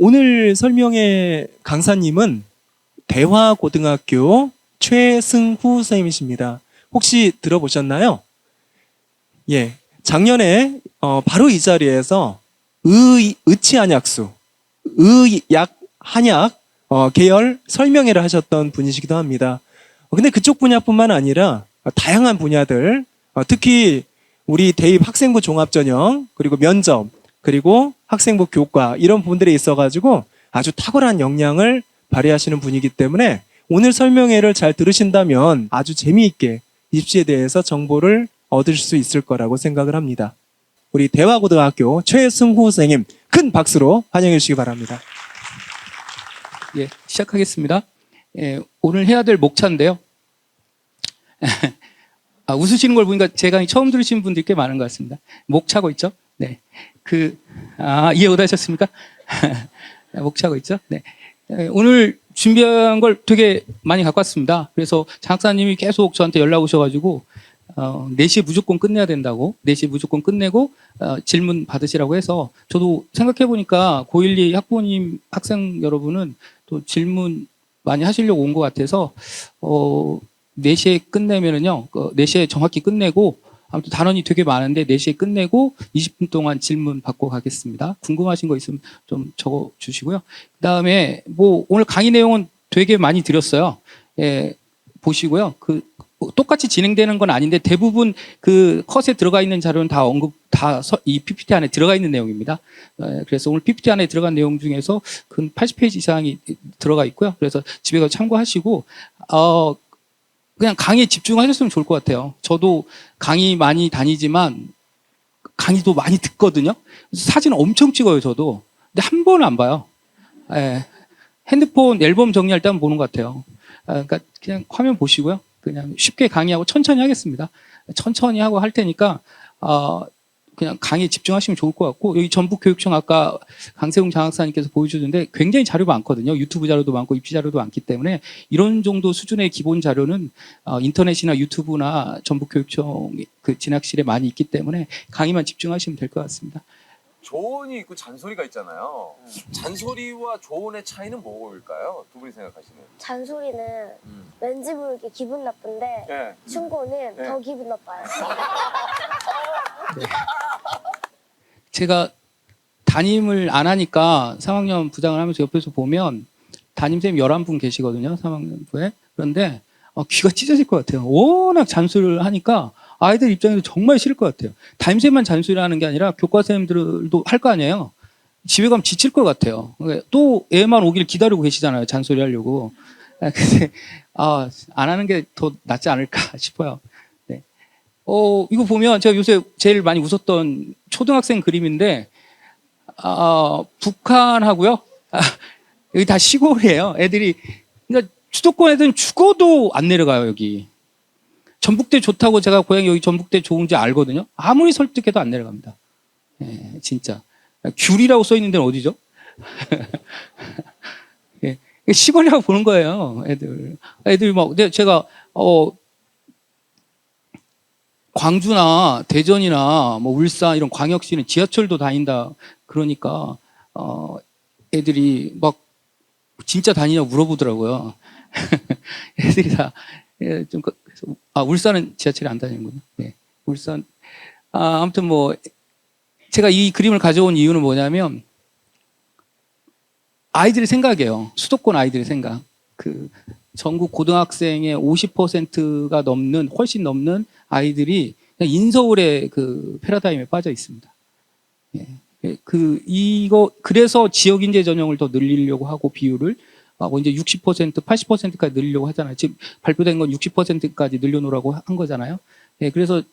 오늘 설명의 강사님은 대화고등학교 최승후 선생님이십니다. 혹시 들어보셨나요? 예, 작년에 바로 이 자리에서 의치한약수, 의약 한약 계열 설명회를 하셨던 분이시기도 합니다. 근데 그쪽 분야뿐만 아니라 다양한 분야들, 특히 우리 대입 학생부 종합전형, 그리고 면접, 그리고 학생부 교과 이런 부분들에 있어가지고 아주 탁월한 역량을 발휘하시는 분이기 때문에 오늘 설명회를 잘 들으신다면 아주 재미있게 입시에 대해서 정보를 얻을 수 있을 거라고 생각을 합니다. 우리 대화고등학교 최승후 선생님 큰 박수로 환영해 주시기 바랍니다. 예, 시작하겠습니다. 예, 오늘 해야 될 목차인데요. 웃으시는 걸 보니까 제 강의 처음 들으신 분들이 꽤 많은 것 같습니다. 목차고 있죠? 네. 이해 못하셨습니까? 목차고 있죠? 네. 오늘 준비한 걸 되게 많이 갖고 왔습니다. 그래서 장학사님이 계속 저한테 연락 오셔가지고, 4시에 무조건 끝내야 된다고, 4시에 무조건 끝내고, 질문 받으시라고 해서, 저도 생각해보니까 고1, 2 학부모님, 학생 여러분은 또 질문 많이 하시려고 온 것 같아서, 4시에 끝내면은요, 4시에 정확히 끝내고, 아무튼 단원이 되게 많은데 4시에 끝내고 20분 동안 질문 받고 가겠습니다. 궁금하신 거 있으면 좀 적어 주시고요. 그 다음에 오늘 강의 내용은 되게 많이 드렸어요. 예, 보시고요. 똑같이 진행되는 건 아닌데 대부분 그 컷에 들어가 있는 자료는 이 PPT 안에 들어가 있는 내용입니다. 그래서 오늘 PPT 안에 들어간 내용 중에서 근 80페이지 이상이 들어가 있고요. 그래서 집에 가서 참고하시고, 그냥 강의에 집중하셨으면 좋을 것 같아요. 저도 강의 많이 다니지만 강의도 많이 듣거든요. 사진 엄청 찍어요, 저도. 근데 한 번은 안 봐요. 예. 핸드폰 앨범 정리할 때 한번 보는 것 같아요. 그러니까 그냥 화면 보시고요. 그냥 쉽게 강의하고 천천히 하겠습니다. 천천히 하고 할 테니까 그냥 강의에 집중하시면 좋을 것 같고, 여기 전북교육청 아까 강세웅 장학사님께서 보여주는데 굉장히 자료가 많거든요. 유튜브 자료도 많고 입시 자료도 많기 때문에 이런 정도 수준의 기본 자료는 인터넷이나 유튜브나 전북교육청 그 진학실에 많이 있기 때문에 강의만 집중하시면 될 것 같습니다. 조언이 있고 잔소리가 있잖아요. 잔소리와 조언의 차이는 뭘까요? 두 분이 생각하시는. 잔소리는 왠지 모르게 기분 나쁜데 네. 충고는 네. 더 기분 나빠요. 네. 제가 담임을 안 하니까 3학년 부장을 하면서 옆에서 보면 담임쌤 11분 계시거든요. 3학년부에. 그런데 귀가 찢어질 것 같아요. 워낙 잔소리를 하니까 아이들 입장에서 정말 싫을 것 같아요. 담임쌤만 잔소리를 하는 게 아니라 교과선생님들도 할 거 아니에요. 집에 가면 지칠 것 같아요. 또 애만 오길 기다리고 계시잖아요. 잔소리 하려고. 근데 안 하는 게 더 낫지 않을까 싶어요. 네. 이거 보면 제가 요새 제일 많이 웃었던 초등학생 그림인데, 북한하고요. 여기 다 시골이에요. 애들이. 그러니까 수도권 애들은 죽어도 안 내려가요, 여기. 전북대 좋다고 제가 고향이 여기 전북대 좋은지 알거든요. 아무리 설득해도 안 내려갑니다. 예, 진짜. 귤이라고 써 있는 데는 어디죠? 예, 시골이라고 보는 거예요, 애들. 애들 제가, 광주나 대전이나 울산 이런 광역시는 지하철도 다닌다. 그러니까, 애들이 진짜 다니냐고 물어보더라고요. 애들이 다, 예, 울산은 지하철이 안 다니는군요. 네. 울산. 아무튼 제가 이 그림을 가져온 이유는 뭐냐면, 아이들의 생각이에요. 수도권 아이들의 생각. 전국 고등학생의 50%가 훨씬 넘는 아이들이 그냥 인서울의 패러다임에 빠져 있습니다. 예. 그래서 지역인재 전형을 더 늘리려고 하고 비율을 이제 60%, 80%까지 늘리려고 하잖아요. 지금 발표된 건 60%까지 늘려놓으라고 한 거잖아요. 예, 그래서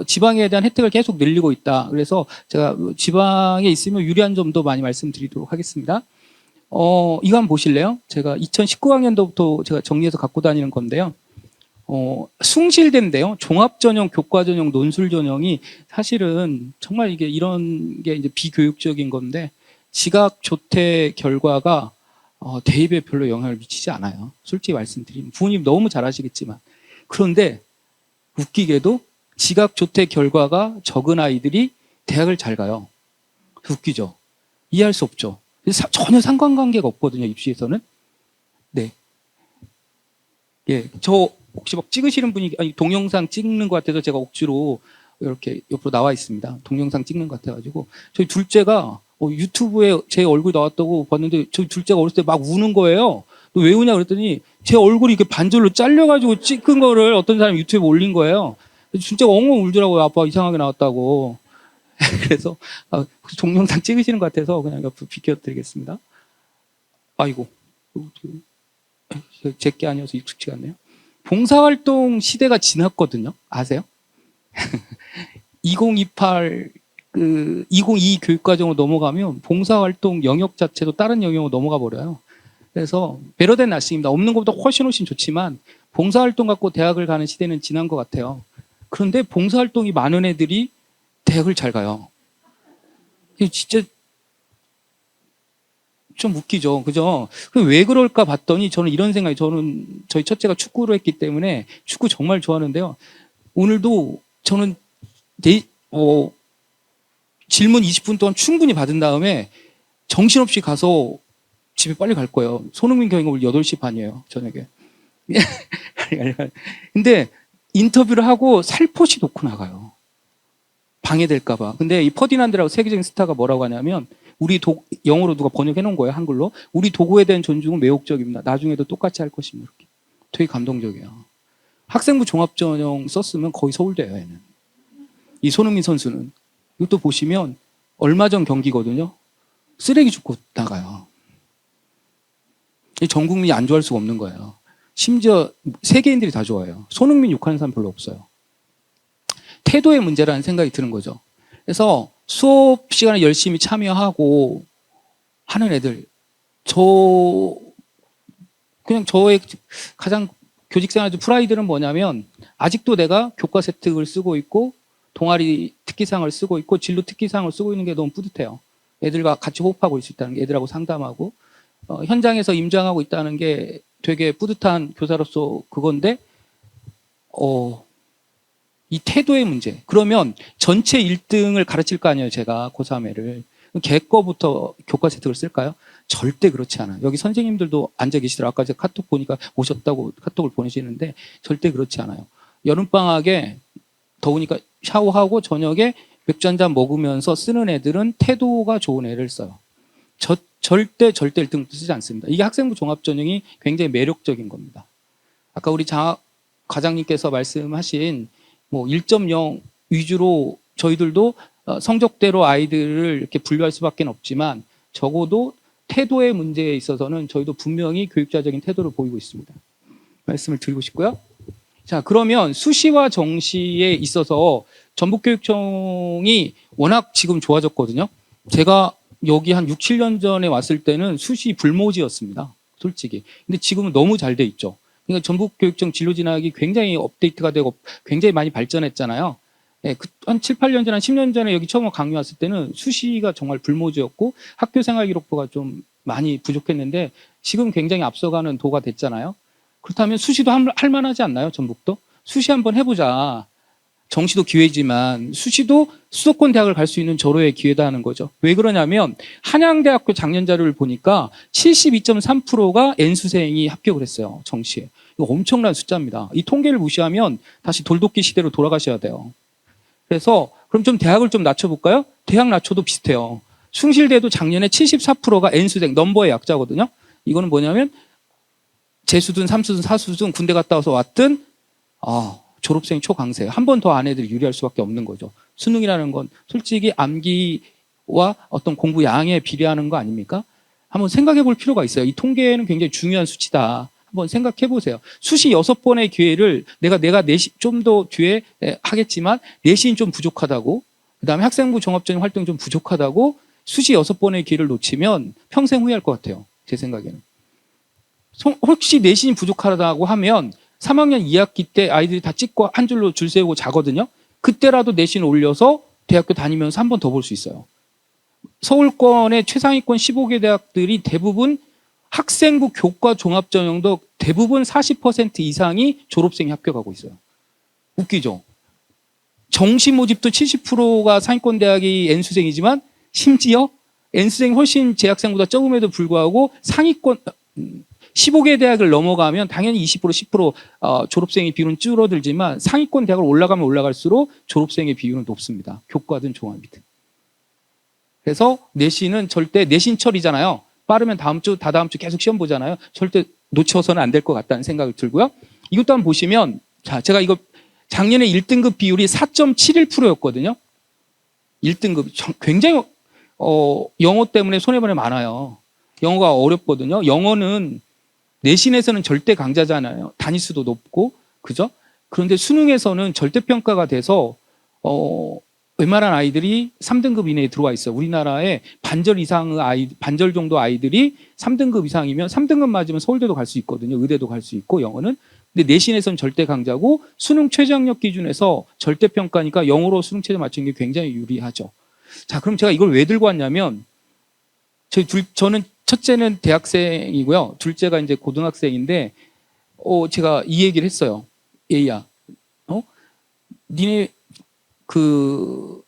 지방에 대한 혜택을 계속 늘리고 있다. 그래서 제가 지방에 있으면 유리한 점도 많이 말씀드리도록 하겠습니다. 이거 한번 보실래요? 제가 2019학년도부터 제가 정리해서 갖고 다니는 건데요. 숭실대인데요. 종합전형, 교과전형, 논술전형이 사실은 정말 이런 게 이제 비교육적인 건데, 지각 조퇴 결과가 대입에 별로 영향을 미치지 않아요. 솔직히 말씀드리면. 부모님 너무 잘 아시겠지만. 그런데 웃기게도 지각 조퇴 결과가 적은 아이들이 대학을 잘 가요. 웃기죠? 이해할 수 없죠? 전혀 상관관계가 없거든요, 입시에서는. 네. 예, 저 혹시 막 찍으시는 분이 아니, 동영상 찍는 것 같아서 제가 억지로 이렇게 옆으로 나와 있습니다. 동영상 찍는 것 같아가지고 저희 둘째가 유튜브에 제 얼굴 나왔다고 봤는데 저희 둘째가 어렸을 때 막 우는 거예요. 너 왜 우냐 그랬더니 제 얼굴이 이렇게 반절로 잘려가지고 찍은 거를 어떤 사람이 유튜브에 올린 거예요. 진짜 엉엉 울더라고요. 아빠 이상하게 나왔다고. 그래서 동영상 찍으시는 것 같아서 그냥 옆으로 비켜드리겠습니다. 아이고, 제게 아니어서 익숙치가 않네요. 봉사활동 시대가 지났거든요. 아세요? 2028, 2022 교육과정으로 넘어가면 봉사활동 영역 자체도 다른 영역으로 넘어가 버려요. 그래서 배려된 날씨입니다. 없는 것보다 훨씬 좋지만 봉사활동 갖고 대학을 가는 시대는 지난 것 같아요. 그런데 봉사활동이 많은 애들이 대학을 잘 가요. 진짜 좀 웃기죠. 그죠? 왜 그럴까 봤더니 저는 이런 생각이, 저희 첫째가 축구를 했기 때문에 축구 정말 좋아하는데요. 오늘도 저는 질문 20분 동안 충분히 받은 다음에 정신없이 가서 집에 빨리 갈 거예요. 손흥민 경기가 오늘 8시 반이에요. 저녁에. 근데 인터뷰를 하고 살포시 놓고 나가요. 방해될까봐. 근데 이 퍼디난드라고 세계적인 스타가 뭐라고 하냐면 영어로 누가 번역해 놓은 거예요. 한글로. 우리 도구에 대한 존중은 매혹적입니다. 나중에도 똑같이 할 것입니다. 이렇게. 되게 감동적이에요. 학생부 종합전형 썼으면 거의 서울대예요. 얘는. 이 손흥민 선수는. 이것도 보시면 얼마 전 경기거든요. 쓰레기 줍고 나가요. 전 국민이 안 좋아할 수가 없는 거예요. 심지어 세계인들이 다 좋아해요. 손흥민 욕하는 사람 별로 없어요. 태도의 문제라는 생각이 드는 거죠. 그래서 수업 시간에 열심히 참여하고 하는 애들, 그냥 저의 가장 교직 생활 프라이드는 뭐냐면 아직도 내가 교과서 혜택을 쓰고 있고 동아리 특기상을 쓰고 있고 진로 특기상을 쓰고 있는 게 너무 뿌듯해요. 애들과 같이 호흡하고 있을 수 있다는 게, 애들하고 상담하고 현장에서 임장하고 있다는 게 되게 뿌듯한 교사로서 그건데 이 태도의 문제. 그러면 전체 1등을 가르칠 거 아니에요, 제가 고3애를. 걔 거부터 교과서 혜택을 쓸까요? 절대 그렇지 않아요. 여기 선생님들도 앉아 계시더라고요. 아까 제가 카톡 보니까 오셨다고 카톡을 보내시는데 절대 그렇지 않아요. 여름방학에 더우니까 샤워하고 저녁에 맥주 한잔 먹으면서 쓰는 애들은 태도가 좋은 애를 써요. 절대 1등 쓰지 않습니다. 이게 학생부 종합전형이 굉장히 매력적인 겁니다. 아까 우리 과장님께서 말씀하신 1.0 위주로 저희들도 성적대로 아이들을 이렇게 분류할 수밖에 없지만 적어도 태도의 문제에 있어서는 저희도 분명히 교육자적인 태도를 보이고 있습니다. 말씀을 드리고 싶고요. 자, 그러면 수시와 정시에 있어서 전북교육청이 워낙 지금 좋아졌거든요. 제가 여기 한 6, 7년 전에 왔을 때는 수시 불모지였습니다. 솔직히. 근데 지금은 너무 잘 돼 있죠. 그러니까 전북교육청 진로진학이 굉장히 업데이트가 되고 굉장히 많이 발전했잖아요. 예, 한 7, 8년 전, 한 10년 전에 여기 처음 강의 왔을 때는 수시가 정말 불모지였고 학교 생활 기록부가 좀 많이 부족했는데 지금 굉장히 앞서가는 도가 됐잖아요. 그렇다면 수시도 할 만하지 않나요? 전북도? 수시 한번 해보자. 정시도 기회지만 수시도 수도권 대학을 갈 수 있는 절호의 기회다 하는 거죠. 왜 그러냐면 한양대학교 작년 자료를 보니까 72.3%가 N수생이 합격을 했어요. 정시에. 이거 엄청난 숫자입니다. 이 통계를 무시하면 다시 돌도끼 시대로 돌아가셔야 돼요. 그래서 그럼 좀 대학을 좀 낮춰볼까요? 대학 낮춰도 비슷해요. 숭실대도 작년에 74%가 N수생, 넘버의 약자거든요. 이거는 뭐냐면 재수든 삼수든 사수든 군대 갔다 와서 왔든 졸업생이 초강세. 한 번 더 안 애들이 유리할 수밖에 없는 거죠. 수능이라는 건 솔직히 암기와 어떤 공부 양에 비례하는 거 아닙니까? 한번 생각해 볼 필요가 있어요. 이 통계는 굉장히 중요한 수치다. 한번 생각해 보세요. 수시 6번의 기회를 내가 내신 좀 더 뒤에 하겠지만 내신 좀 부족하다고, 그다음에 학생부 종합전형 활동이 좀 부족하다고 수시 6번의 기회를 놓치면 평생 후회할 것 같아요. 제 생각에는. 혹시 내신이 부족하다고 하면 3학년 2학기 때 아이들이 다 찍고 한 줄로 줄 세우고 자거든요. 그때라도 내신 올려서 대학교 다니면서 한 번 더 볼 수 있어요. 서울권의 최상위권 15개 대학들이 대부분 학생부 교과 종합전형도 대부분 40% 이상이 졸업생이 합격하고 있어요. 웃기죠? 정시 모집도 70%가 상위권 대학이 N수생이지만 심지어 N수생이 훨씬 재학생보다 적음에도 불구하고 상위권 15개 대학을 넘어가면 당연히 20% 10% 졸업생의 비율은 줄어들지만 상위권 대학을 올라가면 올라갈수록 졸업생의 비율은 높습니다. 교과든 종합이든. 그래서 내신은 절대 내신철이잖아요. 빠르면 다음 주, 다다음 주 계속 시험 보잖아요. 절대 놓쳐서는 안 될 것 같다는 생각이 들고요. 이것도 한번 보시면, 자, 제가 이거 작년에 1등급 비율이 4.71%였거든요. 1등급. 굉장히, 영어 때문에 손해보는 많아요. 영어가 어렵거든요. 영어는 내신에서는 절대 강자잖아요. 단위수도 높고, 그죠? 그런데 수능에서는 절대평가가 돼서, 웬만한 아이들이 3등급 이내에 들어와 있어요. 우리나라에 반절 이상의 반절 정도 아이들이 3등급 이상이면 3등급 맞으면 서울대도 갈 수 있거든요. 의대도 갈 수 있고, 영어는. 근데 내신에서는 절대 강자고, 수능 최저학력 기준에서 절대평가니까 영어로 수능 최저 맞추는 게 굉장히 유리하죠. 자, 그럼 제가 이걸 왜 들고 왔냐면, 저는 첫째는 대학생이고요. 둘째가 이제 고등학생인데, 제가 이 얘기를 했어요. 얘야, 니네 그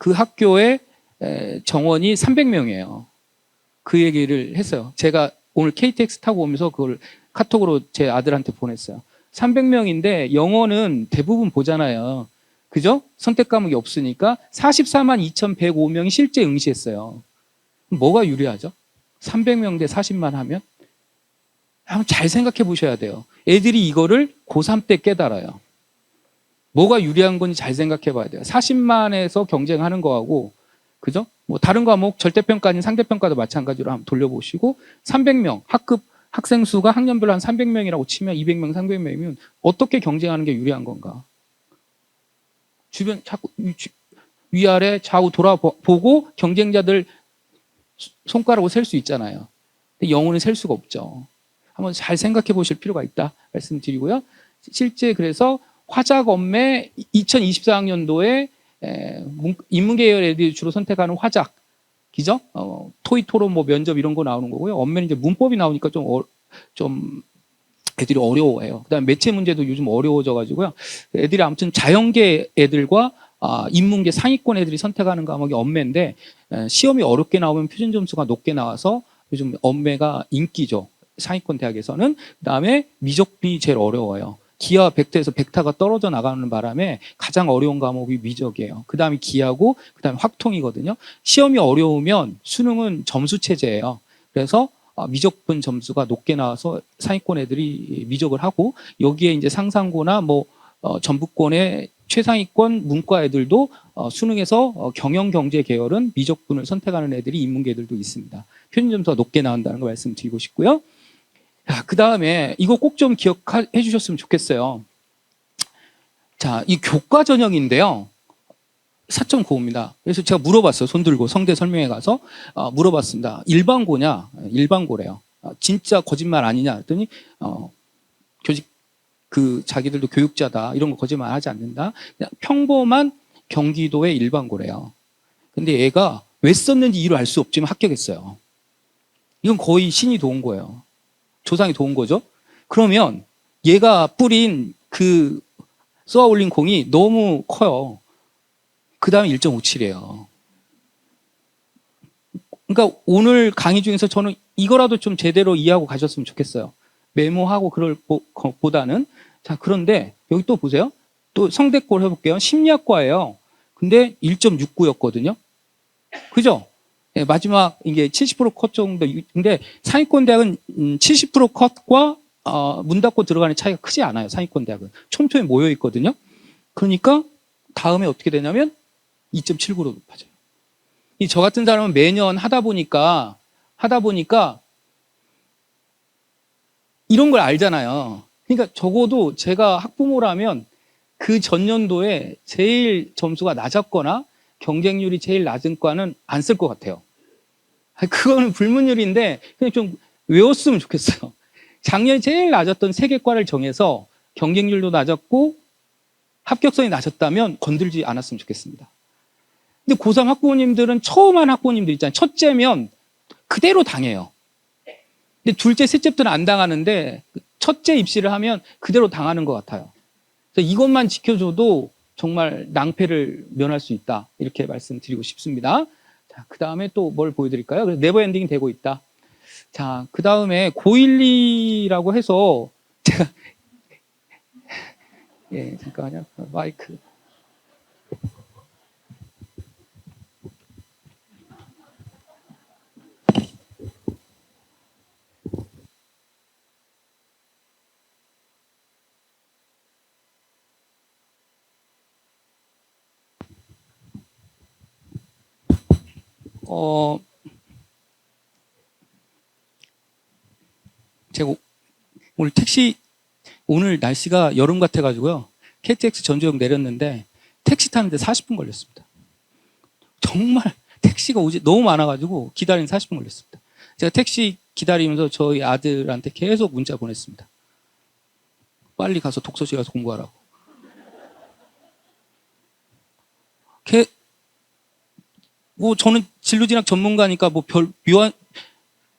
학교의 정원이 300명이에요. 그 얘기를 했어요. 제가 오늘 KTX 타고 오면서 그걸 카톡으로 제 아들한테 보냈어요. 300명인데 영어는 대부분 보잖아요. 그죠? 선택 과목이 없으니까 44만 2,105명이 실제 응시했어요. 뭐가 유리하죠? 300명 대 40만 하면? 한번 잘 생각해 보셔야 돼요. 애들이 이거를 고3 때 깨달아요. 뭐가 유리한 건지 잘 생각해 봐야 돼요. 40만에서 경쟁하는 거하고, 그죠? 뭐 다른 과목 절대평가 아닌 상대평가도 마찬가지로 한번 돌려보시고, 300명, 학생 수가 학년별로 한 300명이라고 치면 200명, 300명이면 어떻게 경쟁하는 게 유리한 건가? 주변 자꾸 위아래 좌우 돌아보고 경쟁자들 손가락으로 셀 수 있잖아요. 근데 영어는 셀 수가 없죠. 한번 잘 생각해 보실 필요가 있다 말씀드리고요. 실제 그래서 화작 엄매 2024학년도에 인문계열 애들이 주로 선택하는 화작, 그죠? 토익 토론 뭐 면접 이런 거 나오는 거고요. 엄매는 이제 문법이 나오니까 좀 애들이 어려워해요. 그다음에 매체 문제도 요즘 어려워져 가지고요. 애들이 아무튼 자연계 애들과 인문계 상위권 애들이 선택하는 과목이 엄매인데 시험이 어렵게 나오면 표준 점수가 높게 나와서 요즘 엄매가 인기죠. 상위권 대학에서는. 그다음에 미적분이 제일 어려워요. 기하 벡터에서 벡터가 떨어져 나가는 바람에 가장 어려운 과목이 미적이에요. 그 다음에 기하고 그 다음에 확통이거든요. 시험이 어려우면 수능은 점수 체제예요. 그래서 미적분 점수가 높게 나와서 상위권 애들이 미적을 하고 여기에 이제 상상고나 뭐 전북권의 최상위권 문과 애들도 수능에서 경영 경제 계열은 미적분을 선택하는 애들이 인문계 애들도 있습니다. 표준 점수가 높게 나온다는 걸 말씀드리고 싶고요. 그 다음에 이거 꼭 좀 기억해 주셨으면 좋겠어요. 자, 이 교과 전형인데요. 4.95입니다. 그래서 제가 물어봤어요. 손 들고 성대 설명회 가서 물어봤습니다. 일반고냐? 일반고래요. 진짜 거짓말 아니냐? 했더니 교직 자기들도 교육자다. 이런 거 거짓말 하지 않는다. 그냥 평범한 경기도의 일반고래요. 근데 얘가 왜 썼는지 이유를 알 수 없지만 합격했어요. 이건 거의 신이 도운 거예요. 조상이 도운 거죠. 그러면 얘가 뿌린 쏘아 올린 공이 너무 커요. 그 다음에 1.57이에요. 그러니까 오늘 강의 중에서 저는 이거라도 좀 제대로 이해하고 가셨으면 좋겠어요. 메모하고 그럴 것보다는. 자, 그런데 여기 또 보세요. 또 성대꼴 해볼게요. 심리학과예요. 근데 1.69였거든요. 그죠? 네, 마지막 이게 70% 컷 정도. 근데 상위권 대학은 70% 컷과 문 닫고 들어가는 차이가 크지 않아요. 상위권 대학은 촘촘히 모여 있거든요. 그러니까 다음에 어떻게 되냐면 2.79로 높아져요. 저 같은 사람은 매년 하다 보니까 이런 걸 알잖아요. 그러니까 적어도 제가 학부모라면 그 전년도에 제일 점수가 낮았거나 경쟁률이 제일 낮은 과는 안 쓸 것 같아요. 그거는 불문율인데 그냥 좀 외웠으면 좋겠어요. 작년에 제일 낮았던 3개 과를 정해서 경쟁률도 낮았고 합격성이 낮았다면 건들지 않았으면 좋겠습니다. 근데 고3 학부모님들은 처음 한 학부모님들 있잖아요. 첫째면 그대로 당해요. 근데 둘째, 셋째부터는 안 당하는데 첫째 입시를 하면 그대로 당하는 것 같아요. 그래서 이것만 지켜줘도 정말 낭패를 면할 수 있다. 이렇게 말씀드리고 싶습니다. 자, 그 다음에 또 뭘 보여드릴까요? 그래서 네버 엔딩이 되고 있다. 자, 그 다음에 고12라고 해서 제가 예, 잠깐만요. 마이크. 제가 오늘 택시, 오늘 날씨가 여름 같아가지고요. KTX 전주역 내렸는데 택시 타는데 40분 걸렸습니다. 정말 택시가 오지 너무 많아가지고 기다리는 40분 걸렸습니다. 제가 택시 기다리면서 저희 아들한테 계속 문자 보냈습니다. 빨리 가서 독서실 가서 공부하라고. 뭐 저는 진로진학 전문가니까 뭐 별 묘한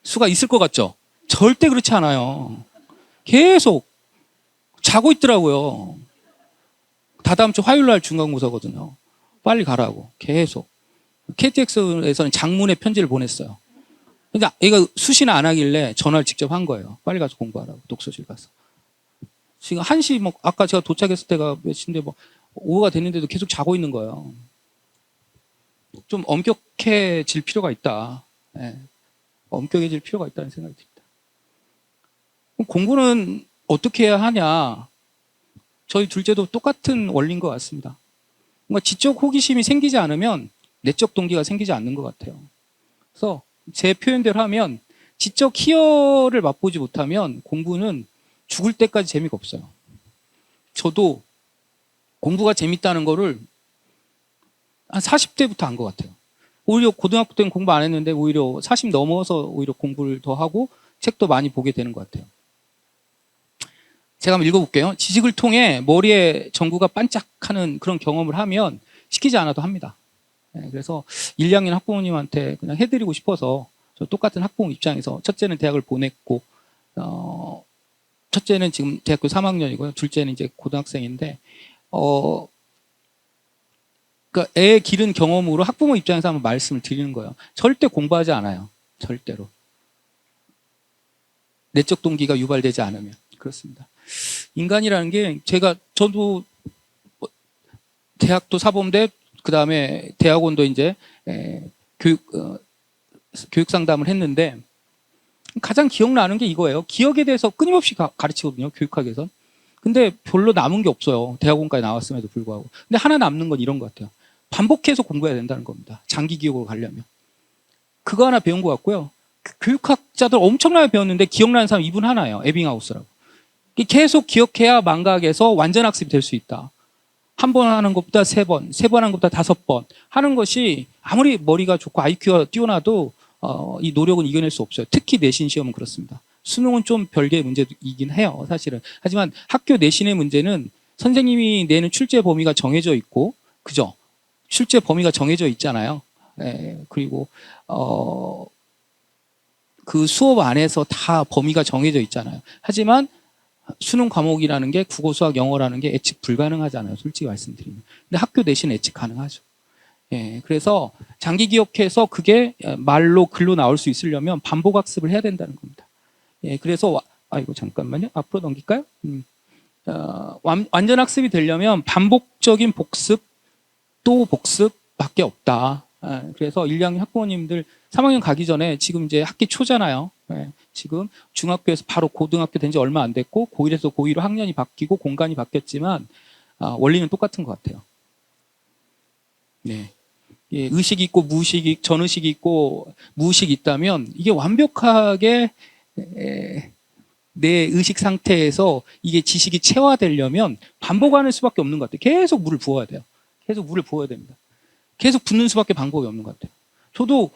수가 있을 것 같죠? 절대 그렇지 않아요. 계속 자고 있더라고요. 다다음 주 화요일 날 중간고사거든요. 빨리 가라고. 계속. KTX에서는 장문의 편지를 보냈어요. 근데 얘가 수시나 안 하길래 전화를 직접 한 거예요. 빨리 가서 공부하라고. 독서실 가서. 지금 1시 뭐 아까 제가 도착했을 때가 몇 시인데 뭐 오후가 됐는데도 계속 자고 있는 거예요. 좀 엄격해질 필요가 있다. 네. 엄격해질 필요가 있다는 생각이 듭니다. 공부는 어떻게 해야 하냐? 저희 둘째도 똑같은 원리인 것 같습니다. 뭔가 지적 호기심이 생기지 않으면 내적 동기가 생기지 않는 것 같아요. 그래서 제 표현대로 하면 지적 희열을 맛보지 못하면 공부는 죽을 때까지 재미가 없어요. 저도 공부가 재밌다는 거를 한 40대부터 안 것 같아요. 오히려 고등학교 때는 공부 안 했는데 오히려 40 넘어서 오히려 공부를 더 하고 책도 많이 보게 되는 것 같아요. 제가 한번 읽어볼게요. 지식을 통해 머리에 전구가 반짝하는 그런 경험을 하면 시키지 않아도 합니다. 네, 그래서 1, 2학년 학부모님한테 그냥 해드리고 싶어서 저 똑같은 학부모 입장에서 첫째는 대학을 보냈고 첫째는 지금 대학교 3학년이고요. 둘째는 이제 고등학생인데 그러니까 애 기른 경험으로 학부모 입장에서 한번 말씀을 드리는 거예요. 절대 공부하지 않아요. 절대로. 내적 동기가 유발되지 않으면. 그렇습니다. 인간이라는 게 저도 대학도 사범대 그다음에 대학원도 이제 교육 상담을 했는데 가장 기억나는 게 이거예요. 기억에 대해서 끊임없이 가르치거든요. 교육학에서. 근데 별로 남은 게 없어요. 대학원까지 나왔음에도 불구하고. 근데 하나 남는 건 이런 것 같아요. 반복해서 공부해야 된다는 겁니다. 장기 기억으로 가려면. 그거 하나 배운 것 같고요. 교육학자들 엄청나게 배웠는데 기억나는 사람 이분 하나예요. 에빙하우스라고. 계속 기억해야 망각에서 완전 학습이 될 수 있다. 한 번 하는 것보다 3번, 3번 하는 것보다 5번 하는 것이 아무리 머리가 좋고 IQ가 뛰어나도 이 노력은 이겨낼 수 없어요. 특히 내신 시험은 그렇습니다. 수능은 좀 별개의 문제이긴 해요, 사실은. 하지만 학교 내신의 문제는 선생님이 내는 출제 범위가 정해져 있고, 그죠? 출제 범위가 정해져 있잖아요. 네, 그리고 그 수업 안에서 다 범위가 정해져 있잖아요. 하지만 수능 과목이라는 게 국어, 수학, 영어라는 게 예측 불가능하잖아요. 솔직히 말씀드리면. 근데 학교 내신 예측 가능하죠. 예, 그래서 장기 기억해서 그게 말로 글로 나올 수 있으려면 반복 학습을 해야 된다는 겁니다. 예, 그래서 아이고 잠깐만요. 앞으로 넘길까요? 완전 학습이 되려면 반복적인 복습 또 복습밖에 없다. 그래서 1, 2학년 학부모님들 3학년 가기 전에 지금 이제 학기 초잖아요. 예, 지금 중학교에서 바로 고등학교 된 지 얼마 안 됐고 고1에서 고2로 학년이 바뀌고 공간이 바뀌었지만 원리는 똑같은 것 같아요. 네. 예, 의식이 있고 무의식이 전의식이 있고 무의식이 있다면 이게 완벽하게 내 의식 상태에서 이게 지식이 체화되려면 반복하는 수밖에 없는 것 같아요. 계속 물을 부어야 돼요. 계속 물을 부어야 됩니다. 계속 붓는 수밖에 방법이 없는 것 같아요. 저도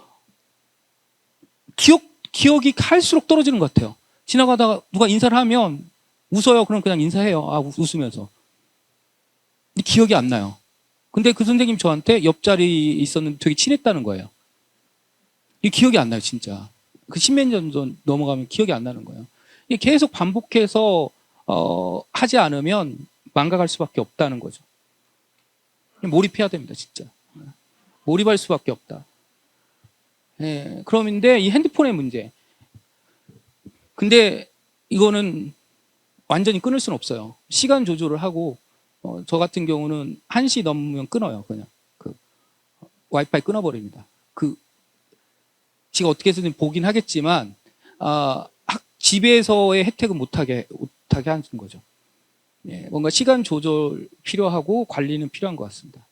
기억이 할수록 떨어지는 것 같아요. 지나가다가 누가 인사를 하면 웃어요. 그럼 그냥 인사해요. 웃으면서. 기억이 안 나요. 근데 그 선생님 저한테 옆자리에 있었는데 되게 친했다는 거예요. 이게 기억이 안 나요, 진짜. 그 십몇 년 전 넘어가면 기억이 안 나는 거예요. 이게 계속 반복해서 하지 않으면 망각할 수밖에 없다는 거죠. 몰입해야 됩니다, 진짜. 몰입할 수밖에 없다. 예, 그런데 이 핸드폰의 문제. 근데 이거는 완전히 끊을 수는 없어요. 시간 조절을 하고 저 같은 경우는 1시 넘으면 끊어요. 그냥 그 와이파이 끊어버립니다. 그 제가 어떻게 해서든 보긴 하겠지만 집에서의 혜택은 못하게 하는 거죠. 예, 뭔가 시간 조절 필요하고 관리는 필요한 것 같습니다.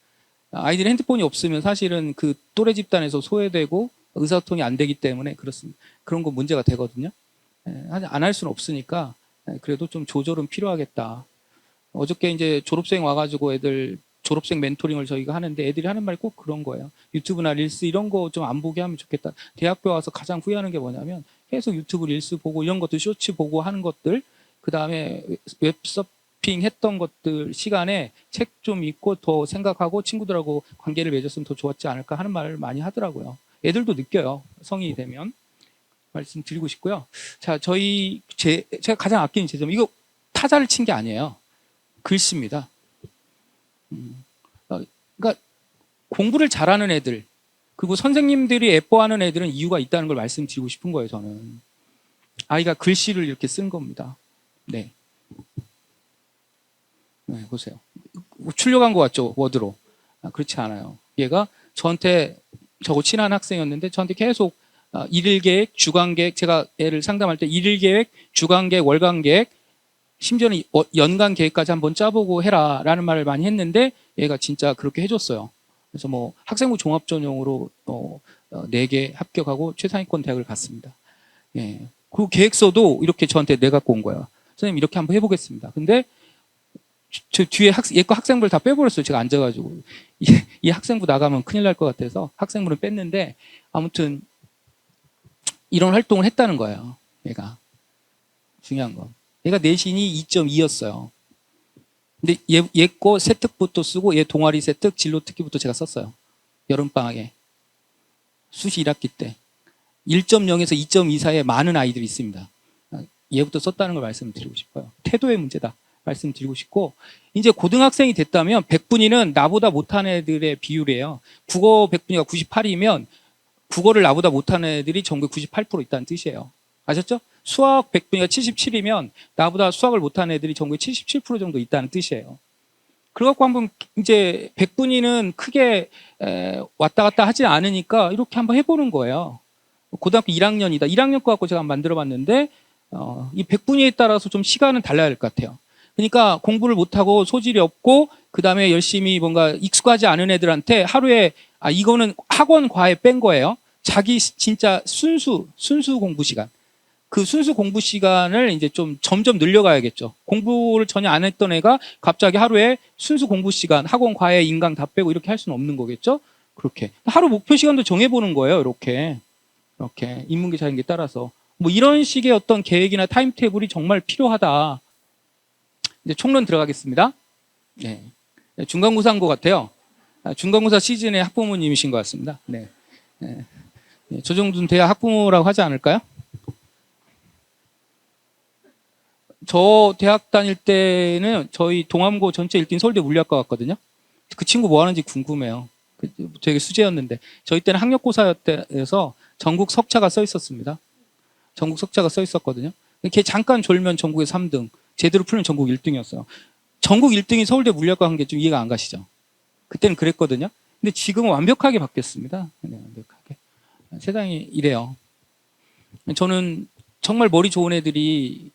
아이들이 핸드폰이 없으면 사실은 그 또래 집단에서 소외되고 의사소통이 안 되기 때문에 그렇습니다. 그런 거 문제가 되거든요. 안 할 수는 없으니까 그래도 좀 조절은 필요하겠다. 어저께 이제 졸업생 와가지고 애들 졸업생 멘토링을 저희가 하는데 애들이 하는 말이 꼭 그런 거예요. 유튜브나 릴스 이런 거 좀 안 보게 하면 좋겠다. 대학교 와서 가장 후회하는 게 뭐냐면 계속 유튜브 릴스 보고 이런 것들 쇼츠 보고 하는 것들 그 다음에 웹서핑 했던 것들 시간에 책 좀 읽고 더 생각하고 친구들하고 관계를 맺었으면 더 좋았지 않을까 하는 말을 많이 하더라고요. 애들도 느껴요. 성인이 되면. 말씀드리고 싶고요. 자, 제가 가장 아끼는 제점, 이거 타자를 친 게 아니에요. 글씨입니다. 그러니까 공부를 잘하는 애들, 그리고 선생님들이 예뻐하는 애들은 이유가 있다는 걸 말씀드리고 싶은 거예요, 저는. 아이가 글씨를 이렇게 쓴 겁니다. 네. 네, 보세요. 출력한 것 같죠, 워드로. 그렇지 않아요. 얘가 저한테, 저거 친한 학생이었는데 저한테 계속 일일 계획, 주간 계획, 제가 애를 상담할 때 일일 계획, 주간 계획, 월간 계획, 심지어는 연간 계획까지 한번 짜보고 해라 라는 말을 많이 했는데 얘가 진짜 그렇게 해줬어요. 그래서 뭐 학생부 종합 전형으로 4개 합격하고 최상위권 대학을 갔습니다. 예. 그 계획서도 이렇게 저한테 내갖고 온 거예요. 선생님 이렇게 한번 해보겠습니다. 근데 저 뒤에 얘거 학생부를 다 빼버렸어요. 제가 앉아가지고 이 학생부 나가면 큰일 날 것 같아서 학생부를 뺐는데 아무튼 이런 활동을 했다는 거예요. 얘가. 중요한 건. 얘가 내신이 2.2였어요. 근데 얘 거 세특부터 쓰고 얘 동아리 세특, 진로 특기부터 제가 썼어요. 여름방학에. 수시 1학기 때. 1.0에서 2.2 사이에 많은 아이들이 있습니다. 얘부터 썼다는 걸 말씀드리고 싶어요. 태도의 문제다. 말씀드리고 싶고 이제 고등학생이 됐다면 100분위는 나보다 못한 애들의 비율이에요. 국어 100분위가 98이면 국어를 나보다 못하는 애들이 전국에 98% 있다는 뜻이에요. 아셨죠? 수학 100분위가 77이면 나보다 수학을 못하는 애들이 전국에 77% 정도 있다는 뜻이에요. 그래갖고 한번 이제 100분위는 크게 왔다 갔다 하지 않으니까 이렇게 한번 해보는 거예요. 고등학교 1학년이다. 1학년 거 갖고 제가 한번 만들어봤는데 이 100분위에 따라서 좀 시간은 달라야 될 것 같아요. 그러니까 공부를 못하고 소질이 없고 그 다음에 열심히 뭔가 익숙하지 않은 애들한테 하루에 이거는 학원 과외 뺀 거예요. 자기 진짜 순수 공부 시간. 그 순수 공부 시간을 이제 좀 점점 늘려가야겠죠. 공부를 전혀 안 했던 애가 갑자기 하루에 순수 공부 시간, 학원 과외 인강 다 빼고 이렇게 할 수는 없는 거겠죠. 그렇게 하루 목표 시간도 정해보는 거예요. 이렇게 인문계 자연계 따라서 뭐 이런 식의 어떤 계획이나 타임테이블이 정말 필요하다. 이제 총론 들어가겠습니다. 네. 중간고사인 것 같아요. 중간고사 시즌의 학부모님이신 것 같습니다. 네. 네. 저 정도는 돼야 학부모라고 하지 않을까요? 저 대학 다닐 때는 저희 동암고 전체 1등 서울대 물리학과 갔거든요. 그 친구 뭐 하는지 궁금해요. 되게 수재였는데 저희 때는 학력고사여서 전국 석차가 써 있었습니다. 전국 석차가 써 있었거든요. 걔 잠깐 졸면 전국에 3등, 제대로 풀면 전국 1등이었어요. 전국 1등이 서울대 물리학과 한 게 좀 이해가 안 가시죠? 그때는 그랬거든요. 근데 지금은 완벽하게 바뀌었습니다. 네, 완벽하게. 세상이 이래요. 저는 정말 머리 좋은 애들이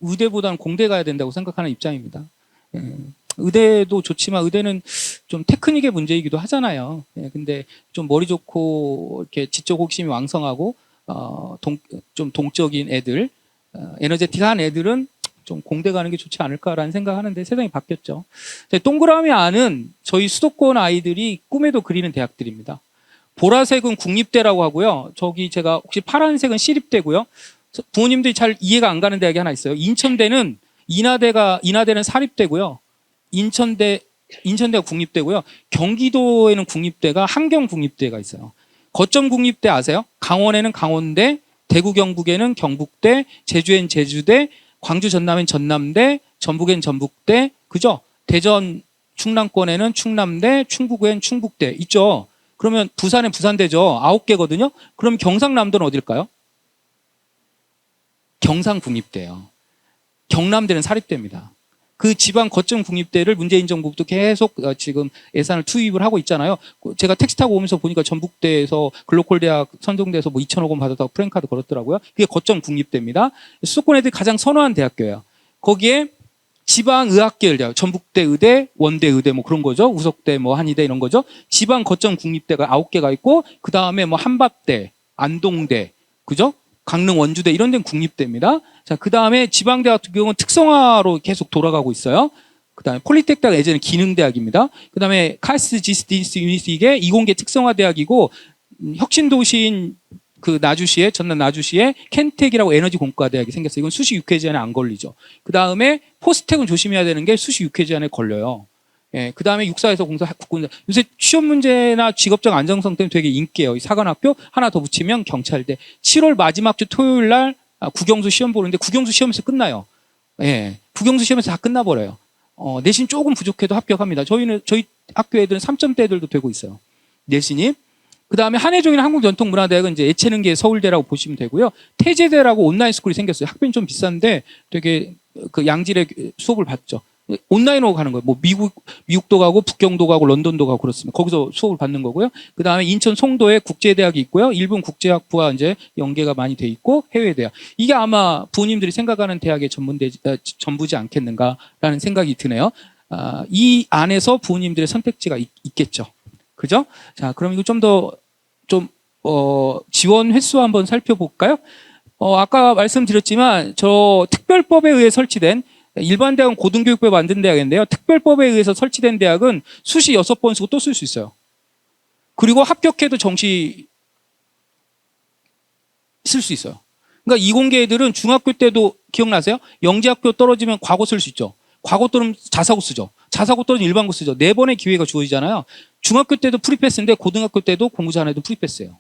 의대보다는 공대 가야 된다고 생각하는 입장입니다. 의대도 좋지만 의대는 좀 테크닉의 문제이기도 하잖아요. 근데 좀 머리 좋고 이렇게 지적 호기심이 왕성하고 좀 동적인 애들, 에너제틱한 애들은 좀 공대 가는 게 좋지 않을까라는 생각하는데 세상이 바뀌었죠. 동그라미 안은 저희 수도권 아이들이 꿈에도 그리는 대학들입니다. 보라색은 국립대라고 하고요. 저기 제가 혹시 파란색은 시립대고요. 부모님들이 잘 이해가 안 가는 대학이 하나 있어요. 인천대는 인하대는 사립대고요. 인천대가 국립대고요. 경기도에는 국립대가 한경국립대가 있어요. 거점 국립대 아세요? 강원에는 강원대, 대구 경북에는 경북대, 제주엔 제주대, 광주 전남엔 전남대, 전북엔 전북대, 그죠? 대전 충남권에는 충남대, 충북엔 충북대 있죠. 그러면 부산은 부산대죠. 9개거든요. 그럼 경상남도는 어딜까요? 경상국립대예요. 경남대는 사립대입니다. 그 지방 거점 국립대를 문재인 정부도 계속 지금 예산을 투입을 하고 있잖아요. 제가 택시 타고 오면서 보니까 전북대에서 글로컬 대학 선정돼서 뭐 2천억 원 받았다고 프랜카드 걸었더라고요. 그게 거점 국립대입니다. 수도권 애들이 가장 선호한 대학교예요. 거기에 지방 의학계열 대학, 전북대 의대, 원대 의대 뭐 그런 거죠. 우석대 뭐 한의대 이런 거죠. 지방 거점 국립대가 9개가 있고 그 다음에 뭐 한밭대, 안동대, 그죠? 강릉 원주대 이런 데는 국립대입니다. 자, 그 다음에 지방대 같은 경우는 특성화로 계속 돌아가고 있어요. 그 다음에 폴리텍대가 예전에 기능대학입니다. 그 다음에 카이스트 지스티스 유니스 이게 이공계 특성화대학이고 혁신도시인 그 나주시에 전남 나주시에 켄텍이라고 에너지 공과대학이 생겼어요. 이건 수시 육회 제한에 안 걸리죠. 그 다음에 포스텍은 조심해야 되는 게 수시 육회 제한에 걸려요. 예, 그 다음에 육사에서 공사, 국군사. 요새 취업 문제나 직업적 안정성 때문에 되게 인기예요. 이 사관학교 하나 더 붙이면 경찰대. 7월 마지막 주 토요일 날 국영수 시험 보는데 국영수 시험에서 끝나요. 예, 국영수 시험에서 다 끝나버려요. 내신 조금 부족해도 합격합니다. 저희 학교 애들은 3점대들도 되고 있어요. 내신이. 그 다음에 한해종이나 한국전통문화대학은 이제 예체능계 서울대라고 보시면 되고요. 태제대라고 온라인 스쿨이 생겼어요. 학비는 좀 비싼데 되게 그 양질의 수업을 받죠. 온라인으로 가는 거예요. 뭐 미국도 가고 북경도 가고 런던도 가고 그렇습니다. 거기서 수업을 받는 거고요. 그 다음에 인천 송도에 국제대학이 있고요. 일본 국제학부와 이제 연계가 많이 돼 있고 해외대학. 이게 아마 부모님들이 생각하는 대학의 전부지 않겠는가라는 생각이 드네요. 이 안에서 부모님들의 선택지가 있겠죠. 그죠? 자, 그럼 이거 지원 횟수 한번 살펴볼까요? 아까 말씀드렸지만 저 특별법에 의해 설치된 일반 대학은 고등교육부에 만든 대학인데요. 특별법에 의해서 설치된 대학은 수시 6번 쓰고 또 쓸 수 있어요. 그리고 합격해도 정시 쓸 수 있어요. 그러니까 이공계 애들은 중학교 때도 기억나세요? 영재학교 떨어지면 과거 쓸 수 있죠. 과거 떨어지면 자사고 쓰죠. 자사고 떨어지면 일반고 쓰죠. 4번의 기회가 주어지잖아요. 중학교 때도 프리패스인데 고등학교 때도 공부 잘해도 프리패스예요.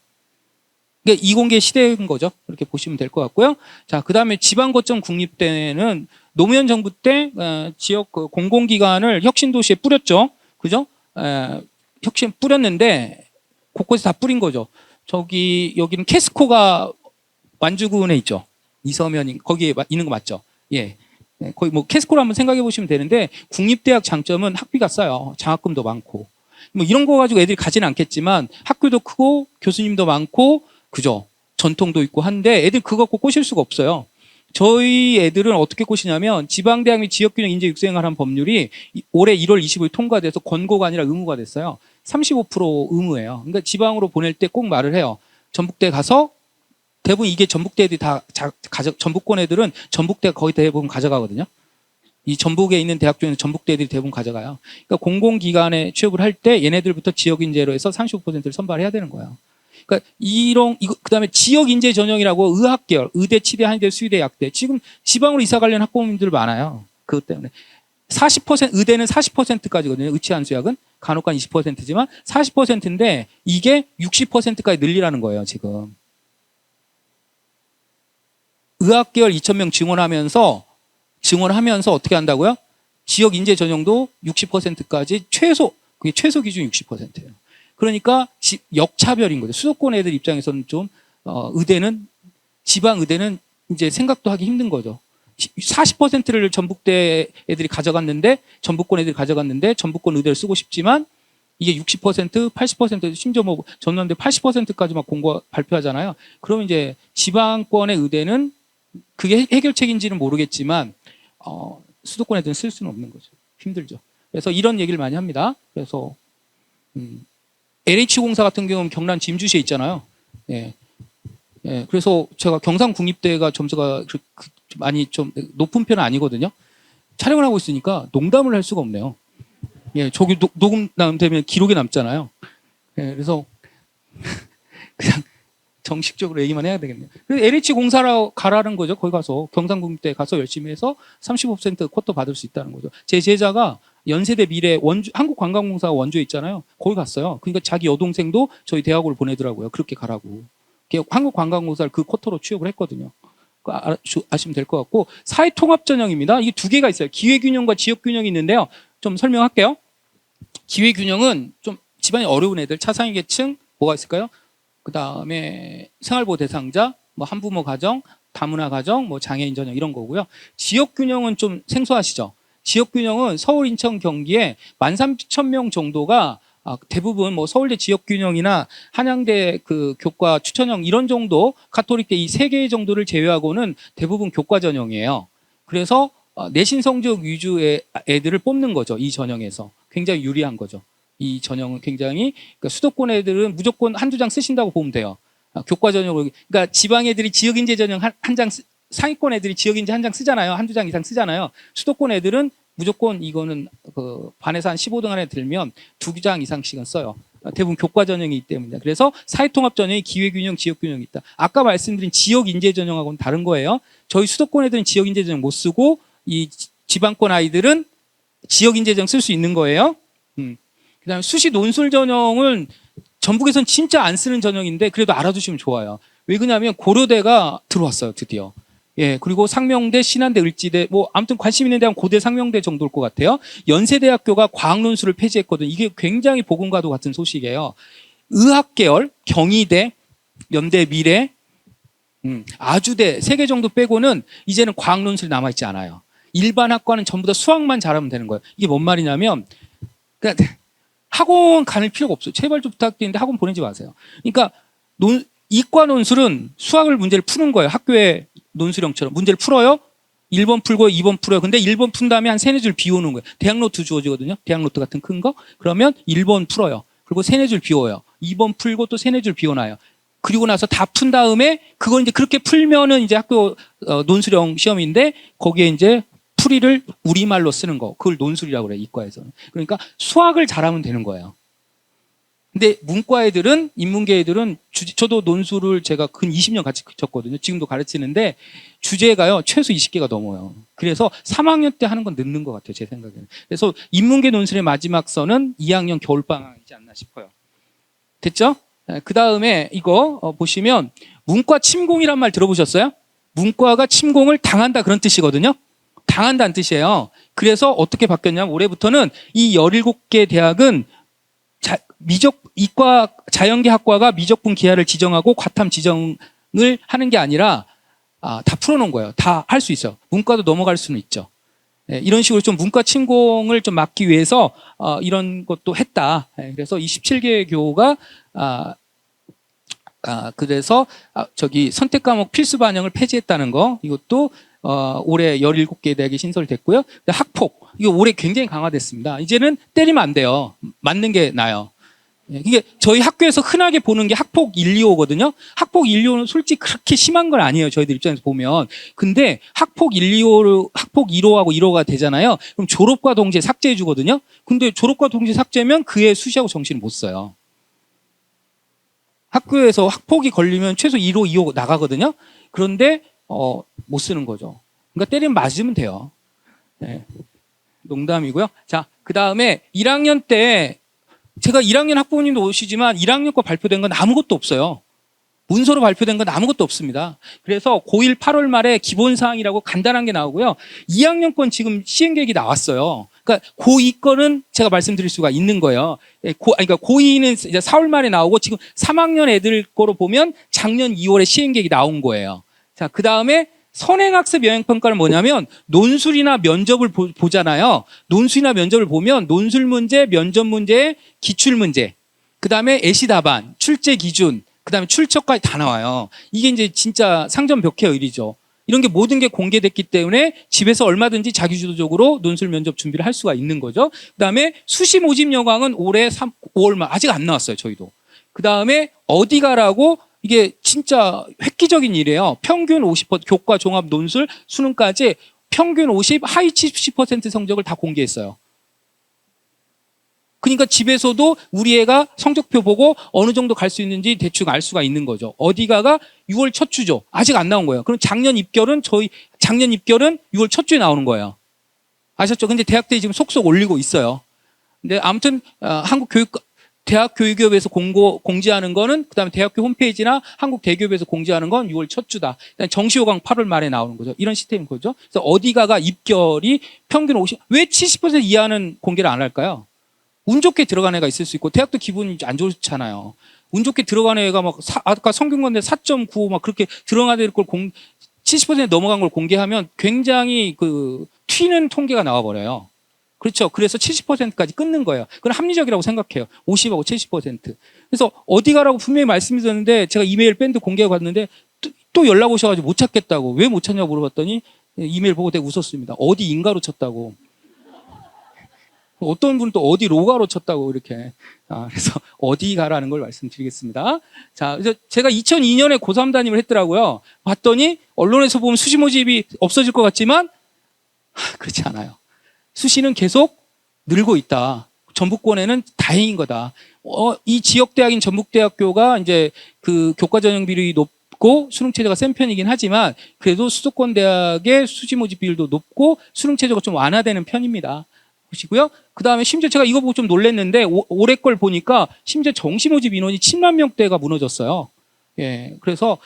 그러니까 이공계 시대인 거죠. 그렇게 보시면 될 것 같고요. 자, 그 다음에 지방거점 국립대는 노무현 정부 때 지역 공공기관을 혁신도시에 뿌렸죠. 그죠? 혁신 뿌렸는데 곳곳에 다 뿌린 거죠. 여기는 캐스코가 완주군에 있죠. 이서면이 거기에 있는 거 맞죠? 예. 거의 뭐 캐스코를 한번 생각해 보시면 되는데 국립대학 장점은 학비가 싸요. 장학금도 많고. 뭐 이런 거 가지고 애들이 가지는 않겠지만 학교도 크고 교수님도 많고 그죠? 전통도 있고 한데 애들 그거 갖고 꼬실 수가 없어요. 저희 애들은 어떻게 꼬시냐면 지방대학 및 지역균형 인재 육성하라는 법률이 올해 1월 20일 통과돼서 권고가 아니라 의무가 됐어요. 35% 의무예요. 그러니까 지방으로 보낼 때 꼭 말을 해요. 전북대 가서 대부분 이게 전북대 애들이 전북권 애들은 전북대가 거의 대부분 가져가거든요. 이 전북에 있는 대학 중에는 전북대 애들이 대부분 가져가요. 그러니까 공공기관에 취업을 할 때 얘네들부터 지역인재로 해서 35%를 선발해야 되는 거예요. 그러니까 그다음에 지역 인재 전형이라고 의학계열, 의대, 치대, 한의대, 수의대, 약대. 지금 지방으로 이사 가려는 학부모님들 많아요. 그것 때문에 40% 의대는 40%까지거든요. 의치한수약은 간호과 20%지만 40%인데 이게 60%까지 늘리라는 거예요. 지금 의학계열 2,000명 증원하면서 어떻게 한다고요? 지역 인재 전형도 60%까지 그게 최소 기준이 60%예요. 그러니까 역차별인 거죠. 수도권 애들 입장에서는 좀 지방 의대는 이제 생각도 하기 힘든 거죠. 40%를 전북대 애들이 가져갔는데 전북권 애들이 가져갔는데 전북권 의대를 쓰고 싶지만 이게 60%, 80% 심지어 뭐 전남대 80%까지 막 발표하잖아요. 그러면 이제 지방권의 의대는 그게 해결책인지는 모르겠지만 수도권 애들은 쓸 수는 없는 거죠. 힘들죠. 그래서 이런 얘기를 많이 합니다. 그래서 LH공사 같은 경우는 경남 진주시에 있잖아요. 예. 예. 그래서 제가 경상국립대가 점수가 많이 좀 높은 편은 아니거든요. 촬영을 하고 있으니까 농담을 할 수가 없네요. 예. 저기 녹음 되면 기록에 남잖아요. 예. 그래서 그냥 정식적으로 얘기만 해야 되겠네요. 그래서 LH공사로 가라는 거죠. 거기 가서 경상국립대 가서 열심히 해서 35% 쿼터 받을 수 있다는 거죠. 제 제자가 연세대 미래 한국관광공사가 원주에 있잖아요. 거기 갔어요. 그러니까 자기 여동생도 저희 대학으로 보내더라고요. 그렇게 가라고. 한국관광공사를 그 쿼터로 취업을 했거든요. 아시면 될 것 같고 사회통합전형입니다. 이게 2개가 있어요. 기회균형과 지역균형이 있는데요. 좀 설명할게요. 기회균형은 좀 집안이 어려운 애들, 차상위 계층 뭐가 있을까요? 그 다음에 생활보호 대상자, 뭐 한부모 가정, 다문화 가정, 뭐 장애인 전형 이런 거고요. 지역 균형은 좀 생소하시죠? 지역 균형은 서울, 인천, 경기에 13,000명 정도가 대부분 뭐 서울대 지역 균형이나 한양대 그 교과 추천형 이런 정도, 가톨릭대 이 세 개 정도를 제외하고는 대부분 교과 전형이에요. 그래서 내신 성적 위주의 애들을 뽑는 거죠. 이 전형에서. 굉장히 유리한 거죠. 이 전형은 굉장히, 그러니까 수도권 애들은 무조건 한두 장 쓰신다고 보면 돼요. 교과 전형으로. 그러니까 지방 애들이 지역인재 전형 한 장, 상위권 애들이 지역인재 한 장 쓰잖아요. 한두 장 이상 쓰잖아요. 수도권 애들은 무조건 이거는 그 반에서 한 15등 안에 들면 두 장 이상씩은 써요. 대부분 교과 전형이기 때문에. 그래서 사회통합 전형이 기회균형, 지역균형이 있다. 아까 말씀드린 지역인재 전형하고는 다른 거예요. 저희 수도권 애들은 지역인재 전형 못 쓰고 이 지방권 아이들은 지역인재 전형 쓸 수 있는 거예요. 그다음에 수시 논술 전형은 전북에선 진짜 안 쓰는 전형인데 그래도 알아두시면 좋아요. 왜 그러냐면 고려대가 들어왔어요, 드디어. 예, 그리고 상명대, 신한대, 을지대, 뭐 아무튼 관심 있는 대학은 고대, 상명대 정도일 것 같아요. 연세대학교가 과학논술을 폐지했거든요. 이게 굉장히 복음과도 같은 소식이에요. 의학계열, 경희대, 연대, 미래, 아주대 3개 정도 빼고는 이제는 과학논술이 남아있지 않아요. 일반 학과는 전부 다 수학만 잘하면 되는 거예요. 이게 뭔 말이냐면 그러니까 학원 가는 필요가 없어요. 제발 좀 부탁드리는데 학원 보내지 마세요. 그러니까 이과 논술은 수학을 문제를 푸는 거예요. 학교의 논술형처럼 문제를 풀어요. 1번 풀고 2번 풀어요. 근데 1번 푼 다음에 한 3-4줄 비우는 거예요. 대학 노트 주어지거든요. 대학 노트 같은 큰 거. 그러면 1번 풀어요. 그리고 3-4줄 비워요. 2번 풀고 또 3-4줄 비워놔요. 그리고 나서 다 푼 다음에 그걸 이제 그렇게 풀면은 이제 학교 논술형 시험인데 거기에 이제 풀이를 우리말로 쓰는 거. 그걸 논술이라고 그래요. 이과에서는. 그러니까 수학을 잘하면 되는 거예요. 근데 문과 애들은, 인문계 애들은, 저도 논술을 제가 근 20년 같이 쳤거든요. 지금도 가르치는데, 주제가요, 최소 20개가 넘어요. 그래서 3학년 때 하는 건 늦는 것 같아요, 제 생각에는. 그래서 인문계 논술의 마지막 선은 2학년 겨울방학이지 않나 싶어요. 됐죠? 그 다음에 이거 보시면, 문과 침공이란 말 들어보셨어요? 문과가 침공을 당한다 그런 뜻이거든요. 당한다는 뜻이에요. 그래서 어떻게 바뀌었냐면, 올해부터는 이 17개 대학은 이과 자연계 학과가 미적분 기하를 지정하고 과탐 지정을 하는 게 아니라 다 풀어놓은 거예요. 다 할 수 있어요. 문과도 넘어갈 수는 있죠. 네, 이런 식으로 좀 문과 침공을 좀 막기 위해서 이런 것도 했다. 네, 그래서 이 17개 교가 그래서 저기 선택 과목 필수 반영을 폐지했다는 거 이것도 올해 17개 대학이 신설됐고요. 학폭 이거 올해 굉장히 강화됐습니다. 이제는 때리면 안 돼요. 맞는 게 나아요. 이게 저희 학교에서 흔하게 보는 게 학폭 1, 2호거든요. 학폭 1, 2호는 솔직히 그렇게 심한 건 아니에요. 저희들 입장에서 보면. 근데 학폭 1, 2호를 학폭 1호하고 1호가 되잖아요. 그럼 졸업과 동시에 삭제해 주거든요. 근데 졸업과 동시에 삭제면 그의 수시하고 정시를 못 써요. 학교에서 학폭이 걸리면 최소 1호, 2호 나가거든요. 그런데 못 쓰는 거죠. 그러니까 때리면 맞으면 돼요. 네. 농담이고요. 자, 그다음에 1학년 때 제가 1학년 학부모님도 오시지만 1학년 거 발표된 건 아무것도 없어요. 문서로 발표된 건 아무것도 없습니다. 그래서 고1 8월 말에 기본사항이라고 간단한 게 나오고요. 2학년 건 지금 시행계획이 나왔어요. 그러니까 고2 거는 제가 말씀드릴 수가 있는 거예요. 그러니까 고2는 이제 4월 말에 나오고 지금 3학년 애들 거로 보면 작년 2월에 시행계획이 나온 거예요. 자, 그 다음에 선행학습 영향평가는 뭐냐면 논술이나 면접을 보잖아요. 논술이나 면접을 보면 논술 문제, 면접 문제, 기출 문제, 그 다음에 예시 답안, 출제 기준, 그 다음에 출처까지 다 나와요. 이게 이제 진짜 상전벽해의리죠. 이런 게 모든 게 공개됐기 때문에 집에서 얼마든지 자기주도적으로 논술 면접 준비를 할 수가 있는 거죠. 그 다음에 수시 모집 여강은 올해 5월 말 아직 안 나왔어요. 저희도. 그 다음에 어디 가라고 이게 진짜 획기적인 일이에요. 평균 50% 교과 종합 논술 수능까지 평균 50, 하위 70% 성적을 다 공개했어요. 그러니까 집에서도 우리 애가 성적표 보고 어느 정도 갈 수 있는지 대충 알 수가 있는 거죠. 어디가가 6월 첫 주죠. 아직 안 나온 거예요. 그럼 작년 입결은 6월 첫 주에 나오는 거예요. 아셨죠? 근데 대학들이 지금 속속 올리고 있어요. 근데 아무튼 대학교육협에서 공지하는 거는 그다음에 대학교 홈페이지나 한국대기업에서 공지하는 건 6월 첫 주다. 정시호강 8월 말에 나오는 거죠. 이런 시스템인 거죠. 그래서 어디가가 입결이 평균 50, 왜 70% 이하는 공개를 안 할까요? 운 좋게 들어간 애가 있을 수 있고 대학도 기분이 안 좋잖아요. 운 좋게 들어간 애가 막 아까 성균관대 4.95 막 그렇게 들어가야 될 걸 70% 넘어간 걸 공개하면 굉장히 그 튀는 통계가 나와 버려요. 그렇죠. 그래서 70%까지 끊는 거예요. 그건 합리적이라고 생각해요. 50하고 70%. 그래서 어디 가라고 분명히 말씀드렸는데 제가 이메일 밴드 공개하고 갔는데 또 연락 오셔가지고 못 찾겠다고. 왜 못 찾냐고 물어봤더니 이메일 보고 되게 웃었습니다. 어디 인가로 쳤다고. 어떤 분은 또 어디 로가로 쳤다고 이렇게. 그래서 어디 가라는 걸 말씀드리겠습니다. 자, 그래서 제가 2002년에 고3 담임을 했더라고요. 봤더니 언론에서 보면 수시 모집이 없어질 것 같지만 그렇지 않아요. 수시는 계속 늘고 있다. 전북권에는 다행인 거다. 이 지역 대학인 전북대학교가 이제 그 교과 전형 비율이 높고 수능 체제가 센 편이긴 하지만 그래도 수도권 대학의 수시 모집 비율도 높고 수능 체제가 좀 완화되는 편입니다. 보시고요. 그 다음에 심지어 제가 이거 보고 좀 놀랐는데 올해 걸 보니까 심지어 정시 모집 인원이 7만 명대가 무너졌어요. 예, 그래서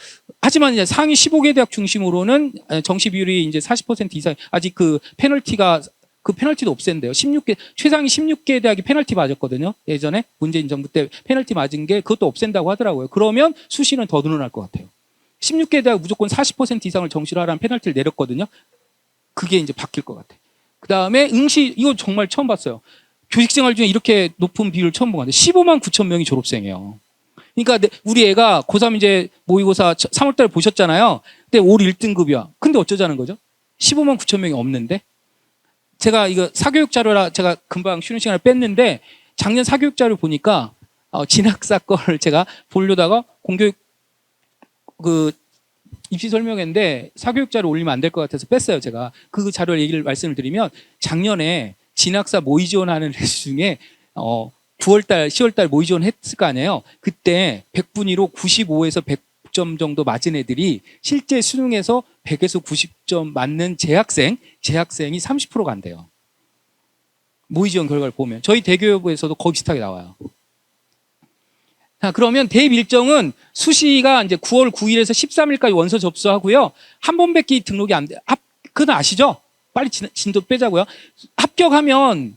하지만 이제 상위 15개 대학 중심으로는 정시 비율이 이제 40% 이상 아직 그 페널티도 없앤대요. 16개 최상위 16개 대학이 페널티 맞았거든요. 예전에 문재인 정부 때 페널티 맞은 게 그것도 없앤다고 하더라고요. 그러면 수시는 더 늘어날 것 같아요. 16개 대학 무조건 40% 이상을 정시로 하라는 페널티를 내렸거든요. 그게 이제 바뀔 것 같아요. 그 다음에 응시, 이거 정말 처음 봤어요. 교직생활 중에 이렇게 높은 비율을 처음 본 것 같아요. 15만 9천 명이 졸업생이에요. 그러니까 우리 애가 고3 이제 모의고사 3월 달에 보셨잖아요. 근데 올 1등급이야. 근데 어쩌자는 거죠? 15만 9천 명이 없는데? 제가 이거 사교육 자료라 제가 금방 쉬는 시간을 뺐는데 작년 사교육 자료 보니까 진학사 거를 제가 보려다가 공교육 그 입시 설명회인데 사교육 자료 올리면 안 될 것 같아서 뺐어요. 제가 그 자료 얘기를 말씀을 드리면 작년에 진학사 모의 지원하는 애 중에 9월달, 10월달 모의 지원 했을 거 아니에요. 그때 100분위로 95에서 100점 정도 맞은 애들이 실제 수능에서 100에서 90점 맞는 재학생이 30%가 안 돼요. 모의 지원 결과를 보면 저희 대교육부에서도 거의 비슷하게 나와요. 자, 그러면 대입 일정은 수시가 이제 9월 9일에서 13일까지 원서 접수하고요. 한 번밖에 등록이 안 돼. 그건 아시죠? 빨리 진도 빼자고요. 합격하면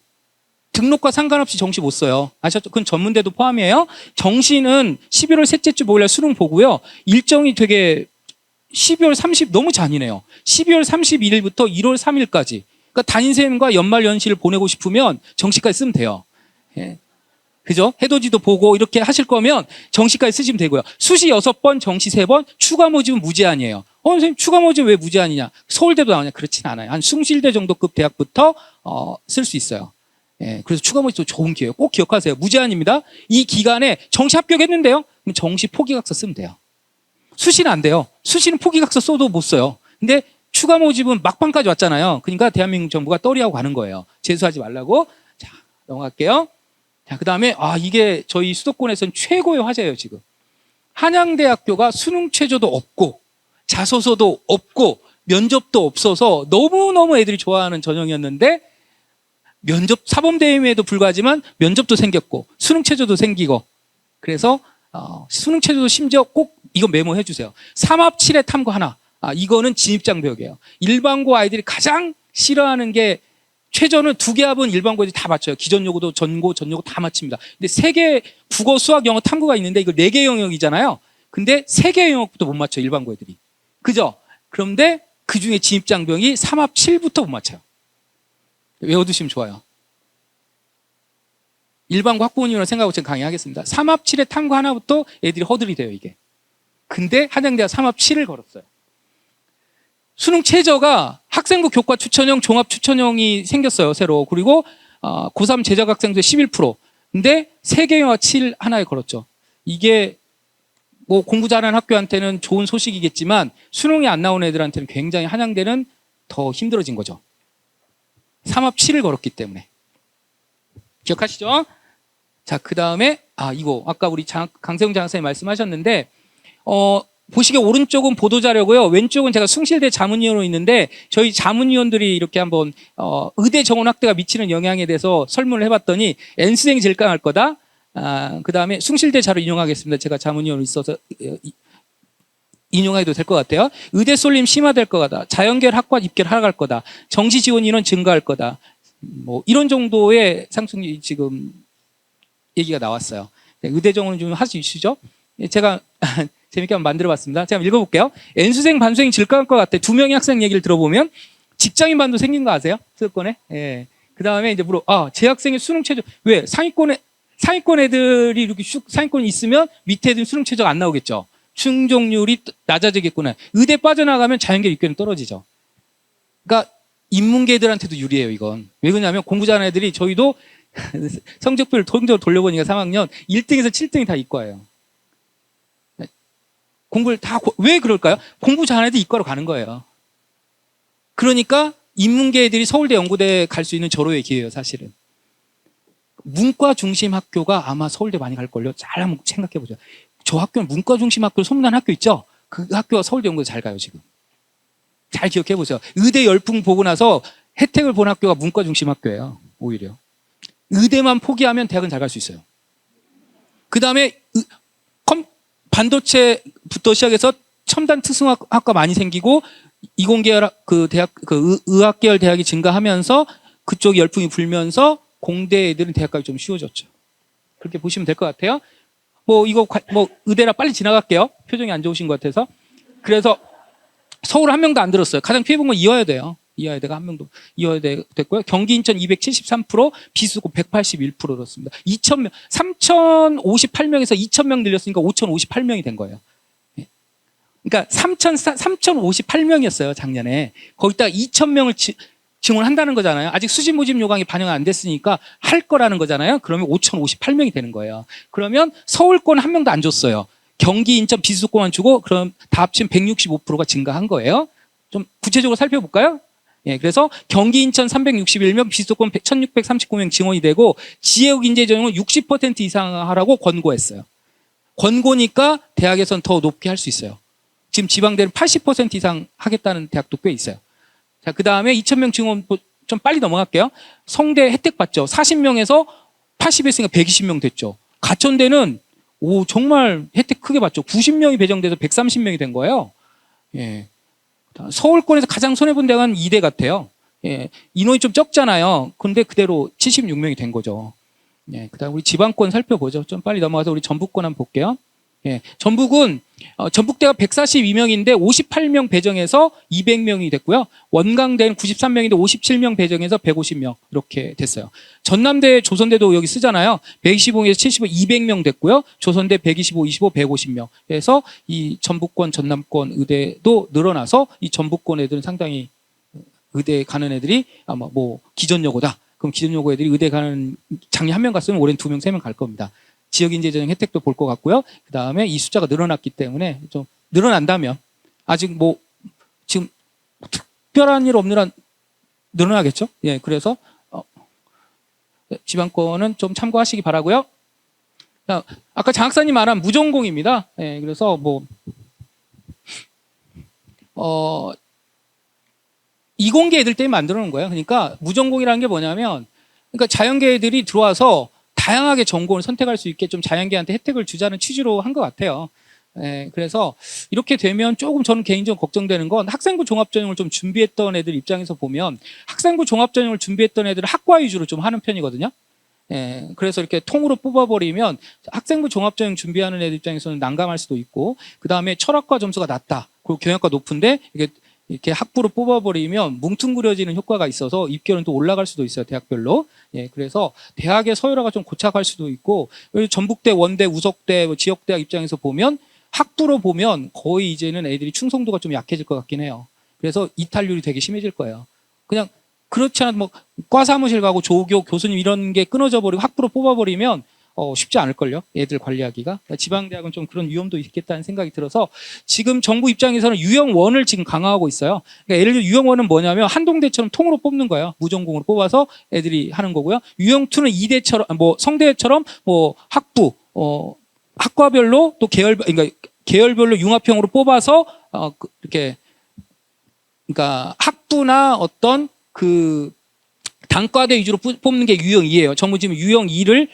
등록과 상관없이 정시 못 써요. 아셨죠? 그건 전문대도 포함이에요. 정시는 11월 셋째 주 목요일 수능 보고요. 일정이 되게 12월 30 너무 잔인해요. 12월 31일부터 1월 3일까지. 그러니까 담임선생님과 연말 연시를 보내고 싶으면 정시까지 쓰면 돼요. 예. 그죠? 해돋이도 보고 이렇게 하실 거면 정시까지 쓰시면 되고요. 수시 6번, 정시 3번, 추가 모집은 무제한이에요. 선생님 추가 모집 왜 무제한이냐? 서울대도 나오냐? 그렇진 않아요. 한 숭실대 정도급 대학부터 쓸 수 있어요. 예, 그래서 추가 모집도 좋은 기회예요. 꼭 기억하세요. 무제한입니다. 이 기간에 정시 합격했는데요. 그럼 정시 포기각서 쓰면 돼요. 수시는 안 돼요. 수시는 포기각서 써도 못 써요. 근데 추가 모집은 막판까지 왔잖아요. 그러니까 대한민국 정부가 떨이하고 가는 거예요. 재수하지 말라고. 자, 넘어갈게요. 자, 그 다음에, 이게 저희 수도권에서는 최고의 화제예요, 지금. 한양대학교가 수능 최저도 없고, 자소서도 없고, 면접도 없어서 너무너무 애들이 좋아하는 전형이었는데, 사범대회에도 불과하지만 면접도 생겼고, 수능 최저도 생기고, 그래서, 수능 최저도 심지어 꼭 이거 메모해 주세요. 삼합7의 탐구 하나. 이거는 진입장벽이에요. 일반고 아이들이 가장 싫어하는 게 최저는 2개 합은 일반고 애들이 다 맞춰요. 기존 요구도 전고, 전요구 다 맞춥니다. 근데 3개 국어, 수학, 영어, 탐구가 있는데 이거 4개 영역이잖아요. 근데 3개 영역부터 못 맞춰요. 일반고 애들이. 그죠? 그런데 그 중에 진입장벽이 삼합7부터 못 맞춰요. 외워두시면 좋아요. 일반고 학부모님이라고 생각하고 제가 강의하겠습니다. 삼합7의 탐구 하나부터 애들이 허들이 돼요, 이게. 근데 한양대가 삼합7을 걸었어요. 수능 최저가 학생부 교과 추천형, 종합 추천형이 생겼어요, 새로. 그리고 고3 제적 학생수의 11%. 근데 3개 영역 7 하나에 걸었죠. 이게 뭐 공부 잘하는 학교한테는 좋은 소식이겠지만 수능이 안 나온 애들한테는 굉장히 한양대는 더 힘들어진 거죠. 삼합7을 걸었기 때문에. 기억하시죠? 자, 그 다음에 이거 아까 우리 강세웅 장사님 말씀하셨는데 보시기에 오른쪽은 보도자료고요. 왼쪽은 제가 숭실대 자문위원으로 있는데 저희 자문위원들이 이렇게 한번 의대 정원 확대가 미치는 영향에 대해서 설문을 해봤더니 N수생이 제일 강할 거다. 그 다음에 숭실대 자료 인용하겠습니다. 제가 자문위원으로 있어서 인용해도 될 것 같아요. 의대 쏠림 심화될 거다. 자연계열 학과 입결 하락할 거다. 정시 지원 인원 증가할 거다. 뭐 이런 정도의 상승이 지금 얘기가 나왔어요. 네, 의대 정원은 좀 할 수 있으시죠? 예, 제가 재밌게 한번 만들어봤습니다. 제가 한번 읽어볼게요. N수생, 반수생이 질까할 것 같아. 두 명의 학생 얘기를 들어보면 직장인 반도 생긴 거 아세요? 수도권에. 예. 그 다음에 이제 재학생의 수능 최저, 왜? 상위권 애들이 이렇게 상위권에 있으면 밑에 애들은 수능 최저가 안 나오겠죠. 충족률이 낮아지겠구나. 의대 빠져나가면 자연계 육계는 떨어지죠. 그러니까 인문계들한테도 유리해요, 이건. 왜 그러냐면 공부 잘하는 애들이 저희도 성적표를 돌려보니까 3학년 1등에서 7등이 다 이과예요. 공부를 왜 그럴까요? 공부 잘하는 애들 이과로 가는 거예요. 그러니까 인문계 애들이 서울대 연고대 갈 수 있는 절호의 기회예요, 사실은. 문과 중심 학교가 아마 서울대 많이 갈걸요. 잘 한번 생각해 보죠. 저 학교는 문과 중심 학교 소문난 학교 있죠? 그 학교가 서울대 연고대 잘 가요, 지금. 잘 기억해 보세요. 의대 열풍 보고 나서 혜택을 본 학교가 문과 중심 학교예요, 오히려. 의대만 포기하면 대학은 잘 갈 수 있어요. 그 다음에 반도체부터 시작해서 첨단 특성학과 많이 생기고 이공계열 의학계열 대학이 증가하면서 그쪽 열풍이 불면서 공대 애들은 대학 가기 좀 쉬워졌죠. 그렇게 보시면 될 것 같아요. 의대라 빨리 지나갈게요. 표정이 안 좋으신 것 같아서. 그래서 서울 한 명도 안 들었어요. 가장 피해 본 건 이화여대요. 이화여대가 한 명도 이화여대 됐고요. 경기 인천 273%, 비수고 181%였습니다. 2,000명, 3,058명에서 2,000명 늘렸으니까 5,058명이 된 거예요. 그러니까 3,058명이었어요, 작년에. 거기다가 2,000명을 증원한다는 거잖아요. 아직 수집 모집 요강이 반영 안 됐으니까 할 거라는 거잖아요. 그러면 5,058명이 되는 거예요. 그러면 서울권 한 명도 안 줬어요. 경기, 인천, 비수도권만 주고 그럼 다 합치면 165%가 증가한 거예요. 좀 구체적으로 살펴볼까요? 예, 그래서 경기, 인천 361명, 비수도권 1,639명 증원이 되고 지역 인재 전형은 60% 이상 하라고 권고했어요. 권고니까 대학에선 더 높게 할 수 있어요. 지금 지방대는 80% 이상 하겠다는 대학도 꽤 있어요. 자, 그 다음에 2,000명 증원 좀 빨리 넘어갈게요. 성대 혜택 받죠. 40명에서 80했으니까 120명 됐죠. 가천대는 정말 혜택 크게 받죠. 90명이 배정돼서 130명이 된 거예요. 예. 서울권에서 가장 손해본 대학은 이대 같아요. 예. 인원이 좀 적잖아요. 근데 그대로 76명이 된 거죠. 예. 그 다음 우리 지방권 살펴보죠. 좀 빨리 넘어가서 우리 전북권 한번 볼게요. 예. 전북은, 전북대가 142명인데 58명 배정해서 200명이 됐고요. 원광대는 93명인데 57명 배정해서 150명 이렇게 됐어요. 전남대, 조선대도 여기 쓰잖아요. 125에서 75, 200명 됐고요. 조선대 125, 25, 150명. 그래서 이 전북권, 전남권 의대도 늘어나서 이 전북권 애들은 상당히 의대 가는 애들이 아마 기존여고다. 그럼 기존여고 애들이 의대 가는 작년 1명 갔으면 올해는 2명, 3명 갈 겁니다. 지역인재전형 혜택도 볼 것 같고요. 그 다음에 이 숫자가 늘어났기 때문에 좀 늘어난다면 아직 지금 특별한 일 없는 한 늘어나겠죠. 예, 그래서 지방권은 좀 참고하시기 바라고요. 자, 아까 장 학사님 말한 무전공입니다. 예, 그래서 이공계 애들 때문에 만들어 놓은 거예요. 그러니까 무전공이라는 게 뭐냐면 그러니까 자연계 애들이 들어와서 다양하게 전공을 선택할 수 있게 좀 자연계한테 혜택을 주자는 취지로 한 것 같아요. 예, 그래서 이렇게 되면 조금 저는 개인적으로 걱정되는 건 학생부 종합전형을 좀 준비했던 애들 입장에서 보면 학생부 종합전형을 준비했던 애들은 학과 위주로 좀 하는 편이거든요. 예, 그래서 이렇게 통으로 뽑아버리면 학생부 종합전형 준비하는 애들 입장에서는 난감할 수도 있고 그 다음에 철학과 점수가 낮다. 그리고 경영학과 높은데 이렇게 학부로 뽑아버리면 뭉퉁그려지는 효과가 있어서 입결은 또 올라갈 수도 있어요. 대학별로. 예, 그래서 대학의 서열화가 좀 고착할 수도 있고 전북대, 원대, 우석대, 지역대학 입장에서 보면 학부로 보면 거의 이제는 애들이 충성도가 좀 약해질 것 같긴 해요. 그래서 이탈률이 되게 심해질 거예요. 그냥 그렇지 않아도 과 사무실 가고 조교, 교수님 이런 게 끊어져 버리고 학부로 뽑아버리면 쉽지 않을걸요. 애들 관리하기가. 지방대학은 좀 그런 위험도 있겠다는 생각이 들어서 지금 정부 입장에서는 유형1을 지금 강화하고 있어요. 그러니까 예를 들어 유형1은 뭐냐면 한동대처럼 통으로 뽑는 거예요. 무전공으로 뽑아서 애들이 하는 거고요. 유형2는 이대처럼, 성대처럼 학부, 학과별로 또 그러니까 계열별로 융합형으로 뽑아서 이렇게 그러니까 학부나 어떤 단과대 위주로 뽑는 게 유형2예요. 정부 지금 유형2를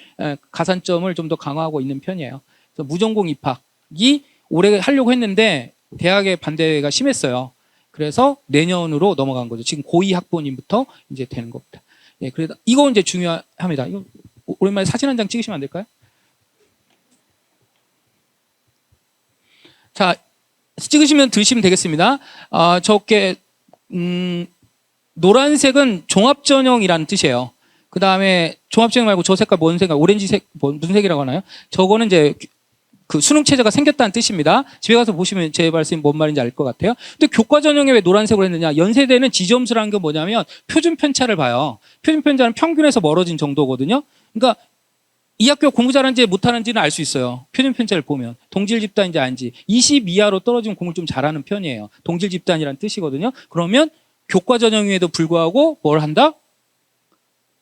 가산점을 좀 더 강화하고 있는 편이에요. 그래서 무전공 입학이 올해 하려고 했는데 대학의 반대가 심했어요. 그래서 내년으로 넘어간 거죠. 지금 고2 학부모님부터 이제 되는 겁니다. 예, 그래서 이거 이제 중요합니다. 이거 오랜만에 사진 한 장 찍으시면 안 될까요? 자, 찍으시면 드시면 되겠습니다. 저게 노란색은 종합전형이라는 뜻이에요. 그 다음에 종합전형 말고 저 색깔 뭔 색깔? 오렌지색 무슨 색이라고 하나요? 저거는 이제 그 수능 체제가 생겼다는 뜻입니다. 집에 가서 보시면 제 말씀이 뭔 말인지 알 것 같아요. 근데 교과 전형에 왜 노란색으로 했느냐? 연세대는 지점수라는 게 뭐냐면 표준 편차를 봐요. 표준 편차는 평균에서 멀어진 정도거든요. 그러니까 이 학교 공부 잘하는지 못하는지는 알 수 있어요. 표준 편차를 보면. 동질 집단인지 아닌지. 20 이하로 떨어지면 공부를 좀 잘하는 편이에요. 동질 집단이라는 뜻이거든요. 그러면 교과 전형에도 불구하고 뭘 한다?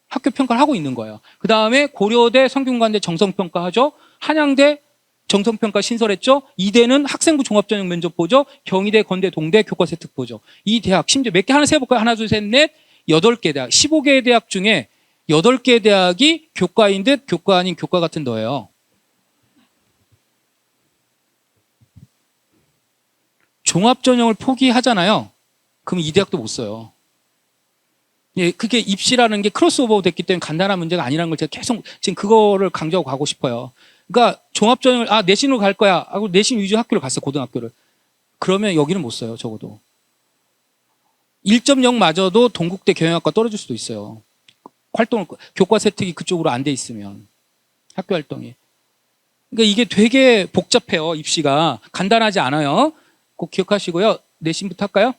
학교 평가를 하고 있는 거예요. 그 다음에 고려대, 성균관대 정성평가 하죠. 한양대 정성평가 신설했죠. 이대는 학생부 종합전형 면접 보죠. 경희대, 건대, 동대 교과세 특 보죠. 이 대학 심지어 몇 개 하나 세볼까요? 하나, 둘, 셋, 넷, 8개 대학. 15개의 대학 중에 8개 대학이 교과인 듯 교과 아닌 교과 같은 거예요. 종합전형을 포기하잖아요. 그럼 이 대학도 못 써요. 예, 그게 입시라는 게 크로스오버 됐기 때문에 간단한 문제가 아니라는 걸 제가 계속 지금 그거를 강조하고 가고 싶어요. 그러니까 종합전형을 내신으로 갈 거야 하고 내신 위주 학교를 갔어, 고등학교를. 그러면 여기는 못 써요, 적어도. 1.0마저도 동국대 경영학과 떨어질 수도 있어요. 활동을 교과 세특이 그쪽으로 안 돼 있으면 학교 활동이. 그러니까 이게 되게 복잡해요, 입시가. 간단하지 않아요. 꼭 기억하시고요. 내신부터 할까요?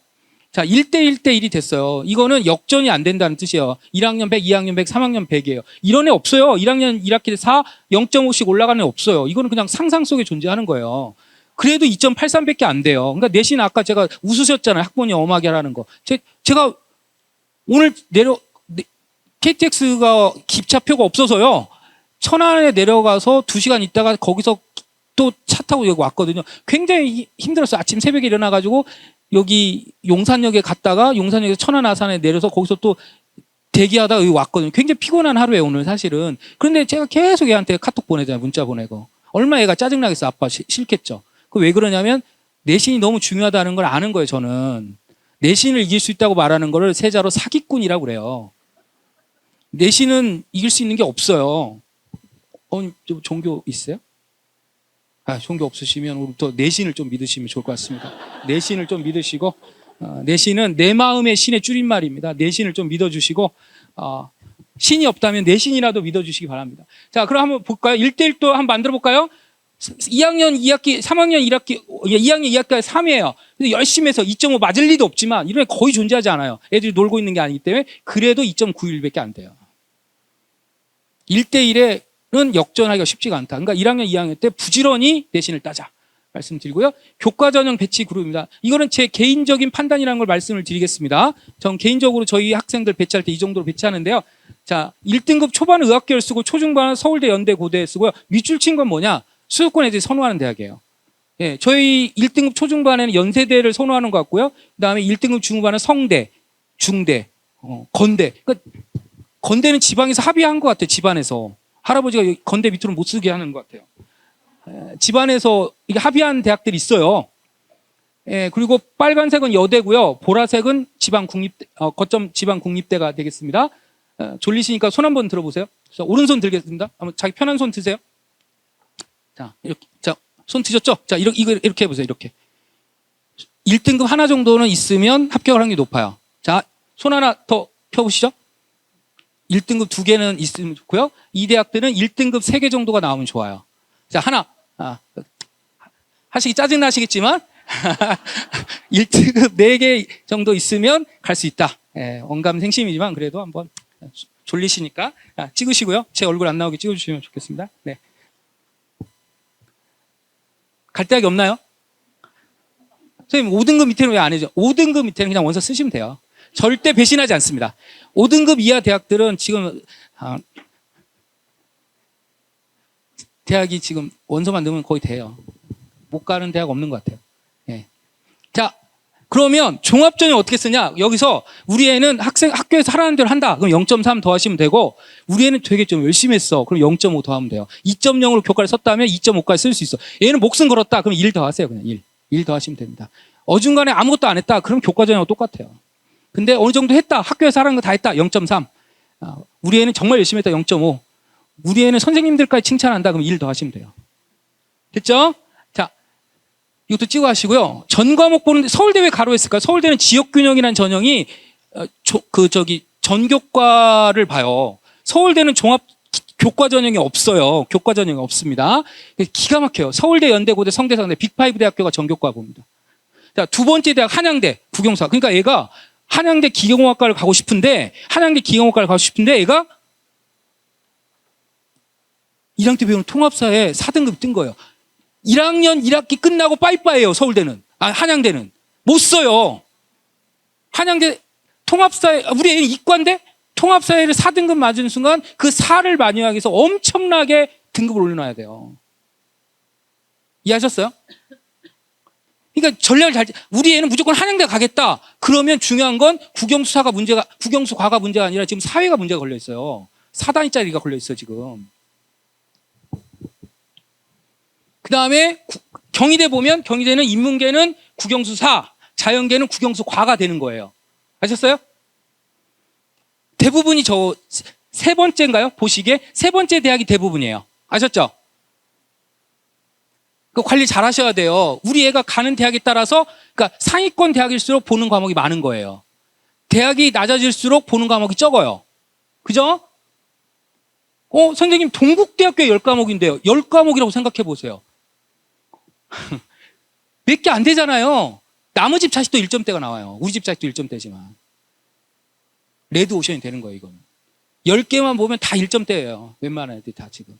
자, 1대 1대 1이 됐어요. 이거는 역전이 안 된다는 뜻이에요. 1학년 100, 2학년 100, 3학년 100이에요. 이런 애 없어요. 1학년 1학기 4, 0.5씩 올라가는 애 없어요. 이거는 그냥 상상 속에 존재하는 거예요. 그래도 2.83밖에 안 돼요. 그러니까 내신 아까 제가 웃으셨잖아요. 학번이 엄하게 하라는 거. 제가 오늘 KTX가 기차표가 없어서요. 천안에 내려가서 2시간 있다가 거기서 또 차 타고 여기 왔거든요. 굉장히 힘들었어요. 아침 새벽에 일어나가지고 여기 용산역에 갔다가 용산역에서 천안 아산에 내려서 거기서 또 대기하다가 여기 왔거든요. 굉장히 피곤한 하루에 오늘 사실은. 그런데 제가 계속 얘한테 카톡 보내잖아요. 문자 보내고. 얼마나 얘가 짜증나겠어. 아빠 싫겠죠. 그 왜 그러냐면 내신이 너무 중요하다는 걸 아는 거예요. 저는. 내신을 이길 수 있다고 말하는 거를 세자로 사기꾼이라고 그래요. 내신은 이길 수 있는 게 없어요. 좀 종교 있어요? 종교 없으시면 우리부터 내신을 좀 믿으시면 좋을 것 같습니다. 내신을 좀 믿으시고, 내신은 내 마음의 신의 줄임말입니다. 내신을 좀 믿어주시고, 신이 없다면 내신이라도 믿어주시기 바랍니다. 자, 그럼 한번 볼까요? 1대1도 한번 만들어 볼까요? 2학년 2학기, 3학년 1학기, 2학년 2학기가 3이에요. 근데 열심히 해서 2.5 맞을 리도 없지만, 이런 애 거의 존재하지 않아요. 애들이 놀고 있는 게 아니기 때문에, 그래도 2.91밖에 안 돼요. 1대1에 는 역전하기가 쉽지가 않다. 그러니까 1학년, 2학년 때 부지런히 내신을 따자 말씀드리고요. 교과 전형 배치 그룹입니다. 이거는 제 개인적인 판단이라는 걸 말씀을 드리겠습니다. 전 개인적으로 저희 학생들 배치할 때 이 정도로 배치하는데요. 자, 1등급 초반 의학계를 쓰고 초중반은 서울대, 연대, 고대에 쓰고요. 밑줄 친 건 뭐냐? 수도권 애들이 선호하는 대학이에요. 예, 저희 1등급 초중반에는 연세대를 선호하는 것 같고요. 그다음에 1등급 중반은 성대, 중대, 건대. 그러니까 건대는 지방에서 합의한 것 같아요. 집안에서. 할아버지가 건대 밑으로 못 쓰게 하는 것 같아요. 집안에서 이게 합의한 대학들이 있어요. 그리고 빨간색은 여대고요. 보라색은 거점 지방 국립대가 되겠습니다. 졸리시니까 손 한번 들어보세요. 자, 오른손 들겠습니다. 한번 자기 편한 손 드세요. 자, 이렇게. 자, 손 드셨죠? 자, 이렇게 해보세요. 이렇게. 1등급 하나 정도는 있으면 합격할 확률이 높아요. 자, 손 하나 더 펴보시죠. 1등급 2개는 있으면 좋고요. 이 대학들은 1등급 3개 정도가 나오면 좋아요. 자, 하나. 하시기 짜증나시겠지만 1등급 4개 정도 있으면 갈 수 있다. 언감생심이지만 그래도 한번 졸리시니까 찍으시고요. 제 얼굴 안 나오게 찍어주시면 좋겠습니다. 네. 갈 대학이 없나요? 선생님 5등급 밑에는 왜 안 해줘? 5등급 밑에는 그냥 원서 쓰시면 돼요. 절대 배신하지 않습니다. 5등급 이하 대학들은 지금 대학이 지금 원서만 넣으면 거의 돼요. 못 가는 대학 없는 것 같아요. 예. 자, 그러면 종합전형 어떻게 쓰냐? 여기서 우리 애는 학교에서 하라는 대로 한다. 그럼 0.3 더하시면 되고, 우리 애는 되게 좀 열심히 했어. 그럼 0.5 더하면 돼요. 2.0으로 교과를 썼다면 2.5까지 쓸 수 있어. 얘는 목숨 걸었다. 그럼 1 더하세요. 그냥 1. 1 더하시면 됩니다. 어중간에 아무것도 안 했다. 그럼 교과전형하고 똑같아요. 근데 어느 정도 했다. 학교에서 하라는 거 다 했다. 0.3. 우리 애는 정말 열심히 했다. 0.5. 우리 애는 선생님들까지 칭찬한다. 그럼 일 더 하시면 돼요. 됐죠? 자, 이것도 찍어 하시고요. 전 과목 보는데 서울대 왜 가로했을까요? 서울대는 지역균형이라는 전형이 전교과를 봐요. 서울대는 종합 교과 전형이 없어요. 교과 전형이 없습니다. 기가 막혀요. 서울대, 연대, 고대, 성대, 상대 빅5 대학교가 전교과 봅니다. 자, 두 번째 대학 한양대 국영수학. 그러니까 얘가 한양대 기계공학과를 가고 싶은데 얘가 1학년 때 배우는 통합사에 4등급이 뜬 거예요. 1학년 1학기 끝나고 빠이빠이예요. 서울대는. 한양대는. 못 써요. 한양대 통합사에 우리 애는 이과인데 통합사회를 4등급 맞은 순간 그 4를 만회하기 위해서 엄청나게 등급을 올려놔야 돼요. 이해하셨어요? 그러니까 전략을 우리 애는 무조건 한양대 가겠다. 그러면 중요한 건 국영수과가 문제가 아니라 지금 사회가 문제가 걸려 있어요. 4단위짜리가 걸려 있어 지금. 그 다음에 경희대 보면 경희대는 인문계는 국영수4, 자연계는 국영수과가 되는 거예요. 아셨어요? 대부분이 세 번째인가요? 보시기에 세 번째 대학이 대부분이에요. 아셨죠? 그 관리 잘 하셔야 돼요. 우리 애가 가는 대학에 따라서, 그러니까 상위권 대학일수록 보는 과목이 많은 거예요. 대학이 낮아질수록 보는 과목이 적어요. 그죠? 선생님, 동국대학교에 10과목인데요. 10과목이라고 생각해 보세요. 몇 개 안 되잖아요. 남의 집 자식도 1점대가 나와요. 우리 집 자식도 1점대지만. 레드오션이 되는 거예요, 이거는. 10개만 보면 다 1점대예요. 웬만한 애들이 다 지금.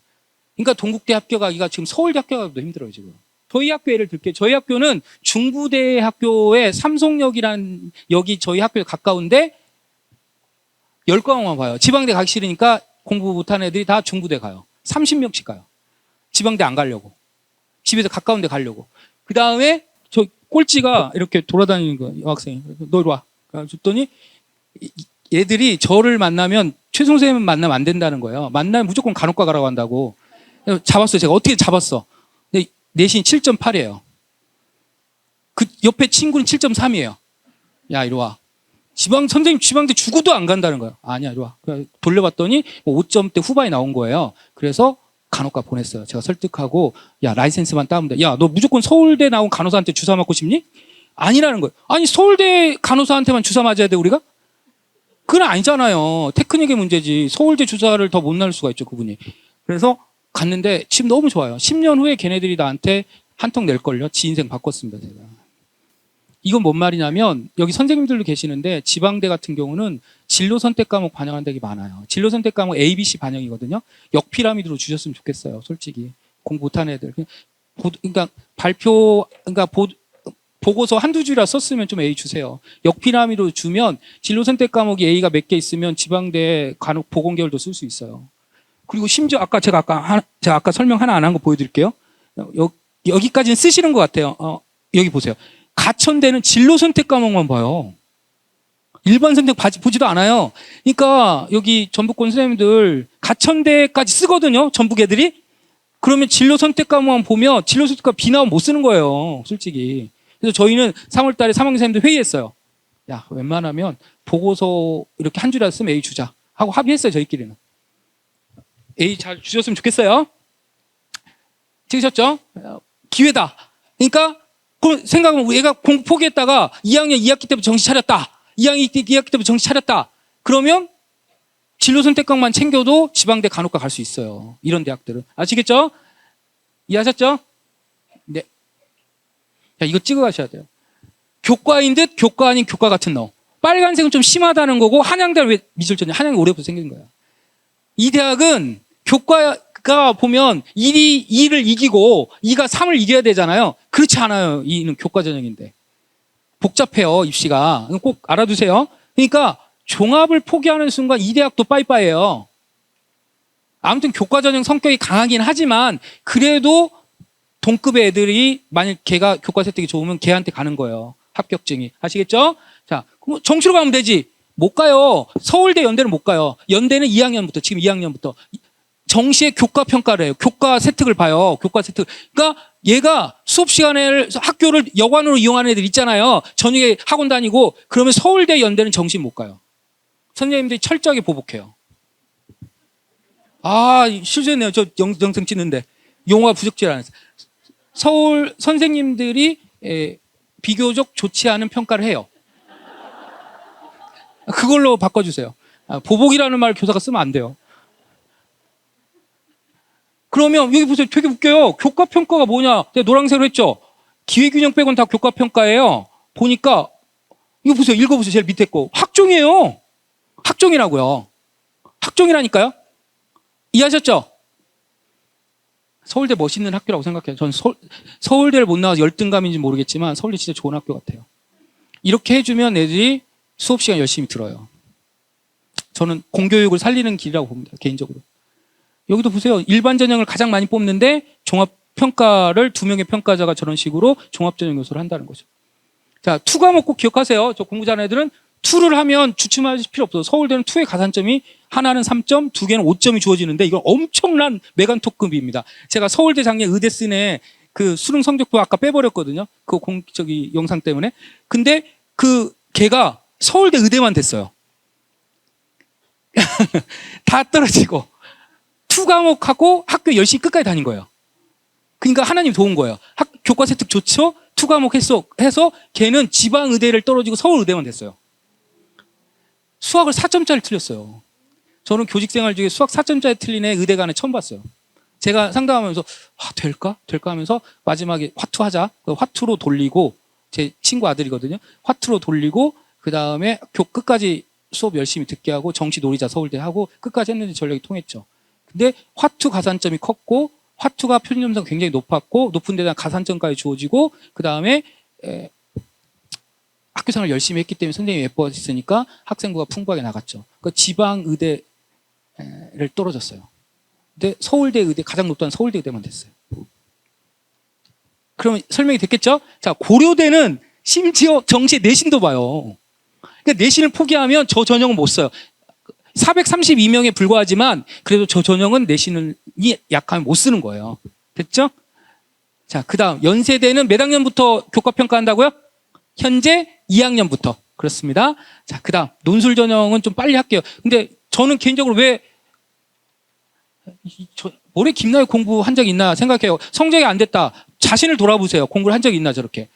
그러니까 동국대 합격하기가 지금 서울대 합격하기도 힘들어요, 지금. 저희 학교 예를 들게요. 저희 학교는 중부대 학교에 삼성역이라는 역이 저희 학교에 가까운데 10과목만 봐요. 지방대 가기 싫으니까 공부 못하는 애들이 다 중부대 가요. 30명씩 가요. 지방대 안 가려고. 집에서 가까운 데 가려고. 그 다음에 저 꼴찌가 이렇게 돌아다니는 거예요. 여학생이. 너 이리 와. 줬더니 얘들이 저를 만나면 최송 선생님 만나면 안 된다는 거예요. 만나면 무조건 간호과 가라고 한다고. 잡았어요. 제가 어떻게 잡았어. 근데 내신 7.8이에요. 그 옆에 친구는 7.3이에요. 야, 이리 와. 선생님 지방대 죽어도 안 간다는 거예요. 아니야, 이리 와. 돌려봤더니 5점대 후반이 나온 거예요. 그래서 간호과 보냈어요. 제가 설득하고, 야, 라이센스만 따면 돼. 야, 너 무조건 서울대 나온 간호사한테 주사 맞고 싶니? 아니라는 거예요. 아니, 서울대 간호사한테만 주사 맞아야 돼, 우리가? 그건 아니잖아요. 테크닉의 문제지. 서울대 주사를 더 못 날 수가 있죠, 그분이. 그래서 갔는데 지금 너무 좋아요. 10년 후에 걔네들이 나한테 한턱 낼걸요. 지 인생 바꿨습니다, 제가. 이건 뭔 말이냐면 여기 선생님들도 계시는데 지방대 같은 경우는 진로 선택 과목 반영한 데가 많아요. 진로 선택 과목 A, B, C 반영이거든요. 역피라미드로 주셨으면 좋겠어요. 솔직히 공부 못하는 애들. 그러니까 보고서 한두 줄이라 썼으면 좀 A 주세요. 역피라미드로 주면 진로 선택 과목이 A가 몇 개 있으면 지방대 간혹 보건계열도 쓸 수 있어요. 그리고 심지어 제가 아까 설명 하나 안 한 거 보여드릴게요. 여기까지는 쓰시는 것 같아요. 여기 보세요. 가천대는 진로 선택 과목만 봐요. 일반 선택 보지도 않아요. 그러니까 여기 전북권 선생님들 가천대까지 쓰거든요. 전북 애들이. 그러면 진로 선택 과목만 보면 진로 선택과 B 나오면 못 쓰는 거예요. 솔직히. 그래서 저희는 3월 달에 3학년 선생님들 회의했어요. 야, 웬만하면 보고서 이렇게 한 줄이라도 쓰면 A 주자 하고 합의했어요. 저희끼리는. A 잘 주셨으면 좋겠어요. 찍으셨죠? 기회다. 그러니까 생각하면 얘가 공부 포기했다가 2학년 2학기 때부터 정신 차렸다. 2학기 때부터 정신 차렸다. 그러면 진로 선택학만 챙겨도 지방대 간호과 갈 수 있어요. 이런 대학들은. 아시겠죠? 이해하셨죠? 네. 자, 이거 찍어 가셔야 돼요. 교과인 듯 교과 아닌 교과 같은 너. 빨간색은 좀 심하다는 거고 한양대 왜 미술전이 한양이 올해부터 생긴 거야. 이 대학은 교과가 보면 2를 이기고 2가 3을 이겨야 되잖아요. 그렇지 않아요. 2는 교과 전형인데. 복잡해요. 입시가. 꼭 알아두세요. 그러니까 종합을 포기하는 순간 이 대학도 빠이빠이예요. 아무튼 교과 전형 성격이 강하긴 하지만 그래도 동급의 애들이 만약 걔가 교과 세특이 좋으면 걔한테 가는 거예요. 합격증이. 아시겠죠? 자, 그럼 정시로 가면 되지. 못 가요. 서울대 연대는 못 가요. 연대는 2학년부터 지금 2학년부터 정시에 교과 평가를 해요. 교과 세특을 봐요. 교과 세특. 그러니까 얘가 수업 시간에 학교를 여관으로 이용하는 애들 있잖아요. 저녁에 학원 다니고 그러면 서울대 연대는 정시 못 가요. 선생님들이 철저하게 보복해요. 실수했네요. 저 영상 찍는데. 용화 부적질 안 했어요. 서울 선생님들이 비교적 좋지 않은 평가를 해요. 그걸로 바꿔주세요. 보복이라는 말 교사가 쓰면 안 돼요. 그러면 여기 보세요. 되게 웃겨요. 교과평가가 뭐냐. 내가 노란색으로 했죠. 기회균형 빼고는 다 교과평가예요. 보니까 이거 보세요. 읽어보세요. 제일 밑에 거. 학종이에요. 학종이라고요. 학종이라니까요. 이해하셨죠? 서울대 멋있는 학교라고 생각해요. 전 서울대를 못 나와서 열등감인지 모르겠지만 서울대 진짜 좋은 학교 같아요. 이렇게 해주면 애들이 수업 시간 열심히 들어요. 저는 공교육을 살리는 길이라고 봅니다. 개인적으로. 여기도 보세요. 일반 전형을 가장 많이 뽑는데 종합평가를 2명의 평가자가 저런 식으로 종합전형 요소를 한다는 거죠. 자, 2과목 꼭 기억하세요. 저 공부 잘하는 애들은 2를 하면 주춤하실 필요 없어요. 서울대는 2의 가산점이 하나는 3점, 2개는 5점이 주어지는데 이건 엄청난 메간톡급입니다. 제가 서울대 작년 의대 쓴 애 그 수능 성적표 아까 빼버렸거든요. 그 영상 때문에. 근데 그 걔가 서울대 의대만 됐어요. 다 떨어지고 2과목하고 학교 열심히 끝까지 다닌 거예요. 그러니까 하나님 도운 거예요. 교과 세특 좋죠? 2과목 해서 걔는 지방 의대를 떨어지고 서울 의대만 됐어요. 수학을 4점짜리 틀렸어요. 저는 교직 생활 중에 수학 4점짜리 틀린 애 의대 간 애 처음 봤어요. 제가 상담하면서 될까 하면서 마지막에 화투하자. 화투로 돌리고 제 친구 아들이거든요. 화투로 돌리고 그 다음에 끝까지 수업 열심히 듣게 하고 정시 놀이자 서울대 하고 끝까지 했는데 전력이 통했죠. 근데 화투 가산점이 컸고 화투가 표준점수가 굉장히 높은 데다 가산점까지 주어지고 그 다음에 학교 생활을 열심히 했기 때문에 선생님이 예뻐했으니까 학생부가 풍부하게 나갔죠. 그 지방 의대를 떨어졌어요. 근데 서울대 의대 가장 높다는 서울대 의대만 됐어요. 그러면 설명이 됐겠죠? 자, 고려대는 심지어 정시에 내신도 봐요. 그러니까 내신을 포기하면 저 전형은 못 써요. 432명에 불과하지만 그래도 저 전형은 내신이 약하면 못 쓰는 거예요. 됐죠? 자, 그 다음 연세대는 몇 학년부터 교과평가한다고요? 현재 2학년부터. 그렇습니다. 자, 그 다음 논술 전형은 좀 빨리 할게요. 근데 저는 개인적으로 올해 김나희 공부한 적 있나 생각해요. 성적이 안 됐다. 자신을 돌아보세요. 공부를 한 적이 있나 저렇게.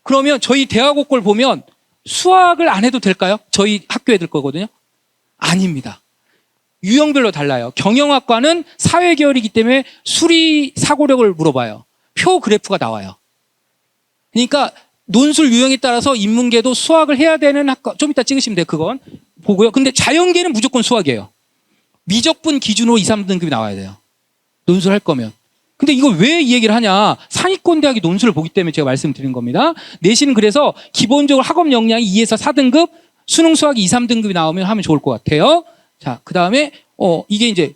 그러면 저희 대학원 걸 보면 수학을 안 해도 될까요? 저희 학교 애들 거거든요. 아닙니다. 유형별로 달라요. 경영학과는 사회계열이기 때문에 수리 사고력을 물어봐요. 표 그래프가 나와요. 그러니까 논술 유형에 따라서 인문계도 수학을 해야 되는 학과, 좀 이따 찍으시면 돼요. 그건 보고요. 근데 자연계는 무조건 수학이에요. 미적분 기준으로 2, 3등급이 나와야 돼요. 논술 할 거면. 근데 이걸 왜 이 얘기를 하냐. 상위권 대학이 논술을 보기 때문에 제가 말씀드린 겁니다. 내신은 그래서 기본적으로 학업 역량이 2에서 4등급, 수능 수학이 2, 3등급이 나오면 하면 좋을 것 같아요. 자, 그 다음에 이게 이제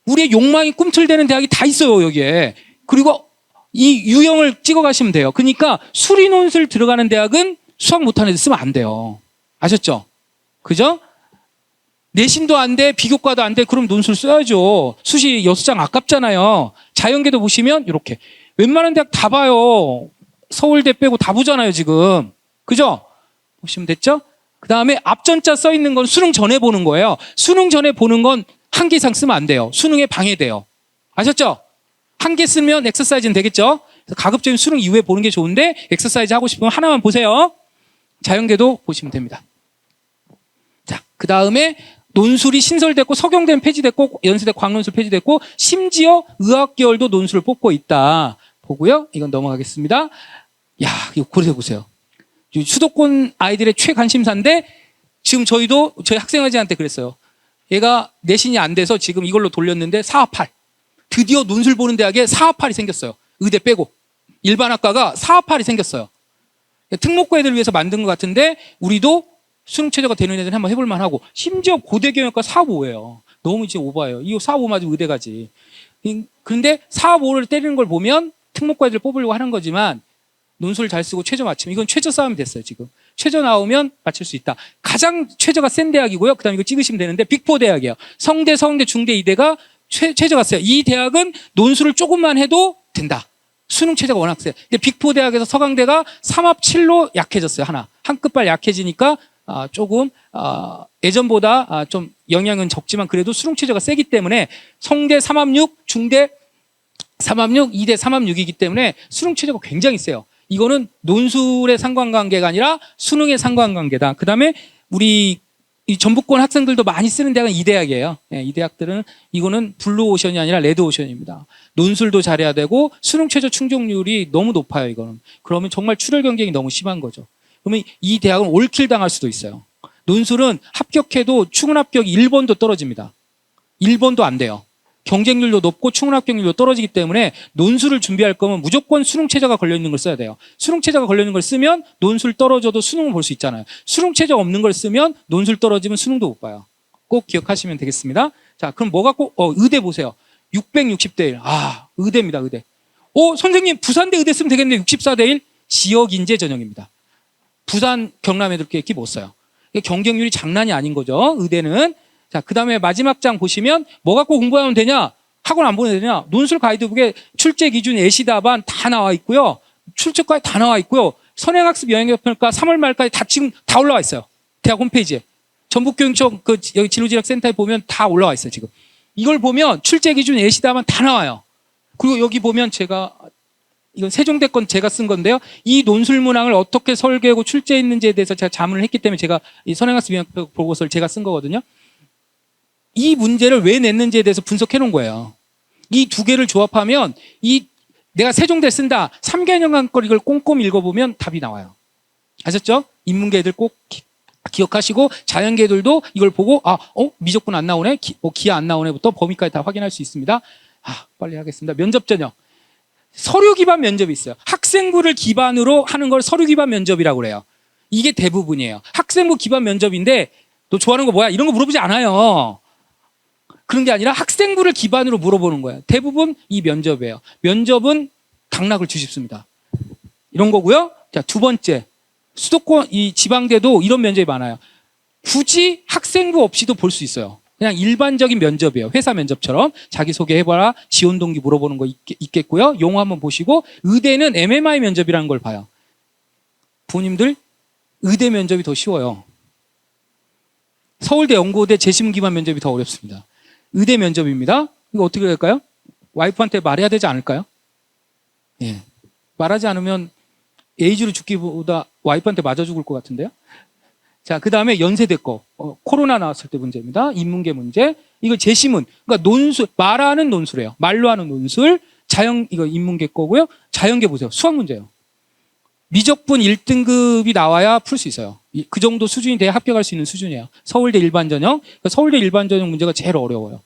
우리의 욕망이 꿈틀대는 대학이 다 있어요, 여기에. 그리고 이 유형을 찍어 가시면 돼요. 그러니까 수리 논술 들어가는 대학은 수학 못하는 애들 쓰면 안 돼요. 아셨죠? 그죠? 내신도 안 돼, 비교과도 안 돼, 그럼 논술 써야죠. 수시 6장 아깝잖아요. 자연계도 보시면 이렇게. 웬만한 대학 다 봐요. 서울대 빼고 다 보잖아요, 지금. 그죠? 보시면 됐죠? 그 다음에 앞전자 써 있는 건 수능 전에 보는 거예요. 수능 전에 보는 건 한 개 이상 쓰면 안 돼요. 수능에 방해돼요. 아셨죠? 한 개 쓰면 엑서사이즈는 되겠죠? 그래서 가급적이면 수능 이후에 보는 게 좋은데 엑서사이즈 하고 싶으면 하나만 보세요. 자연계도 보시면 됩니다. 자, 그 다음에 논술이 신설됐고 서경대는 폐지됐고 연세대 광론술 폐지됐고 심지어 의학계열도 논술을 뽑고 있다. 보고요. 이건 넘어가겠습니다. 야, 이거 고려해 보세요. 수도권 아이들의 최관심사인데 지금 저희 학생회장한테 그랬어요. 얘가 내신이 안 돼서 지금 이걸로 돌렸는데 4합8. 드디어 논술 보는 대학에 4합8이 생겼어요. 의대 빼고. 일반 학과가 4합8이 생겼어요. 특목고 애들 위해서 만든 것 같은데 우리도 수능 최저가 되는 애들 한번 해볼 만하고 심지어 고대경영과 4합5예요. 너무 이제 오바예요. 이거 4합5 맞으면 의대 가지. 그런데 4합5를 때리는 걸 보면 특목고 애들 뽑으려고 하는 거지만 논술 잘 쓰고 최저 맞추면 이건 최저 싸움이 됐어요. 지금 최저 나오면 맞출 수 있다. 가장 최저가 센 대학이고요. 그 다음에 이거 찍으시면 되는데 빅4 대학이에요. 성대, 서울대, 중대, 이대가 최저가 세요. 이 대학은 논술을 조금만 해도 된다. 수능 최저가 워낙 세요. 근데 빅4 대학에서 서강대가 3합7로 약해졌어요. 한 끝발 약해지니까 조금 예전보다 좀 영향은 적지만 그래도 수능 최저가 세기 때문에 성대 3합6, 중대 3합6, 이대 3합6이기 때문에 수능 최저가 굉장히 세요. 이거는 논술의 상관관계가 아니라 수능의 상관관계다. 그다음에 우리 이 전북권 학생들도 많이 쓰는 대학은 이 대학이에요. 이 대학들은 이거는 블루 오션이 아니라 레드 오션입니다. 논술도 잘해야 되고 수능 최저 충족률이 너무 높아요. 이거는 그러면 정말 출혈 경쟁이 너무 심한 거죠. 그러면 이 대학은 올킬 당할 수도 있어요. 논술은 합격해도 충분 합격이 1번도 떨어집니다. 1번도 안 돼요. 경쟁률도 높고 충분 합격률도 떨어지기 때문에 논술을 준비할 거면 무조건 수능 최저가 걸려 있는 걸 써야 돼요. 수능 최저가 걸려 있는 걸 쓰면 논술 떨어져도 수능을 볼 수 있잖아요. 수능 최저 없는 걸 쓰면 논술 떨어지면 수능도 못 봐요. 꼭 기억하시면 되겠습니다. 자, 그럼 뭐가 꼭 의대 보세요. 660대 1. 의대입니다. 의대. 선생님 부산대 의대 쓰면 되겠네요. 64대 1. 지역 인재 전형입니다. 부산 경남 애들 이렇게 못 써요. 경쟁률이 장난이 아닌 거죠. 의대는. 자, 그 다음에 마지막 장 보시면 뭐 갖고 공부하면 되냐? 학원 안 보내도 되냐? 논술 가이드북에 출제 기준 예시 답안 다 나와 있고요. 출제까지 다 나와 있고요. 선행학습 영역평가 3월 말까지 다 지금 다 올라와 있어요. 대학 홈페이지에. 전북교육청 여기 진로지락센터에 보면 다 올라와 있어요, 지금. 이걸 보면 출제 기준 예시 답안 다 나와요. 그리고 여기 보면 이건 세종대 건 제가 쓴 건데요. 이 논술 문항을 어떻게 설계하고 출제했는지에 대해서 제가 자문을 했기 때문에 제가 이 선행학습 영역 보고서를 제가 쓴 거거든요. 이 문제를 왜 냈는지에 대해서 분석해 놓은 거예요. 이 두 개를 조합하면 내가 세종대 쓴다. 3개년간 이걸 꼼꼼히 읽어보면 답이 나와요. 아셨죠? 인문계들 꼭 기억하시고 자연계들도 이걸 보고 미적분 안 나오네? 기하 안 나오네부터 범위까지 다 확인할 수 있습니다. 빨리 하겠습니다. 면접 전형. 서류 기반 면접이 있어요. 학생부를 기반으로 하는 걸 서류 기반 면접이라고 그래요. 이게 대부분이에요. 학생부 기반 면접인데 너 좋아하는 거 뭐야? 이런 거 물어보지 않아요. 그런 게 아니라 학생부를 기반으로 물어보는 거예요. 대부분 이 면접이에요. 면접은 당락을 뒤집습니다. 이런 거고요. 자, 두 번째. 수도권 이 지방대도 이런 면접이 많아요. 굳이 학생부 없이도 볼 수 있어요. 그냥 일반적인 면접이에요. 회사 면접처럼 자기소개 해봐라. 지원 동기 물어보는 거 있겠고요. 용어 한번 보시고 의대는 MMI 면접이라는 걸 봐요. 부모님들 의대 면접이 더 쉬워요. 서울대 연고대 재심 기반 면접이 더 어렵습니다. 의대 면접입니다. 이거 어떻게 할까요? 와이프한테 말해야 되지 않을까요? 예. 말하지 않으면 에이즈로 죽기보다 와이프한테 맞아 죽을 것 같은데요. 자, 그 다음에 연세대 거. 코로나 나왔을 때 문제입니다. 인문계 문제. 이거 재심은, 그러니까 논술, 말하는 논술이에요. 말로 하는 논술. 이거 인문계 거고요. 자연계 보세요. 수학 문제예요. 미적분 1등급이 나와야 풀 수 있어요. 그 정도 수준이 돼야 합격할 수 있는 수준이에요. 서울대 일반 전형. 그러니까 서울대 일반 전형 문제가 제일 어려워요.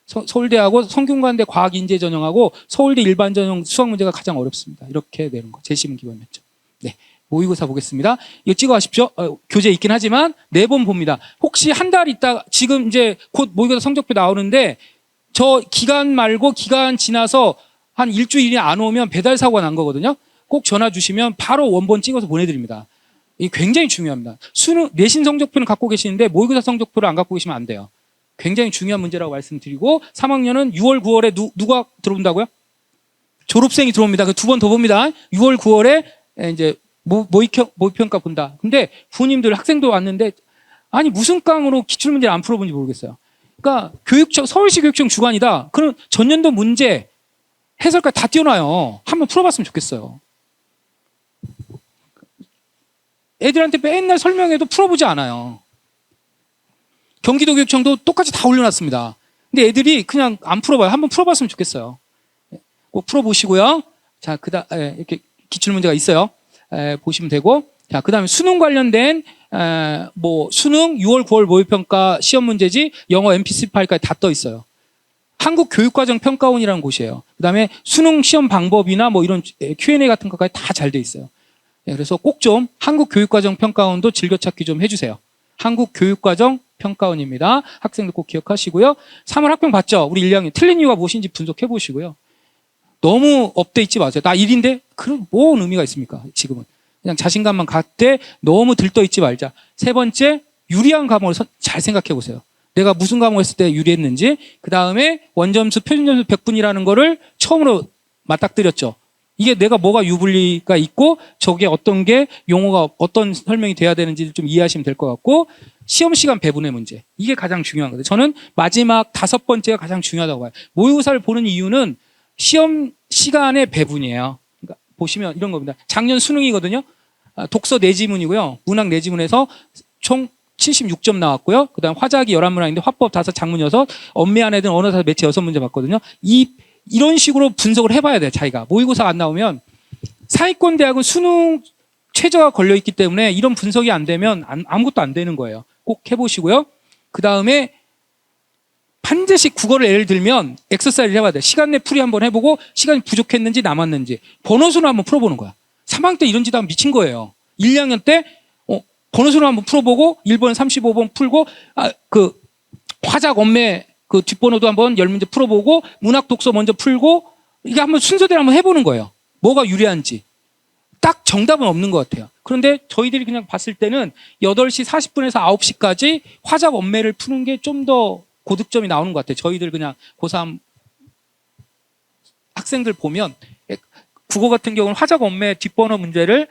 서울대하고 성균관대 과학인재 전형하고 서울대 일반 전형 수학 문제가 가장 어렵습니다. 이렇게 되는 거. 재심 기본 면접. 네. 모의고사 보겠습니다. 이거 찍어 가십시오. 교재 있긴 하지만 4번 봅니다. 혹시 한 달 있다 지금 이제 곧 모의고사 성적표 나오는데 저 기간 말고 기간 지나서 한 일주일이 안 오면 배달 사고가 난 거거든요. 꼭 전화 주시면 바로 원본 찍어서 보내드립니다. 이게 굉장히 중요합니다. 수능 내신 성적표는 갖고 계시는데 모의고사 성적표를 안 갖고 계시면 안 돼요. 굉장히 중요한 문제라고 말씀드리고 3학년은 6월, 9월에 누가 들어온다고요? 졸업생이 들어옵니다. 그 2번 더 봅니다. 6월, 9월에 이제 모의평가 본다. 근데 부모님들 학생도 왔는데 아니 무슨 깡으로 기출문제를 안 풀어본지 모르겠어요. 그러니까 서울시 교육청 주관이다. 그럼 전년도 문제 해설까지 다 띄워놔요. 한번 풀어봤으면 좋겠어요. 애들한테 맨날 설명해도 풀어보지 않아요. 경기도교육청도 똑같이 다 올려놨습니다. 근데 애들이 그냥 안 풀어봐요. 한번 풀어봤으면 좋겠어요. 꼭 풀어보시고요. 자, 이렇게 기출문제가 있어요. 보시면 되고. 자, 그 다음에 수능 관련된, 수능 6월, 9월 모의평가 시험 문제지 영어 MP3 파일까지 다 떠 있어요. 한국교육과정평가원이라는 곳이에요. 그 다음에 수능 시험 방법이나 이런 Q&A 같은 것까지 다 잘 돼 있어요. 그래서 꼭 좀 한국교육과정평가원도 즐겨찾기 좀 해주세요. 한국교육과정평가원입니다. 학생들 꼭 기억하시고요. 3월 학평 봤죠? 우리 1학년 틀린 이유가 무엇인지 분석해 보시고요. 너무 업돼 있지 마세요. 나 1인데? 그럼 뭔 의미가 있습니까? 지금은. 그냥 자신감만 갖되 너무 들떠 있지 말자. 세 번째, 유리한 과목을 잘 생각해 보세요. 내가 무슨 과목 했을 때 유리했는지. 그 다음에 원점수, 표준점수 100분이라는 거를 처음으로 맞닥뜨렸죠. 이게 내가 뭐가 유불리가 있고 저게 어떤 게 용어가 어떤 설명이 돼야 되는지를 좀 이해하시면 될 것 같고 시험 시간 배분의 문제. 이게 가장 중요한 거예요. 저는 마지막 5번째가 가장 중요하다고 봐요. 모의고사를 보는 이유는 시험 시간의 배분이에요. 그러니까 보시면 이런 겁니다. 작년 수능이거든요. 독서 4지문이고요. 문학 4지문에서 총 76점 나왔고요. 그다음 화자기 11문항인데 화법 5, 장문 6, 언매한 애들은 언어 사서 매체 6문제 봤거든요. 이런 식으로 분석을 해봐야 돼요. 자기가. 모의고사가 안 나오면 사회권 대학은 수능 최저가 걸려있기 때문에 이런 분석이 안 되면 아무것도 안 되는 거예요. 꼭 해보시고요. 그 다음에 반드시 국어를 예를 들면 엑서사이즈를 해봐야 돼요. 시간 내 풀이 한번 해보고 시간이 부족했는지 남았는지 번호수를 한번 풀어보는 거야. 3학년 때 이런 짓 하면 미친 거예요. 1, 2학년 때 번호수를 한번 풀어보고 1번 35번 풀고 화작 언매 그 뒷번호도 한번 10문제 풀어보고 문학 독서 먼저 풀고 이게 한번 순서대로 한번 해보는 거예요. 뭐가 유리한지. 딱 정답은 없는 것 같아요. 그런데 저희들이 그냥 봤을 때는 8시 40분에서 9시까지 화작 언매를 푸는 게 좀 더 고득점이 나오는 것 같아요. 저희들 그냥 고3 학생들 보면 국어 같은 경우는 화작 언매 뒷번호 문제를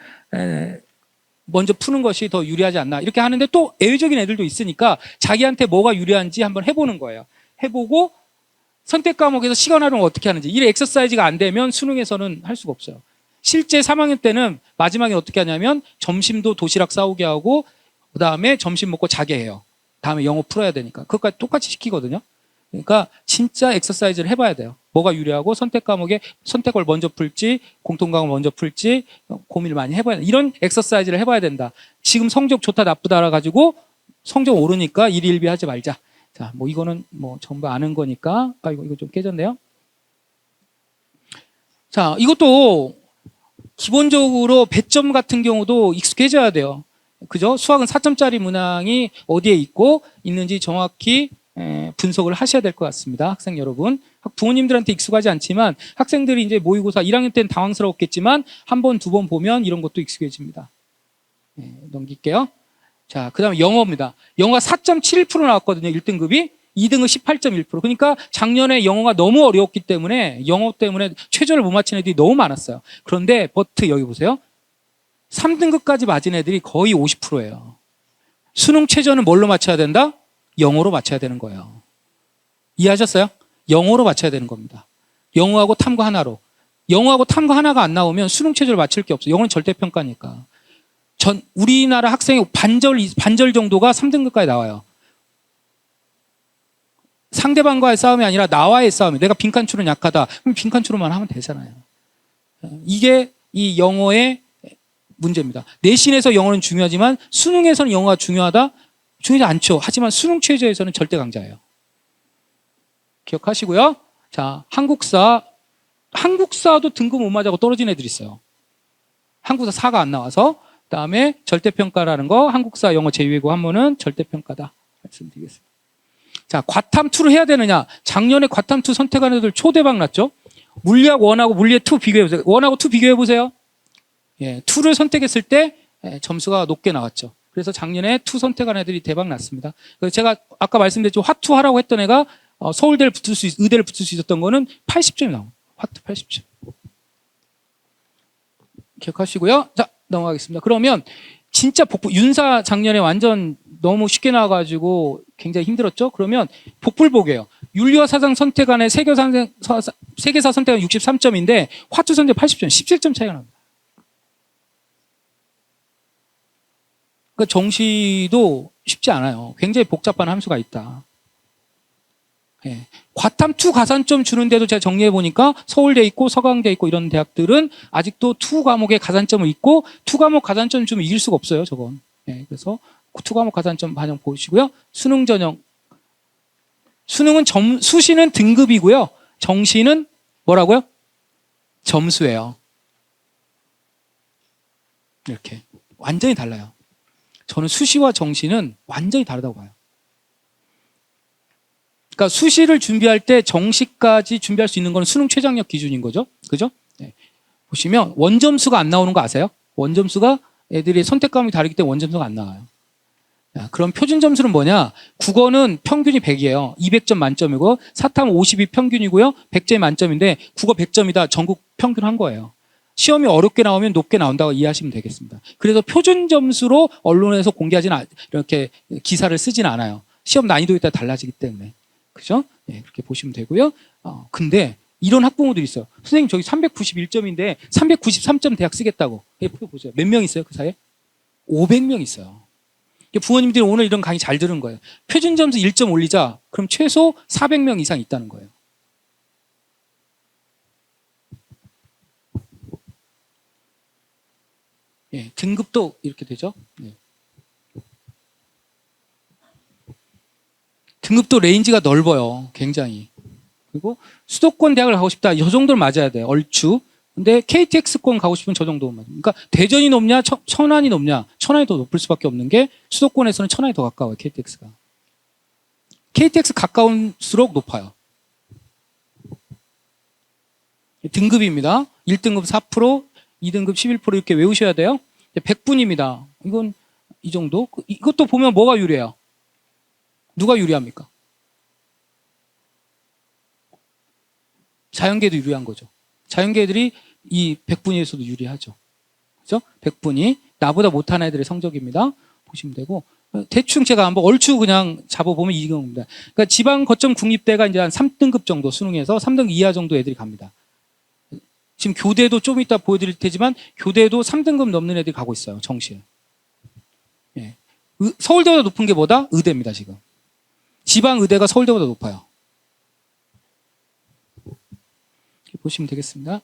먼저 푸는 것이 더 유리하지 않나 이렇게 하는데 또 예외적인 애들도 있으니까 자기한테 뭐가 유리한지 한번 해보는 거예요. 해보고 선택 과목에서 시간 활용을 어떻게 하는지 이 엑서사이즈가 안 되면 수능에서는 할 수가 없어요. 실제 3학년 때는 마지막에 어떻게 하냐면 점심도 도시락 싸오게 하고 그 다음에 점심 먹고 자게 해요. 다음에 영어 풀어야 되니까 그것까지 똑같이 시키거든요. 그러니까 진짜 엑서사이즈를 해봐야 돼요. 뭐가 유리하고 선택 과목에 선택을 먼저 풀지 공통 과목 먼저 풀지 고민을 많이 해봐야 돼. 이런 엑서사이즈를 해봐야 된다. 지금 성적 좋다 나쁘다 가지고 성적 오르니까 일희일비 하지 말자. 자, 뭐 이거는 뭐 전부 아는 거니까 이거 좀 깨졌네요. 자, 이것도 기본적으로 배점 같은 경우도 익숙해져야 돼요. 그죠? 수학은 4점짜리 문항이 어디에 있는지 정확히 분석을 하셔야 될 것 같습니다. 학생 여러분. 부모님들한테 익숙하지 않지만 학생들이 이제 모의고사 1학년 때는 당황스러웠겠지만 한 번, 두 번 보면 이런 것도 익숙해집니다. 넘길게요. 자, 그 다음에 영어입니다. 영어가 4.71% 나왔거든요. 1등급이. 2등급 18.1%. 그러니까 작년에 영어가 너무 어려웠기 때문에 영어 때문에 최저를 못 맞힌 애들이 너무 많았어요. 그런데 버트 여기 보세요. 3등급까지 맞은 애들이 거의 50%예요. 수능 최저는 뭘로 맞춰야 된다? 영어로 맞춰야 되는 거예요. 이해하셨어요? 영어로 맞춰야 되는 겁니다. 영어하고 탐구 하나로. 영어하고 탐구 하나가 안 나오면 수능 최저를 맞출 게 없어요. 영어는 절대평가니까. 우리나라 학생의 반절 정도가 3등급까지 나와요. 상대방과의 싸움이 아니라 나와의 싸움이. 내가 빈칸추는 약하다. 그럼 빈칸추로만 하면 되잖아요. 이게 이 영어의 문제입니다. 내신에서 영어는 중요하지만 수능에서는 영어가 중요하지 않죠. 하지만 수능 최저에서는 절대 강자예요. 기억하시고요. 자, 한국사도 등급 못 맞아고 떨어진 애들이 있어요. 한국사 4가 안 나와서. 그다음에 절대평가라는 거 한국사 영어 제2외국어 한문은 절대평가다. 말씀드리겠습니다. 자, 과탐2를 해야 되느냐. 작년에 과탐2 선택한 애들 초대박 났죠. 물리학 1하고 물리학 2 비교해보세요. 1하고 2 비교해보세요. 예, 2를 선택했을 때 점수가 높게 나왔죠. 그래서 작년에 2 선택한 애들이 대박 났습니다. 그래서 제가 아까 말씀드렸죠. 화투 하라고 했던 애가 서울대를 의대를 붙을 수 있었던 거는 80점이 나옵니다. 화투 80점. 기억하시고요. 자, 넘어가겠습니다. 그러면 진짜 윤사 작년에 완전 너무 쉽게 나와가지고 굉장히 힘들었죠. 그러면 복불복이에요. 윤리와 사상 선택안에 세계사 선택안 63점인데 화투 선택 80점, 17점 차이가 납니다. 그 정시도 쉽지 않아요. 굉장히 복잡한 함수가 있다. 예. 과탐2 가산점 주는데도 제가 정리해 보니까 서울대 있고 서강대 있고 이런 대학들은 아직도 2 과목에 가산점을 있고 2 과목 가산점 주면 이길 수가 없어요. 저건. 예. 그래서 2 과목 가산점 반영 보시고요. 수능 전형. 수능은 수시는 등급이고요. 정시는 뭐라고요? 점수예요. 이렇게 완전히 달라요. 저는 수시와 정시는 완전히 다르다고 봐요. 그러니까 수시를 준비할 때 정시까지 준비할 수 있는 건 수능 최저학력 기준인 거죠. 그죠? 네. 보시면 원점수가 안 나오는 거 아세요? 원점수가 애들이 선택 과목이 다르기 때문에 원점수가 안 나와요. 자, 그럼 표준 점수는 뭐냐? 국어는 평균이 100이에요. 200점 만점이고 사탐 52 평균이고요. 100점이 만점인데 국어 100점이다. 전국 평균 한 거예요. 시험이 어렵게 나오면 높게 나온다고 이해하시면 되겠습니다. 그래서 표준 점수로 언론에서 공개하지는 이렇게 기사를 쓰진 않아요. 시험 난이도에 따라 달라지기 때문에. 그죠? 예, 그렇게 보시면 되고요. 근데 이런 학부모들이 있어요. 선생님 저기 391점인데 393점 대학 쓰겠다고. 예, 보세요. 몇 명 있어요 그 사이에? 500명 있어요. 부모님들이 오늘 이런 강의 잘 들은 거예요. 표준 점수 1점 올리자. 그럼 최소 400명 이상 있다는 거예요. 예, 등급도 이렇게 되죠. 예. 등급도 레인지가 넓어요. 굉장히. 그리고 수도권 대학을 가고 싶다. 이 정도는 맞아야 돼요. 얼추. 근데 KTX권 가고 싶으면 저 정도는 맞아요. 그러니까 대전이 높냐, 천안이 높냐. 천안이 더 높을 수밖에 없는 게 수도권에서는 천안이 더 가까워요. KTX가. KTX 가까울수록 높아요. 등급입니다. 1등급 4%, 2등급 11% 이렇게 외우셔야 돼요. 100분입니다. 이건 이 정도. 이것도 보면 뭐가 유리해요? 누가 유리합니까? 자연계도 유리한 거죠. 자연계들이 이 100분위에서도 유리하죠. 그죠? 100분위. 나보다 못한 애들의 성적입니다. 보시면 되고. 대충 제가 한번 얼추 그냥 잡아보면 이 경우입니다. 그러니까 지방 거점 국립대가 이제 한 3등급 정도 수능에서 3등급 이하 정도 애들이 갑니다. 지금 교대도 좀 이따 보여드릴 테지만 교대도 3등급 넘는 애들이 가고 있어요. 정시에. 예. 서울대보다 높은 게 뭐다? 의대입니다. 지금. 지방 의대가 서울대보다 높아요. 보시면 되겠습니다.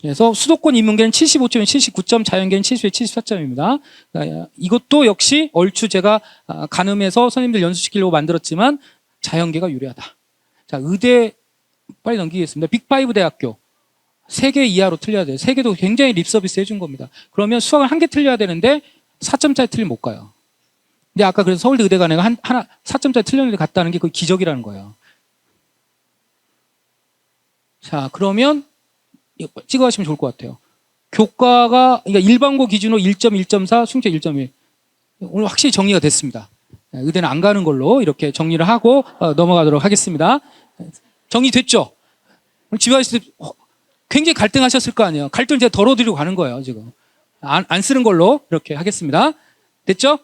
그래서 수도권 인문계는 75점에 79점, 자연계는 70에 74점입니다. 이것도 역시 얼추 제가 가늠해서 선생님들 연수시키려고 만들었지만 자연계가 유리하다. 자, 의대 빨리 넘기겠습니다. 빅5 대학교. 3개 이하로 틀려야 돼요. 3개도 굉장히 립서비스 해준 겁니다. 그러면 수학을 1개 틀려야 되는데 4점짜리 틀리면 못 가요. 근데 아까 그래서 서울대 의대 간 애가 하나 4점짜리 틀렸는데 갔다는 게 거의 기적이라는 거예요. 자, 그러면 찍어 가시면 좋을 것 같아요. 교과가 그러니까 일반고 기준으로 1점, 1.4, 순체 1.1. 오늘 확실히 정리가 됐습니다. 의대는 안 가는 걸로 이렇게 정리를 하고 넘어가도록 하겠습니다. 정리됐죠? 오늘 집에 가실 때 굉장히 갈등하셨을 거 아니에요. 갈등을 제가 덜어드리고 가는 거예요, 지금. 안 쓰는 걸로 이렇게 하겠습니다. 됐죠?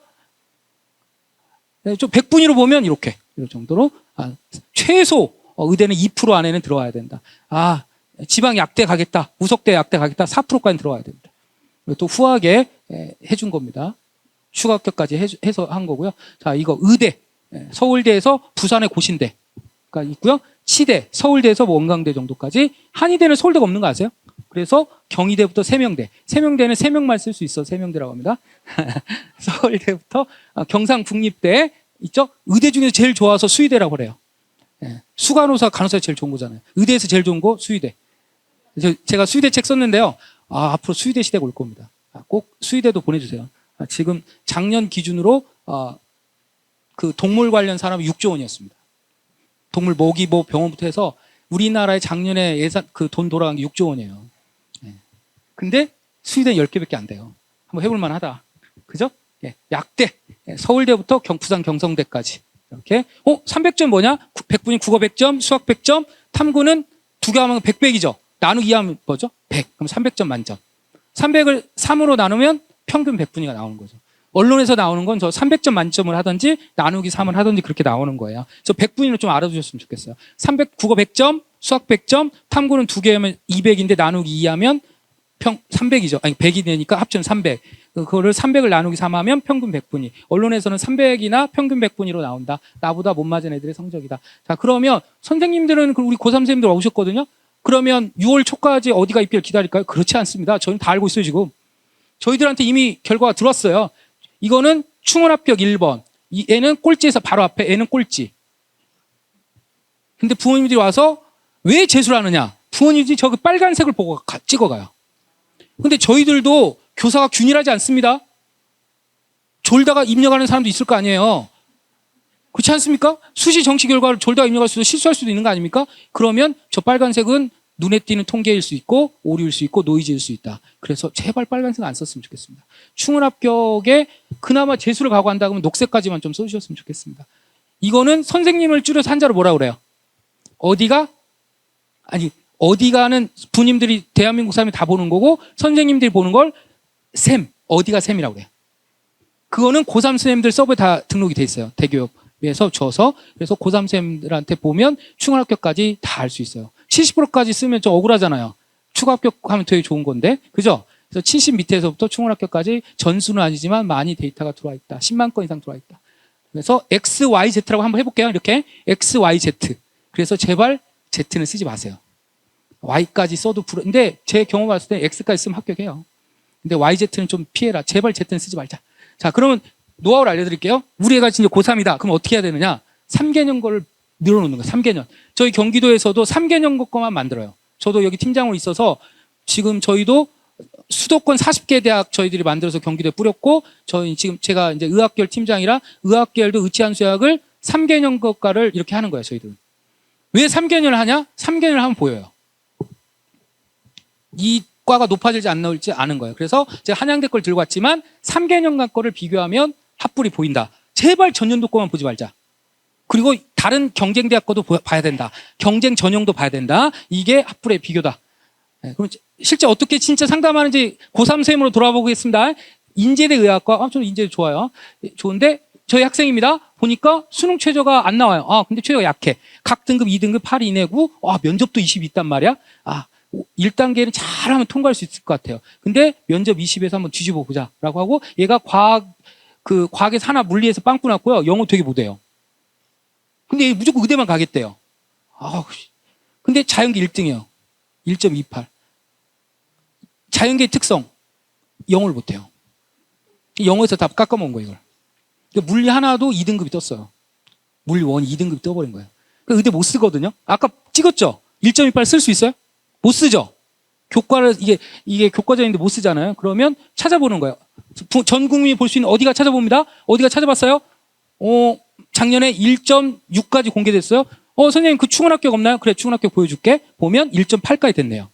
네, 좀 100분위로 보면 이렇게. 이런 정도로. 최소 의대는 2% 안에는 들어와야 된다. 지방 약대 가겠다. 우석대 약대 가겠다. 4%까지 들어와야 됩니다. 또 후하게 해준 겁니다. 추가 합격까지 해서 한 거고요. 자, 이거 의대. 서울대에서 부산의 고신대가 있고요. 치대, 서울대에서 원광대 정도까지. 한의대는 서울대가 없는 거 아세요? 그래서 경희대부터 세명대. 세명대는 3명만 쓸 수 있어. 세명대라고 합니다. 서울대부터 경상국립대 있죠? 의대 중에서 제일 좋아서 수의대라고 그래요. 수간호사, 간호사 제일 좋은 거잖아요. 의대에서 제일 좋은 거 수의대. 제가 수의대 책 썼는데요. 앞으로 수의대 시대가 올 겁니다. 꼭 수의대도 보내주세요. 지금 작년 기준으로 그 동물 관련 산업이 6조 원이었습니다. 동물 모기, 병원부터 해서 우리나라의 작년에 예산 그 돈 돌아간 게 6조 원이에요. 근데 수의대는 10개밖에 안 돼요. 한번 해볼 만하다. 그죠? 약대. 서울대부터 부산 경성대까지. 이렇게. 300점 뭐냐? 100분이 국어 100점, 수학 100점, 탐구는 2개 하면 100이죠. 나누기 하면 뭐죠? 100. 그럼 300점 만점. 300을 3으로 나누면 평균 100분위가 나오는 거죠. 언론에서 나오는 건 저 300점 만점을 하든지 나누기 3을 하든지 그렇게 나오는 거예요. 저 100분위로 좀 알아두셨으면 좋겠어요. 국어 100점, 수학 100점, 탐구는 2개 하면 200인데 나누기 2하면 300이죠. 아니 100이 되니까 합치면 300. 그거를 300을 나누기 3하면 평균 100분위. 언론에서는 300이나 평균 100분위로 나온다. 나보다 못 맞은 애들의 성적이다. 자, 그러면 선생님들은 우리 고3 선생님들 오셨거든요. 그러면 6월 초까지 어디가 입결 기다릴까요? 그렇지 않습니다. 저희는 다 알고 있어요, 지금. 저희들한테 이미 결과가 들어왔어요. 이거는 충원 합격 1번. 얘는 꼴찌에서 바로 앞에, 얘는 꼴찌. 근데 부모님들이 와서 왜 재수를 하느냐? 부모님들이 저기 빨간색을 보고 찍어가요. 근데 저희들도 교사가 균일하지 않습니다. 졸다가 입력하는 사람도 있을 거 아니에요. 그렇지 않습니까? 수시 정시 결과를 졸다가 입력할 수도 실수할 수도 있는 거 아닙니까? 그러면 저 빨간색은 눈에 띄는 통계일 수 있고 오류일 수 있고 노이즈일 수 있다. 그래서 제발 빨간색 안 썼으면 좋겠습니다. 충원 합격에 그나마 재수를 가고 한다 그러면 녹색까지만 좀 써주셨으면 좋겠습니다. 이거는 선생님을 줄여서 한자로 뭐라 그래요? 어디 가는 부님들이 대한민국 사람이 다 보는 거고 선생님들이 보는 걸 샘, 어디가 샘이라고 그래요. 그거는 고3 선생님들 서버에 다 등록이 돼 있어요. 대교육에서 줘서. 그래서 고3 선생님들한테 보면 충원합격까지 다 알 수 있어요. 70%까지 쓰면 좀 억울하잖아요. 추가 합격하면 되게 좋은 건데. 그죠? 그래서 70 밑에서부터 충원합격까지 전수는 아니지만 많이 데이터가 들어와 있다. 10만 건 이상 들어와 있다. 그래서 XYZ라고 한번 해볼게요. 이렇게 XYZ. 그래서 제발 Z는 쓰지 마세요. Y까지 써도 근데 제 경험 봤을 때 X까지 쓰면 합격해요. 근데 YZ는 좀 피해라. 제발 Z는 쓰지 말자. 자, 그러면 노하우를 알려드릴게요. 우리 애가 진짜 고3이다. 그럼 어떻게 해야 되느냐? 3개년 거를 늘어놓는 거예요. 3개년. 저희 경기도에서도 3개년 거만 만들어요. 저도 여기 팀장으로 있어서 지금 저희도 수도권 40개 대학 저희들이 만들어서 경기도에 뿌렸고, 저희 지금 제가 이제 의학계열 팀장이라 의학계열도 의치한수학을 3개년 것과를 이렇게 하는 거예요. 저희들은. 왜 3개년을 하냐? 3개년을 하면 보여요. 이 과가 높아질지 안 나올지 아는 거예요. 그래서 제가 한양대 걸 들고 왔지만 3개년간 거를 비교하면 합불이 보인다. 제발 전년도 거만 보지 말자. 그리고 다른 경쟁대학 거도 봐야 된다. 경쟁 전형도 봐야 된다. 이게 합불의 비교다. 네, 그럼 실제 어떻게 진짜 상담하는지 고3 쌤으로 돌아보겠습니다. 인제대 의학과, 저는 인제대 좋아요. 좋은데 저희 학생입니다. 보니까 수능 최저가 안 나와요. 근데 최저가 약해. 각 등급 2등급 8 이내고, 면접도 20이 있단 말이야. 1단계는 잘하면 통과할 수 있을 것 같아요. 근데 면접 20에서 한번 뒤집어 보자라고 하고, 얘가 과학에서 하나 물리에서 빵꾸 났고요. 영어 되게 못해요. 근데 얘 무조건 의대만 가겠대요. 근데 자연계 1등이에요. 1.28. 자연계의 특성, 영어를 못해요. 영어에서 다 깎아먹은 거예요, 이걸. 그러니까 물리 하나도 2등급이 떴어요. 물리 1, 2등급이 떠버린 거예요. 그러니까 의대 못 쓰거든요. 아까 찍었죠? 1.28 쓸 수 있어요? 못 쓰죠? 교과를, 이게 교과전인데 못 쓰잖아요. 그러면 찾아보는 거예요. 전 국민이 볼 수 있는 어디가 찾아봅니다. 어디가 찾아봤어요? 작년에 1.6까지 공개됐어요. 선생님 그 충원합격 없나요? 그래, 충원합격 보여줄게. 보면 1.8까지 됐네요.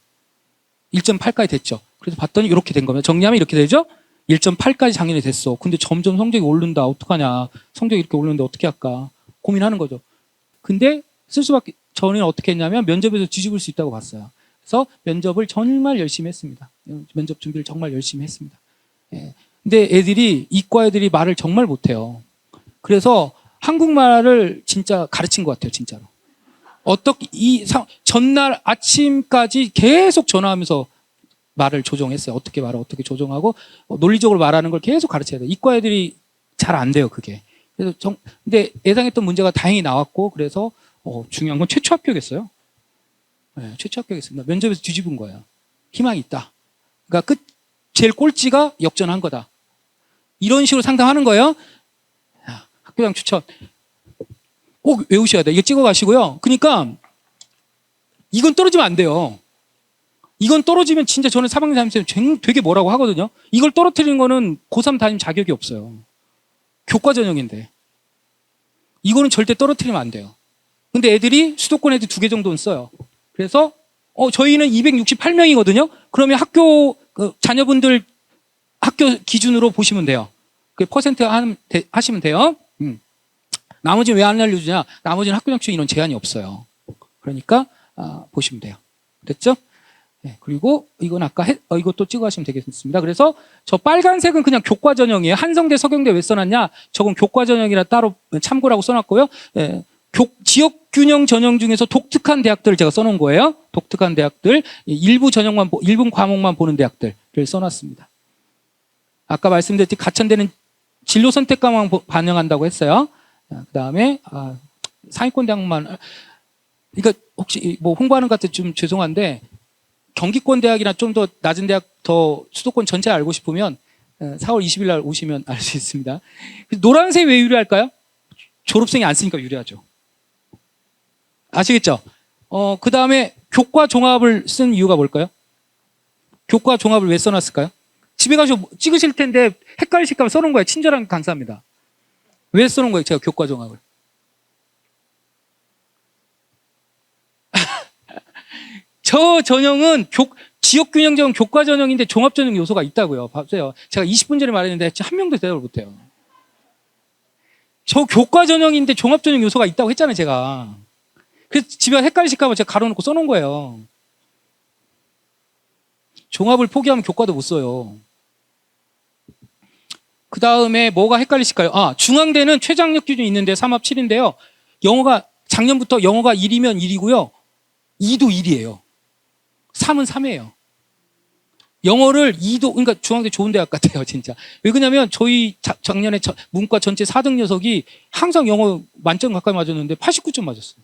1.8까지 됐죠. 그래서 봤더니 이렇게 된 겁니다. 정리하면 이렇게 되죠? 1.8까지 작년에 됐어. 근데 점점 성적이 오른다. 어떡하냐. 성적이 이렇게 오르는데 어떻게 할까. 고민하는 거죠. 근데 쓸 수밖에, 저는 어떻게 했냐면 면접에서 뒤집을 수 있다고 봤어요. 그래서 면접을 정말 열심히 했습니다. 면접 준비를 정말 열심히 했습니다. 예. 근데 애들이, 이과 애들이 말을 정말 못해요. 그래서 한국말을 진짜 가르친 것 같아요, 진짜로. 전날 아침까지 계속 전화하면서 말을 조정했어요. 어떻게 말을 어떻게 조정하고, 논리적으로 말하는 걸 계속 가르쳐야 돼요. 이과 애들이 잘 안 돼요, 그게. 그래서 근데 예상했던 문제가 다행히 나왔고, 그래서, 중요한 건 최초 합격했어요. 네, 최초 합격했습니다. 면접에서 뒤집은 거예요. 희망이 있다. 그러니까 제일 꼴찌가 역전한 거다. 이런 식으로 상담하는 거예요. 학교장 추천. 꼭 외우셔야 돼요. 이거 찍어 가시고요. 그러니까 이건 떨어지면 안 돼요. 이건 떨어지면 진짜 저는 3학년 다니면서 되게 뭐라고 하거든요. 이걸 떨어뜨리는 거는 고3 다니면 자격이 없어요. 교과 전형인데. 이거는 절대 떨어뜨리면 안 돼요. 근데 애들이 수도권 애들 2개 정도는 써요. 그래서 저희는 268명이거든요. 그러면 자녀분들 학교 기준으로 보시면 돼요. 그 퍼센트 하시면 돼요. 나머지는 왜 안 알려주냐? 나머지는 학교장 추천 이런 제한이 없어요. 그러니까 보시면 돼요. 됐죠? 네, 그리고 이건 아까 이것도 찍어 가시면 되겠습니다. 그래서 저 빨간색은 그냥 교과 전형이에요. 한성대, 서경대 왜 써놨냐? 저건 교과 전형이라 따로 참고라고 써놨고요. 네, 지역 균형 전형 중에서 독특한 대학들을 제가 써놓은 거예요. 독특한 대학들, 일부 과목만 보는 대학들을 써놨습니다. 아까 말씀드렸듯이 가천대는 진로 선택과만 반영한다고 했어요. 그 다음에 상위권 대학만, 그러니까 혹시 뭐 홍보하는 것 같아 좀 죄송한데 경기권 대학이나 좀 더 낮은 대학 더 수도권 전체 알고 싶으면 4월 20일 날 오시면 알 수 있습니다. 노란색 왜 유리할까요? 졸업생이 안 쓰니까 유리하죠. 아시겠죠? 그 다음에 교과 종합을 쓴 이유가 뭘까요? 교과 종합을 왜 써놨을까요? 집에 가서 찍으실 텐데 헷갈리실까 봐 써놓은 거예요. 친절한 감사합니다. 왜 써놓은 거예요? 제가 교과 종합을. 저 전형은 지역균형 전형 교과 전형인데 종합 전형 요소가 있다고요. 봐보세요. 제가 20분 전에 말했는데 한 명도 대답을 못해요. 저 교과 전형인데 종합 전형 요소가 있다고 했잖아요, 제가. 그래서 집에 헷갈리실까 봐 제가 가로놓고 써놓은 거예요. 종합을 포기하면 교과도 못 써요. 그 다음에 뭐가 헷갈리실까요? 중앙대는 최저학력 기준이 있는데 3합 7인데요. 영어가 작년부터 영어가 1이면 1이고요. 2도 1이에요. 3은 3이에요. 영어를 2도, 그러니까 중앙대 좋은 대학 같아요, 진짜. 왜 그러냐면 저희 작년에 문과 전체 4등 녀석이 항상 영어 만점 가까이 맞았는데 89점 맞았어요.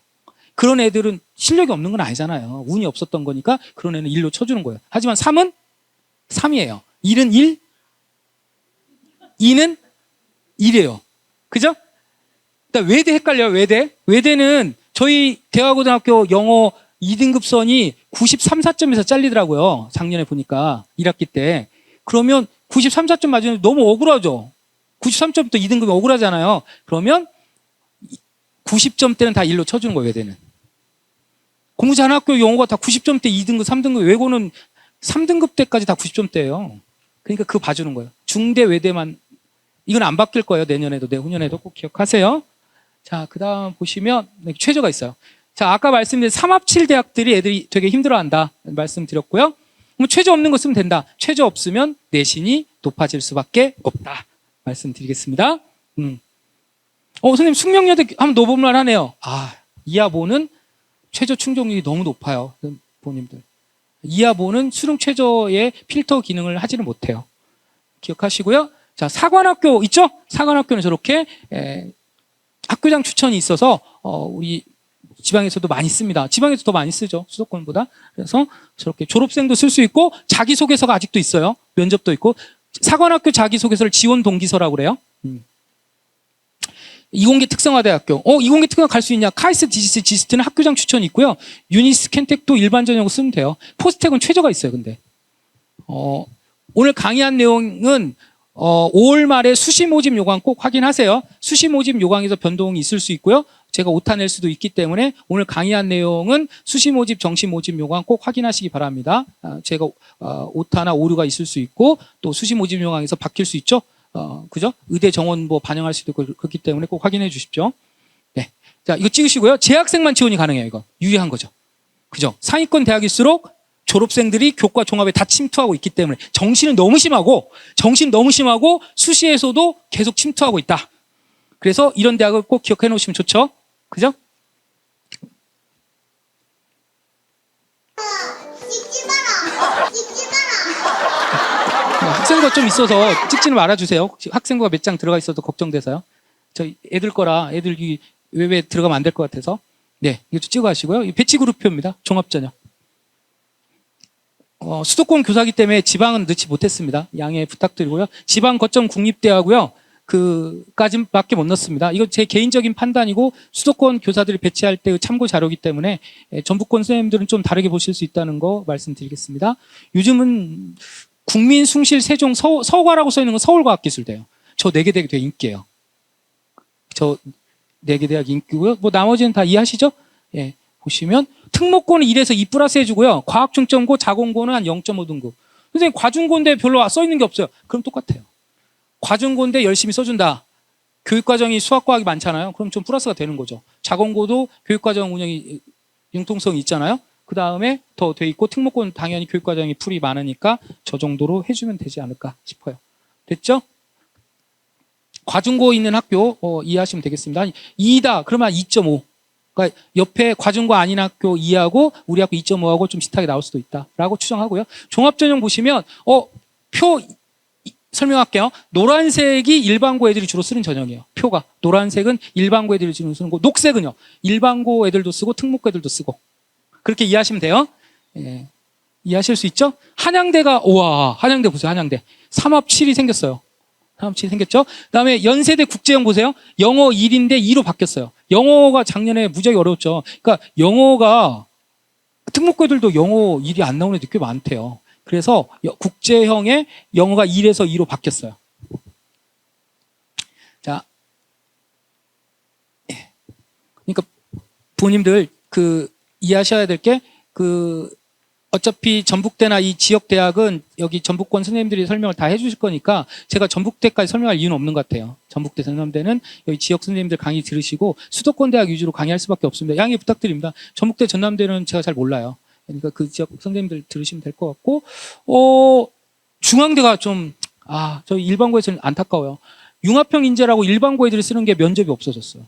그런 애들은 실력이 없는 건 아니잖아요. 운이 없었던 거니까 그런 애는 1로 쳐주는 거예요. 하지만 3은 3이에요. 1은 1, 2는 1이에요. 그죠? 그러니까 외대 헷갈려요, 외대. 외대는 저희 대화고등학교 영어 2등급선이 93, 4점에서 잘리더라고요. 작년에 보니까 1학기 때. 그러면 93, 4점 맞으면 너무 억울하죠. 93점부터 2등급이 억울하잖아요. 그러면 90점대는 다 1로 쳐주는 거예요, 외대는. 공부 잘하는 학교 영어가 다 90점대 2등급, 3등급, 외고는 3등급 때까지 다 90점대예요. 그러니까 그거 봐주는 거예요. 중대, 외대만. 이건 안 바뀔 거예요. 내년에도, 내후년에도 꼭 기억하세요. 자, 그 다음 보시면 최저가 있어요. 자, 아까 말씀드린 3합7 대학들이 애들이 되게 힘들어한다 말씀드렸고요. 그럼 최저 없는 거 쓰면 된다. 최저 없으면 내신이 높아질 수밖에 없다 말씀드리겠습니다. 선생님 숙명여대 한번 넣어볼만 하네요. 이하보는 최저 충족률이 너무 높아요. 부모님들. 이하보는 수능 최저의 필터 기능을 하지는 못해요. 기억하시고요. 자, 사관학교 있죠? 사관학교는 저렇게 학교장 추천이 있어서 우리 지방에서도 많이 씁니다. 지방에서 더 많이 쓰죠. 수도권보다. 그래서 저렇게 졸업생도 쓸 수 있고 자기소개서가 아직도 있어요. 면접도 있고. 사관학교 자기소개서를 지원 동기서라고 그래요. 이공계 특성화대학교. 이공계 특성화 갈 수 있냐? 카이스트, 디지스, 지스트는 학교장 추천이 있고요. 유니스, 켄텍도 일반 전형으로 쓰면 돼요. 포스텍은 최저가 있어요. 근데 오늘 강의한 내용은 5월 말에 수시 모집 요강 꼭 확인하세요. 수시 모집 요강에서 변동이 있을 수 있고요. 제가 오타 낼 수도 있기 때문에 오늘 강의한 내용은 수시 모집, 정시 모집 요강 꼭 확인하시기 바랍니다. 제가 오타나 오류가 있을 수 있고 또 수시 모집 요강에서 바뀔 수 있죠. 그죠? 의대 정원 반영할 수도 있고 그렇기 때문에 꼭 확인해 주십시오. 네. 자, 이거 찍으시고요. 재학생만 지원이 가능해요. 이거 유리한 거죠. 그죠? 상위권 대학일수록 졸업생들이 교과 종합에 다 침투하고 있기 때문에 정시는 너무 심하고 수시에서도 계속 침투하고 있다. 그래서 이런 대학을 꼭 기억해 놓으시면 좋죠. 그죠? 학생부가 좀 있어서 찍지는 말아주세요. 학생부가 몇 장 들어가 있어도 걱정돼서요. 저 애들 거라 애들이 왜 들어가면 안 될 것 같아서. 네, 이것도 찍어 가시고요. 배치 그룹표입니다. 종합전형. 수도권 교사기 때문에 지방은 넣지 못했습니다. 양해 부탁드리고요. 지방 거점 국립대하고요. 그까지밖에 못 넣습니다. 이거 제 개인적인 판단이고 수도권 교사들이 배치할 때 참고 자료이기 때문에 전북권 선생님들은 좀 다르게 보실 수 있다는 거 말씀드리겠습니다. 요즘은 국민, 숭실, 세종, 서과라고 써 있는 건 서울과학기술대요. 저 4개 대학이 되게 인기예요. 저 4개 대학이 인기고요. 뭐 나머지는 다 이해하시죠? 예. 보시면 특목고는 1에서 2 플러스 해주고요. 과학중점고, 자공고는 한 0.5 등급. 선생님 과중고인데 별로 써 있는 게 없어요. 그럼 똑같아요. 과중고인데 열심히 써준다. 교육과정이 수학과학이 많잖아요. 그럼 좀 플러스가 되는 거죠. 자공고도 교육과정 운영이 융통성이 있잖아요. 그 다음에 더 돼 있고 특목고는 당연히 교육과정이 풀이 많으니까 저 정도로 해주면 되지 않을까 싶어요. 됐죠? 과중고 있는 학교 이해하시면 되겠습니다. 2다 그러면 2.5. 그러니까 옆에 과중고 아닌 학교 2하고 우리 학교 2.5하고 좀 비슷하게 나올 수도 있다라고 추정하고요. 종합전형 보시면 표 설명할게요. 노란색이 일반고 애들이 주로 쓰는 전형이에요. 표가 노란색은 일반고 애들이 주로 쓰는 거, 녹색은요 일반고 애들도 쓰고 특목고 애들도 쓰고 그렇게 이해하시면 돼요. 예. 이해하실 수 있죠? 한양대가 한양대 보세요. 한양대 3합 7이 생겼어요. 3합 7이 생겼죠? 그다음에 연세대 국제형 보세요. 영어 1인데 2로 바뀌었어요. 영어가 작년에 무지하게 어려웠죠. 그러니까 영어가 특목고 애들도 영어 1이 안 나오는 애들 꽤 많대요. 그래서 국제형의 영어가 1에서 2로 바뀌었어요. 자, 그러니까 부모님들 이해하셔야 될 게 어차피 전북대나 이 지역 대학은 여기 전북권 선생님들이 설명을 다 해주실 거니까 제가 전북대까지 설명할 이유는 없는 것 같아요. 전북대, 전남대는 여기 지역 선생님들 강의 들으시고 수도권 대학 위주로 강의할 수밖에 없습니다. 양해 부탁드립니다. 전북대, 전남대는 제가 잘 몰라요. 그러니까 그 지역 선생님들 들으시면 될 것 같고, 중앙대가 좀, 저희 일반고에서는 안타까워요. 융합형 인재라고 일반고 애들이 쓰는 게 면접이 없어졌어요.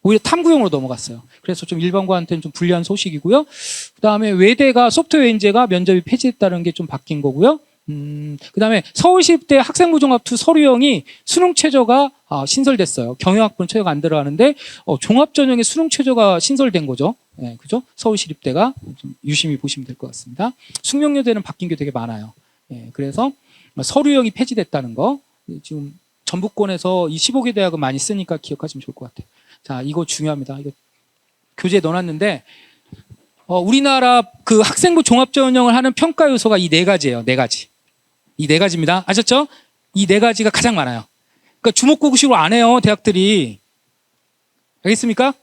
오히려 탐구용으로 넘어갔어요. 그래서 좀 일반고한테는 좀 불리한 소식이고요. 그 다음에 외대가 소프트웨어 인재가 면접이 폐지됐다는 게 좀 바뀐 거고요. 그 다음에 서울시립대 학생부 종합2 서류형이 수능 최저가 신설됐어요. 경영학부는 최저가 안 들어가는데 종합전형에 수능 최저가 신설된 거죠. 네, 그죠? 서울시립대가 좀 유심히 보시면 될 것 같습니다. 숙명여대는 바뀐 게 되게 많아요. 예, 그래서 서류형이 폐지됐다는 거 지금 전북권에서 이 15개 대학은 많이 쓰니까 기억하시면 좋을 것 같아요. 자, 이거 중요합니다. 이거 교재에 넣어놨는데 우리나라 그 학생부 종합전형을 하는 평가 요소가 이 네 가지예요. 네 가지. 이 네 가지입니다. 아셨죠? 이 네 가지가 가장 많아요. 그러니까 주목고구식으로 안 해요, 대학들이. 알겠습니까?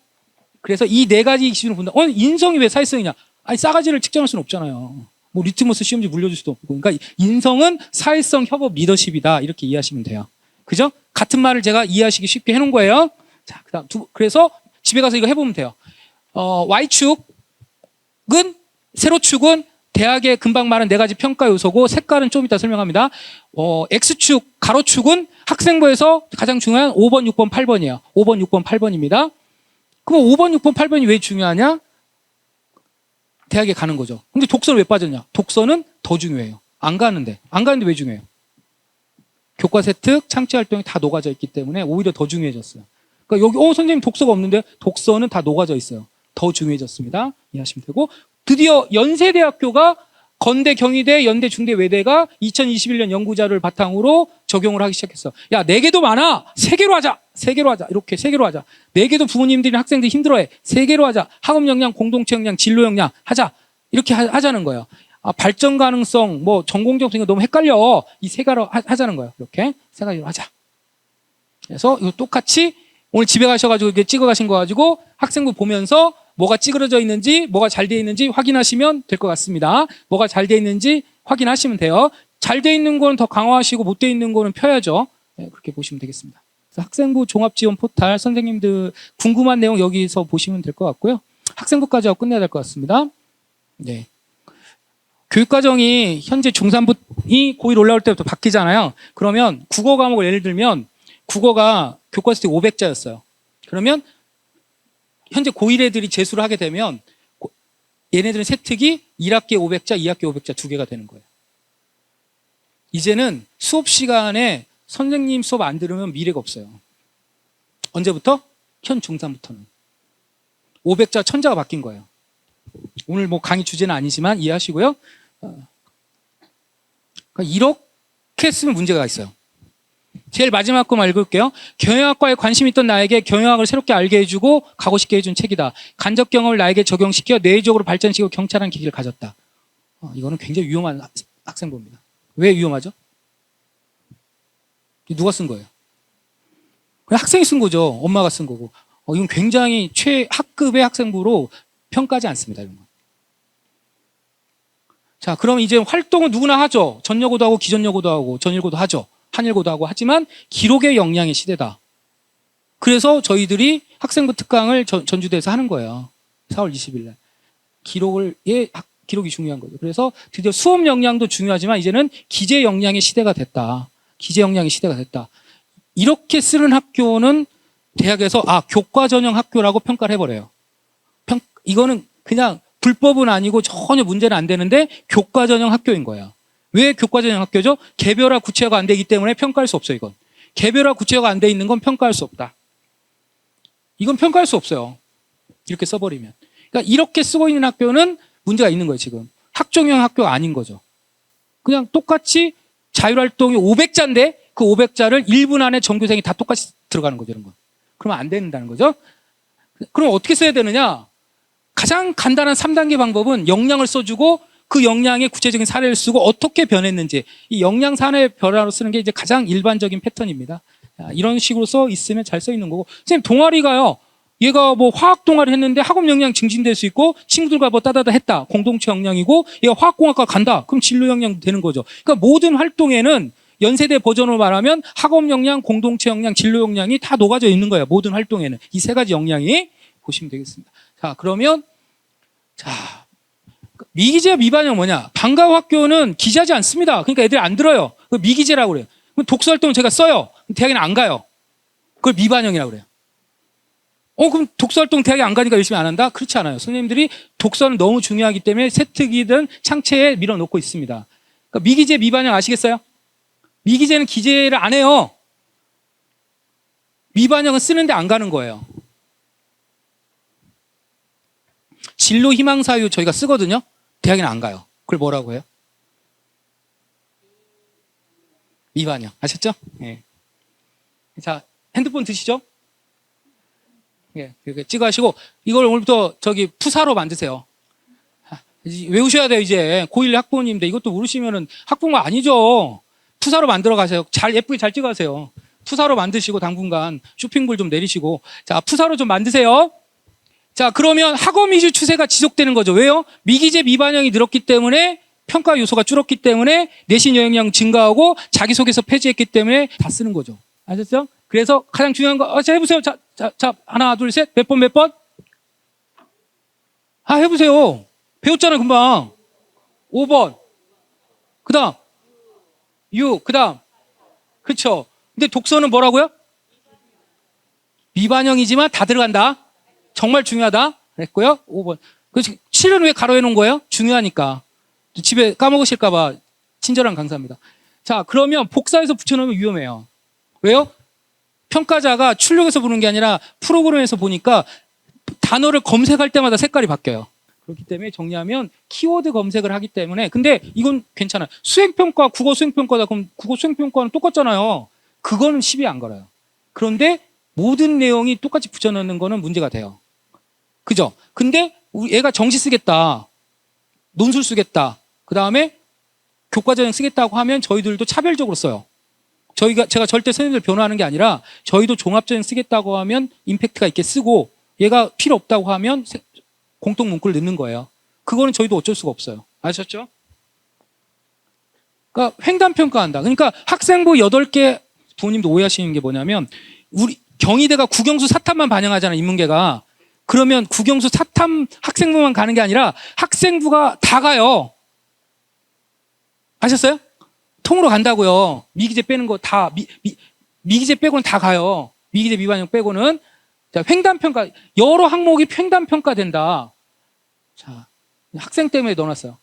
그래서 이 네 가지 기준으로 본다. 인성이 왜 사회성이냐? 아니, 싸가지를 측정할 수는 없잖아요. 뭐 리트머스 시험지 물려줄 수도 없고. 그러니까 인성은 사회성, 협업, 리더십이다. 이렇게 이해하시면 돼요. 그죠? 같은 말을 제가 이해하시기 쉽게 해놓은 거예요. 자, 그다음 그래서 집에 가서 이거 해보면 돼요. Y축은 세로축은 대학에 금방 말한 네 가지 평가 요소고 색깔은 좀 이따 설명합니다. X축 가로축은 학생부에서 가장 중요한 5번, 6번, 8번이에요. 5번, 6번, 8번입니다. 그럼 5번, 6번, 8번이 왜 중요하냐? 대학에 가는 거죠. 근데 독서는 왜 빠졌냐? 독서는 더 중요해요. 안 가는데 왜 중요해요? 교과 세특, 창치 활동이 다 녹아져 있기 때문에 오히려 더 중요해졌어요. 그러니까 여기 선생님 독서가 없는데 독서는 다 녹아져 있어요. 더 중요해졌습니다. 이해하시면 되고 드디어 연세대학교가 건대, 경희대, 연대, 중대, 외대가 2021년 연구자를 바탕으로 적용을 하기 시작했어. 야, 4개도 많아. 3개로 하자. 3개로 하자. 이렇게 3개로 하자. 4개도 부모님들이 학생들이 힘들어해. 3개로 하자. 학업 역량, 공동체 역량, 진로 역량 하자. 이렇게 하자는 거예요. 발전 가능성, 뭐 전공적 생각 너무 헷갈려. 이 3가로 하자는 거예요. 이렇게 3가지로 하자. 그래서 이거 똑같이 오늘 집에 가셔가지고 이렇게 찍어 가신 거 가지고 학생부 보면서 뭐가 찌그러져 있는지, 뭐가 잘 돼 있는지 확인하시면 될 것 같습니다. 뭐가 잘 돼 있는지 확인하시면 돼요. 잘 돼 있는 거는 더 강화하시고 못 돼 있는 거는 펴야죠. 네, 그렇게 보시면 되겠습니다. 그래서 학생부 종합지원 포탈 선생님들 궁금한 내용 여기서 보시면 될 것 같고요. 학생부까지 하고 끝내야 될 것 같습니다. 네. 교육과정이 현재 중3이 고1 올라올 때부터 바뀌잖아요. 그러면 국어 과목을 예를 들면 국어가 교과 세특 500자였어요. 그러면 현재 고1 애들이 재수를 하게 되면 얘네들은 세특이 1학기에 500자, 2학기에 500자 2개가 되는 거예요. 이제는 수업 시간에 선생님 수업 안 들으면 미래가 없어요. 언제부터? 현 중3부터는. 500자 1000자가 바뀐 거예요. 오늘 뭐 강의 주제는 아니지만 이해하시고요. 그러니까 이렇게 쓰면 문제가 있어요. 제일 마지막 거만 읽을게요. 경영학과에 관심 있던 나에게 경영학을 새롭게 알게 해주고 가고 싶게 해준 책이다. 간접 경험을 나에게 적용시켜 뇌적으로 발전시키고 경찰한 계기를 가졌다. 이거는 굉장히 위험한 학생부입니다. 왜 위험하죠? 누가 쓴 거예요? 그냥 학생이 쓴 거죠. 엄마가 쓴 거고. 이건 굉장히 최하급의 학생부로 평가하지 않습니다. 이런 거. 자, 그럼 이제 활동은 누구나 하죠. 전여고도 하고 기전여고도 하고 전일고도 하죠. 한일고도 하고 하지만 기록의 역량의 시대다. 그래서 저희들이 학생부 특강을 전주대에서 하는 거예요. 4월 20일 날. 기록이 중요한 거죠. 그래서 드디어 수업 역량도 중요하지만 이제는 기재 역량의 시대가 됐다. 기재 역량의 시대가 됐다. 이렇게 쓰는 학교는 대학에서 교과 전형 학교라고 평가를 해버려요. 이거는 그냥 불법은 아니고 전혀 문제는 안 되는데 교과 전형 학교인 거예요. 왜 교과 전형 학교죠? 개별화 구체화가 안 되기 때문에 평가할 수 없어요. 이건 개별화 구체화가 안 돼 있는 건 평가할 수 없다. 이건 평가할 수 없어요. 이렇게 써버리면. 그러니까 이렇게 쓰고 있는 학교는 문제가 있는 거예요. 지금 학종형 학교가 아닌 거죠. 그냥 똑같이 자율활동이 500자인데 그 500자를 1분 안에 전교생이 다 똑같이 들어가는 거죠. 이런 건. 그러면 안 된다는 거죠. 그럼 어떻게 써야 되느냐? 가장 간단한 3단계 방법은 역량을 써주고 그 역량의 구체적인 사례를 쓰고 어떻게 변했는지 이 역량 사례 변화로 쓰는 게 이제 가장 일반적인 패턴입니다. 이런 식으로 써 있으면 잘 써 있는 거고. 선생님 동아리가요. 얘가 뭐 화학 동아리 했는데 학업 역량 증진될 수 있고 친구들과 뭐 따다다 했다. 공동체 역량이고 얘가 화학공학과 간다. 그럼 진로 역량 되는 거죠. 그러니까 모든 활동에는 연세대 버전으로 말하면 학업 역량, 공동체 역량, 진로 역량이 다 녹아져 있는 거예요. 모든 활동에는 이 3가지 역량이 보시면 되겠습니다. 자, 그러면 미기재 미반영 뭐냐? 방과후 학교는 기재하지 않습니다. 그러니까 애들이 안 들어요. 그걸 미기재라고 그래요. 그럼 독서활동을 제가 써요. 대학에는 안 가요. 그걸 미반영이라고 그래요. 그럼 독서활동 대학에 안 가니까 열심히 안 한다? 그렇지 않아요. 선생님들이 독서는 너무 중요하기 때문에 세특이든 창체에 밀어놓고 있습니다. 그러니까 미기재 미반영 아시겠어요? 미기재는 기재를 안 해요. 미반영은 쓰는데 안 가는 거예요. 진로 희망 사유 저희가 쓰거든요. 대학에는 안 가요. 그걸 뭐라고 해요? 미반영. 아셨죠? 예. 자, 핸드폰 드시죠? 예, 이렇게 찍어 하시고, 이걸 오늘부터 푸사로 만드세요. 외우셔야 돼요, 이제. 고1 학부모님인데 이것도 모르시면은 학부모가 아니죠. 푸사로 만들어 가세요. 예쁘게 잘 찍어 가세요. 푸사로 만드시고, 당분간 쇼핑볼 좀 내리시고. 자, 푸사로 좀 만드세요. 자, 그러면 학업 위주 추세가 지속되는 거죠. 왜요? 미기재 미반영이 늘었기 때문에 평가 요소가 줄었기 때문에 내신 영향력 증가하고 자기소개서 폐지했기 때문에 다 쓰는 거죠. 아셨죠? 그래서 가장 중요한 거, 자, 해보세요. 자, 하나, 둘, 셋. 몇 번? 해보세요. 배웠잖아요, 금방. 5번. 그 다음. 6. 그 다음. 그쵸. 근데 독서는 뭐라고요? 미반영이지만 다 들어간다. 정말 중요하다. 그랬고요. 5번. 7은 왜 가로해 놓은 거예요? 중요하니까. 집에 까먹으실까봐 친절한 강사입니다. 자, 그러면 복사해서 붙여놓으면 위험해요. 왜요? 평가자가 출력해서 보는 게 아니라 프로그램에서 보니까 단어를 검색할 때마다 색깔이 바뀌어요. 그렇기 때문에 정리하면 키워드 검색을 하기 때문에. 근데 이건 괜찮아요. 수행평가, 국어 수행평가다. 그럼 국어 수행평가는 똑같잖아요. 그거는 시비 안 걸어요. 그런데 모든 내용이 똑같이 붙여넣는 거는 문제가 돼요. 그죠? 근데 얘가 정시 쓰겠다. 논술 쓰겠다. 그 다음에 교과전형 쓰겠다고 하면 저희들도 차별적으로 써요. 제가 절대 선생님들 변호하는 게 아니라 저희도 종합전형 쓰겠다고 하면 임팩트가 있게 쓰고 얘가 필요 없다고 하면 공통 문구를 넣는 거예요. 그거는 저희도 어쩔 수가 없어요. 아셨죠? 그러니까 횡단평가한다. 그러니까 학생부 8개 부모님도 오해하시는 게 뭐냐면 우리 경희대가 국영수 사탐만 반영하잖아요. 인문계가. 그러면 국영수 사탐 학생부만 가는 게 아니라 학생부가 다 가요. 아셨어요? 통으로 간다고요. 미기재 빼는 거 다 미기재 빼고는 다 가요. 미기재 미반영 빼고는. 자, 횡단평가 여러 항목이 횡단평가 된다. 자, 학생 때문에 넣어놨어요.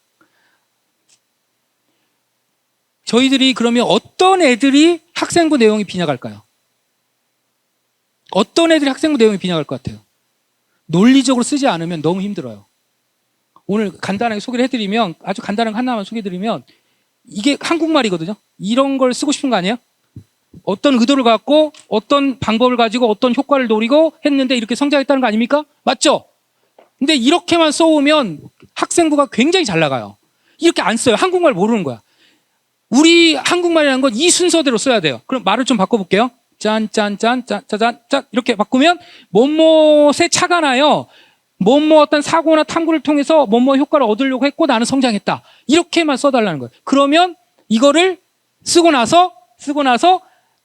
저희들이 그러면 어떤 애들이 학생부 내용이 빈약할까요? 어떤 애들이 학생부 내용이 빈약할 것 같아요? 논리적으로 쓰지 않으면 너무 힘들어요. 오늘 간단하게 소개를 해드리면, 아주 간단한 하나만 소개해드리면, 이게 한국말이거든요. 이런 걸 쓰고 싶은 거 아니에요? 어떤 의도를 갖고 어떤 방법을 가지고 어떤 효과를 노리고 했는데 이렇게 성장했다는 거 아닙니까? 맞죠? 근데 이렇게만 써오면 학생부가 굉장히 잘 나가요. 이렇게 안 써요. 한국말 모르는 거야. 우리 한국말이라는 건 이 순서대로 써야 돼요. 그럼 말을 좀 바꿔볼게요. 짠 이렇게 바꾸면 뭐뭐의 차가 나요. 뭐뭐 어떤 사고나 탐구를 통해서 뭐뭐 효과를 얻으려고 했고 나는 성장했다. 이렇게만 써달라는 거예요. 그러면 이거를 쓰고 나서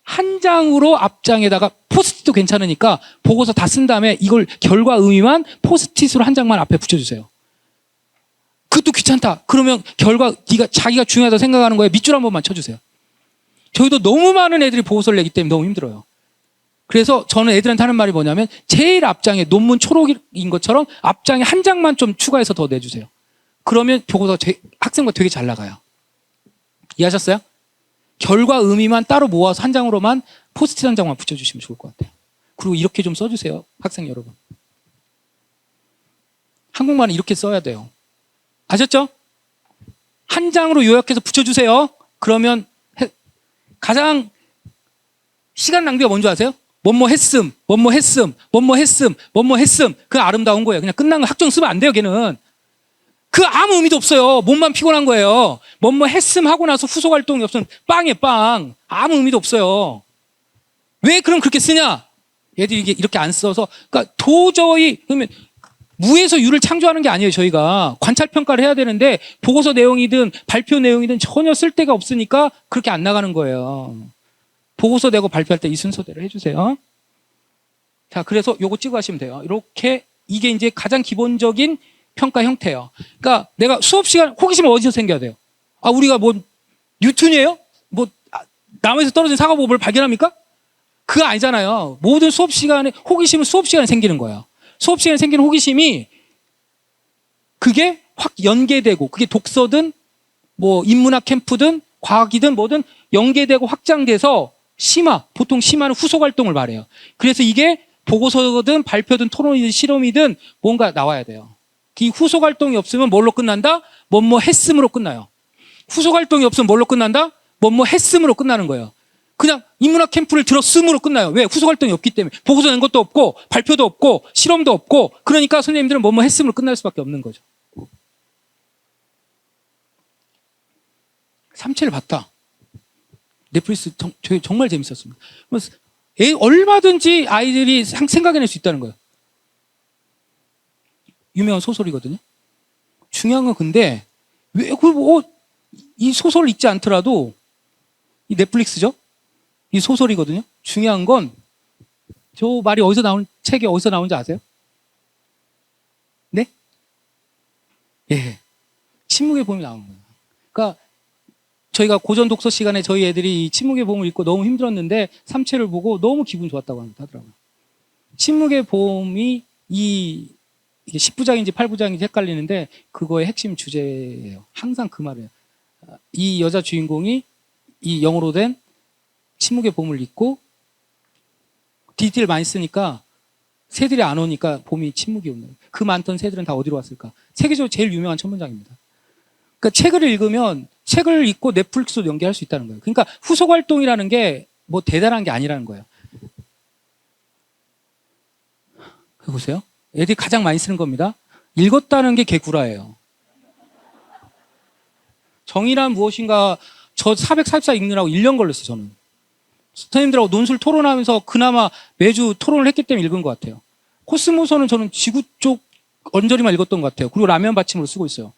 한 장으로 앞장에다가 포스트도 괜찮으니까 보고서 다 쓴 다음에 이걸 결과 의미만 포스트잇으로 한 장만 앞에 붙여주세요. 그것도 귀찮다. 그러면 자기가 중요하다고 생각하는 거에 밑줄 한 번만 쳐주세요. 저희도 너무 많은 애들이 보고서를 내기 때문에 너무 힘들어요. 그래서 저는 애들한테 하는 말이 뭐냐면 제일 앞장에 논문 초록인 것처럼 앞장에 한 장만 좀 추가해서 더 내주세요. 그러면 보고서 학생과 되게 잘 나가요. 이해하셨어요? 결과 의미만 따로 모아서 한 장으로만 포스트잇 한 장만 붙여주시면 좋을 것 같아요. 그리고 이렇게 좀 써주세요. 학생 여러분. 한국말은 이렇게 써야 돼요. 아셨죠? 한 장으로 요약해서 붙여주세요. 그러면 가장 시간 낭비가 뭔지 아세요? 뭐뭐 했음. 그 아름다운 거예요. 그냥 끝난 거 학종 쓰면 안 돼요, 걔는. 그 아무 의미도 없어요. 몸만 피곤한 거예요. 뭐뭐 했음 하고 나서 후속 활동이 없으면 빵이에요, 빵. 아무 의미도 없어요. 왜 그럼 그렇게 쓰냐? 얘들이 이렇게 안 써서. 그러니까 도저히, 그러면 무에서 유를 창조하는 게 아니에요, 저희가. 관찰 평가를 해야 되는데 보고서 내용이든 발표 내용이든 전혀 쓸 데가 없으니까 그렇게 안 나가는 거예요. 보고서 내고 발표할 때 이 순서대로 해주세요. 자, 그래서 요거 찍어 가시면 돼요. 이렇게 이게 이제 가장 기본적인 평가 형태예요. 그러니까 내가 수업 시간 호기심은 어디서 생겨야 돼요? 아, 우리가 뭐 뉴턴이에요? 뭐 나무에서 떨어진 사과보를 발견합니까? 그거 아니잖아요. 모든 수업 시간에 호기심은 수업 시간에 생기는 거예요. 수업 시간에 생기는 호기심이 그게 확 연계되고 그게 독서든 뭐 인문학 캠프든 과학이든 뭐든 연계되고 확장돼서 보통 심화는 후속 활동을 말해요. 그래서 이게 보고서든 발표든 토론이든 실험이든 뭔가 나와야 돼요. 이 후속 활동이 없으면 뭘로 끝난다? 뭐뭐 했음으로 끝나요. 후속 활동이 없으면 뭘로 끝난다? 뭐뭐 했음으로 끝나는 거예요. 그냥 인문학 캠프를 들었음으로 끝나요. 왜? 후속 활동이 없기 때문에. 보고서 낸 것도 없고 발표도 없고 실험도 없고 그러니까 선생님들은 뭐뭐 했음으로 끝날 수밖에 없는 거죠. 삼체를 봤다. 넷플릭스 정말 재밌었습니다. 얼마든지 아이들이 생각해낼 수 있다는 거예요. 유명한 소설이거든요. 중요한 건 근데 왜 이 소설을 읽지 않더라도 이 넷플릭스죠. 이 소설이거든요. 중요한 건 저 말이 어디서 나온 책이 어디서 나온지 아세요? 네? 예. 침묵의 봄이 나온 거예요. 그러니까 저희가 고전 독서 시간에 저희 애들이 이 침묵의 봄을 읽고 너무 힘들었는데 삼체를 보고 너무 기분 좋았다고 하더라고요. 침묵의 봄이 이게 10부작인지 8부작인지 헷갈리는데 그거의 핵심 주제예요. 항상 그 말이에요. 이 여자 주인공이 이 영어로 된 침묵의 봄을 읽고 디테일 많이 쓰니까 새들이 안 오니까 봄이 침묵이 온다. 그 많던 새들은 다 어디로 왔을까? 세계적으로 제일 유명한 천문장입니다. 그러니까 책을 읽으면 책을 읽고 넷플릭스도 연계할 수 있다는 거예요. 그러니까 후속 활동이라는 게 뭐 대단한 게 아니라는 거예요. 보세요. 애들이 가장 많이 쓰는 겁니다. 읽었다는 게 개구라예요. 정의란 무엇인가 저 444 읽느라고 1년 걸렸어요. 저는. 선생님들하고 논술 토론하면서 그나마 매주 토론을 했기 때문에 읽은 것 같아요. 코스모서는 저는 지구 쪽 언저리만 읽었던 것 같아요. 그리고 라면 받침으로 쓰고 있어요.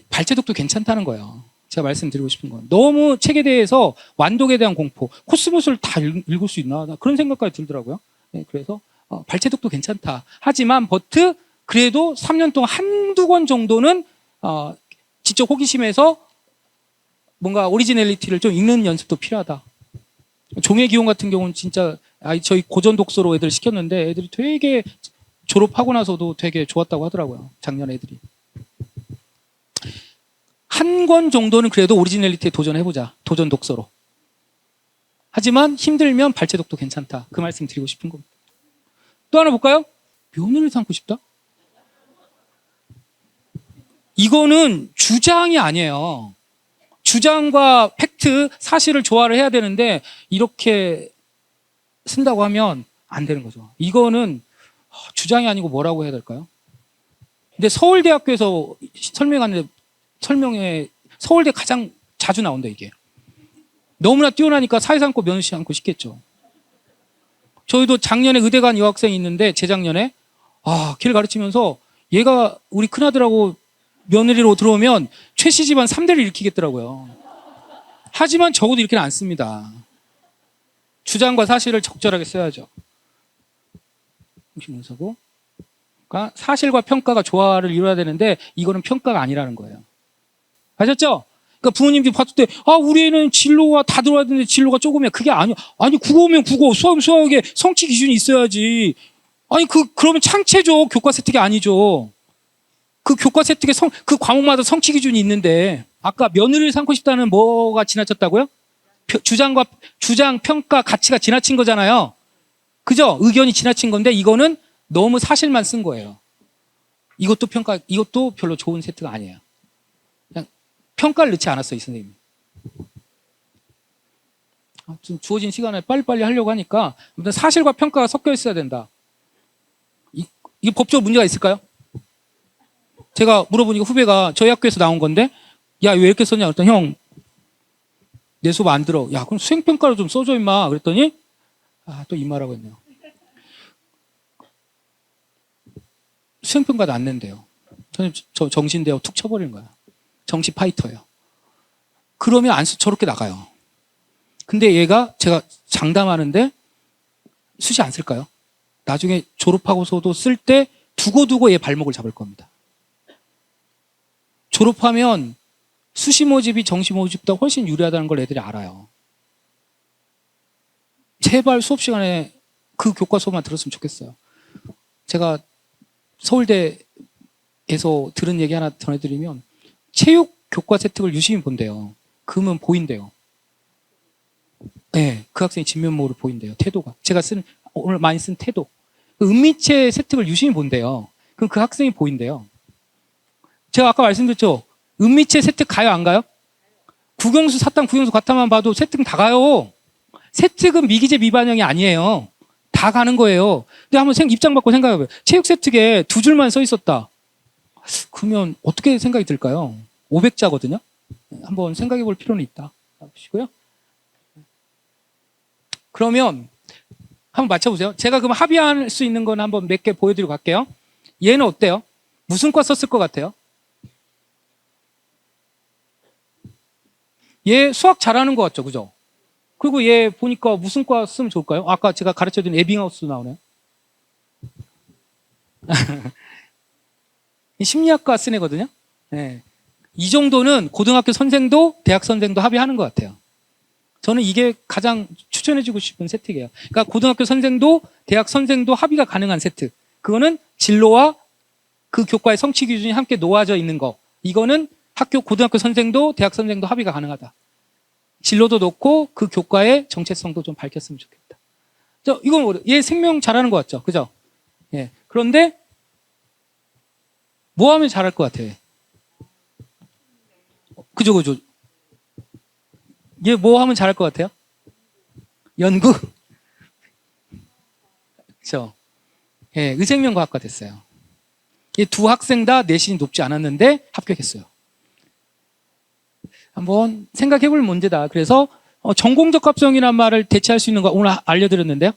발제독도 괜찮다는 거예요. 제가 말씀드리고 싶은 건. 너무 책에 대해서 완독에 대한 공포, 코스모스를 다 읽을 수 있나? 그런 생각까지 들더라고요. 네, 그래서 발제독도 괜찮다. 하지만 그래도 3년 동안 한두 권 정도는 지적 호기심에서 뭔가 오리지널리티를 좀 읽는 연습도 필요하다. 종의 기용 같은 경우는 진짜 저희 고전 독서로 애들 시켰는데 애들이 되게 졸업하고 나서도 되게 좋았다고 하더라고요. 작년 애들이. 한 권 정도는 그래도 오리지널리티에 도전해보자. 도전 독서로. 하지만 힘들면 발제독도 괜찮다. 그 말씀 드리고 싶은 겁니다. 또 하나 볼까요? 면을 삼고 싶다? 이거는 주장이 아니에요. 주장과 팩트, 사실을 조화를 해야 되는데 이렇게 쓴다고 하면 안 되는 거죠. 이거는 주장이 아니고 뭐라고 해야 될까요? 근데 서울대학교에서 설명에 서울대 가장 자주 나온다 이게. 너무나 뛰어나니까 사회 삼고 면허시 않고 싶겠죠. 저희도 작년에 의대 간 여학생이 있는데 재작년에 걔를 가르치면서 얘가 우리 큰아들하고 며느리로 들어오면 최씨 집안 3대를 일으키겠더라고요. 하지만 적어도 이렇게는 안 씁니다. 주장과 사실을 적절하게 써야죠. 그러니까 사실과 평가가 조화를 이루어야 되는데 이거는 평가가 아니라는 거예요. 아셨죠? 그러니까 부모님들이 봤을 때 우리 애는 진로가 다 들어야 되는데 진로가 조금이야. 그게 아니야. 아니 국어면 국어, 수학이면 수학에 성취 기준이 있어야지. 아니 그러면 창체죠. 교과 세특이 아니죠. 그 교과 세특의 그 과목마다 성취 기준이 있는데 아까 며느리를 삼고 싶다는 뭐가 지나쳤다고요? 주장, 평가, 가치가 지나친 거잖아요. 그죠? 의견이 지나친 건데 이거는 너무 사실만 쓴 거예요. 이것도 별로 좋은 세트가 아니에요. 그냥 평가를 넣지 않았어요, 이 선생님이. 좀 주어진 시간에 빨리빨리 하려고 하니까 아무튼 사실과 평가가 섞여 있어야 된다. 이게 법적으로 문제가 있을까요? 제가 물어보니까 후배가 저희 학교에서 나온 건데 야, 왜 이렇게 썼냐? 그랬더니 형, 내 수업 안 들어. 야, 그럼 수행평가로 좀 써줘 임마. 그랬더니 또 이 말하고 있네요. 수행평가도 안 낸대요. 저 정신대요. 툭 쳐버리는 거야. 정시 파이터예요. 그러면 저렇게 나가요. 근데 제가 장담하는데 수시 안 쓸까요? 나중에 졸업하고서도 쓸 때 두고두고 얘 발목을 잡을 겁니다. 졸업하면 수시 모집이 정시 모집보다 훨씬 유리하다는 걸 애들이 알아요. 제발 수업 시간에 그 교과 수업만 들었으면 좋겠어요. 제가 서울대에서 들은 얘기 하나 전해드리면 체육 교과 세특을 유심히 본대요. 그러면 보인대요. 네, 그 학생이 진면목으로 보인대요. 태도가. 제가 오늘 많이 쓴 태도. 그 은미체 세특을 유심히 본대요. 그럼 그 학생이 보인대요. 제가 아까 말씀드렸죠. 은미체 세특 가요, 안 가요? 국영수, 사탐, 국영수, 과탐만 봐도 세특 다 가요. 세특은 미기재 미반영이 아니에요. 다 가는 거예요. 근데 한번 입장 바꿔 생각해봐요. 체육 세특에 두 줄만 써 있었다. 그러면 어떻게 생각이 들까요? 500자거든요. 한번 생각해 볼 필요는 있다. 보시고요. 그러면 한번 맞춰보세요. 제가 그럼 합의할 수 있는 건 한번 몇 개 보여드리고 갈게요. 얘는 어때요? 무슨 과 썼을 것 같아요? 얘 수학 잘하는 것 같죠, 그죠? 그리고 얘 보니까 무슨 과 쓰면 좋을까요? 아까 제가 가르쳐드린 에빙하우스 나오네요. 심리학과 쓴 애거든요. 네. 이 정도는 고등학교 선생도 대학 선생도 합의하는 것 같아요. 저는 이게 가장 추천해주고 싶은 세트예요. 그러니까 고등학교 선생도 대학 선생도 합의가 가능한 세트. 그거는 진로와 그 교과의 성취 기준이 함께 놓아져 있는 거. 이거는 고등학교 선생도 대학 선생도 합의가 가능하다. 진로도 놓고 그 교과의 정체성도 좀 밝혔으면 좋겠다. 이건 얘 생명 잘하는 것 같죠? 그죠? 예. 그런데 뭐 하면 잘할 것 같아요? 그죠. 얘 뭐 하면 잘할 것 같아요? 연구? 그죠? 예, 의생명과학과 됐어요. 이 두 학생 다 내신이 높지 않았는데 합격했어요. 한번 생각해 볼 문제다. 그래서 전공적합성이라는 말을 대체할 수 있는 거 오늘 알려드렸는데요.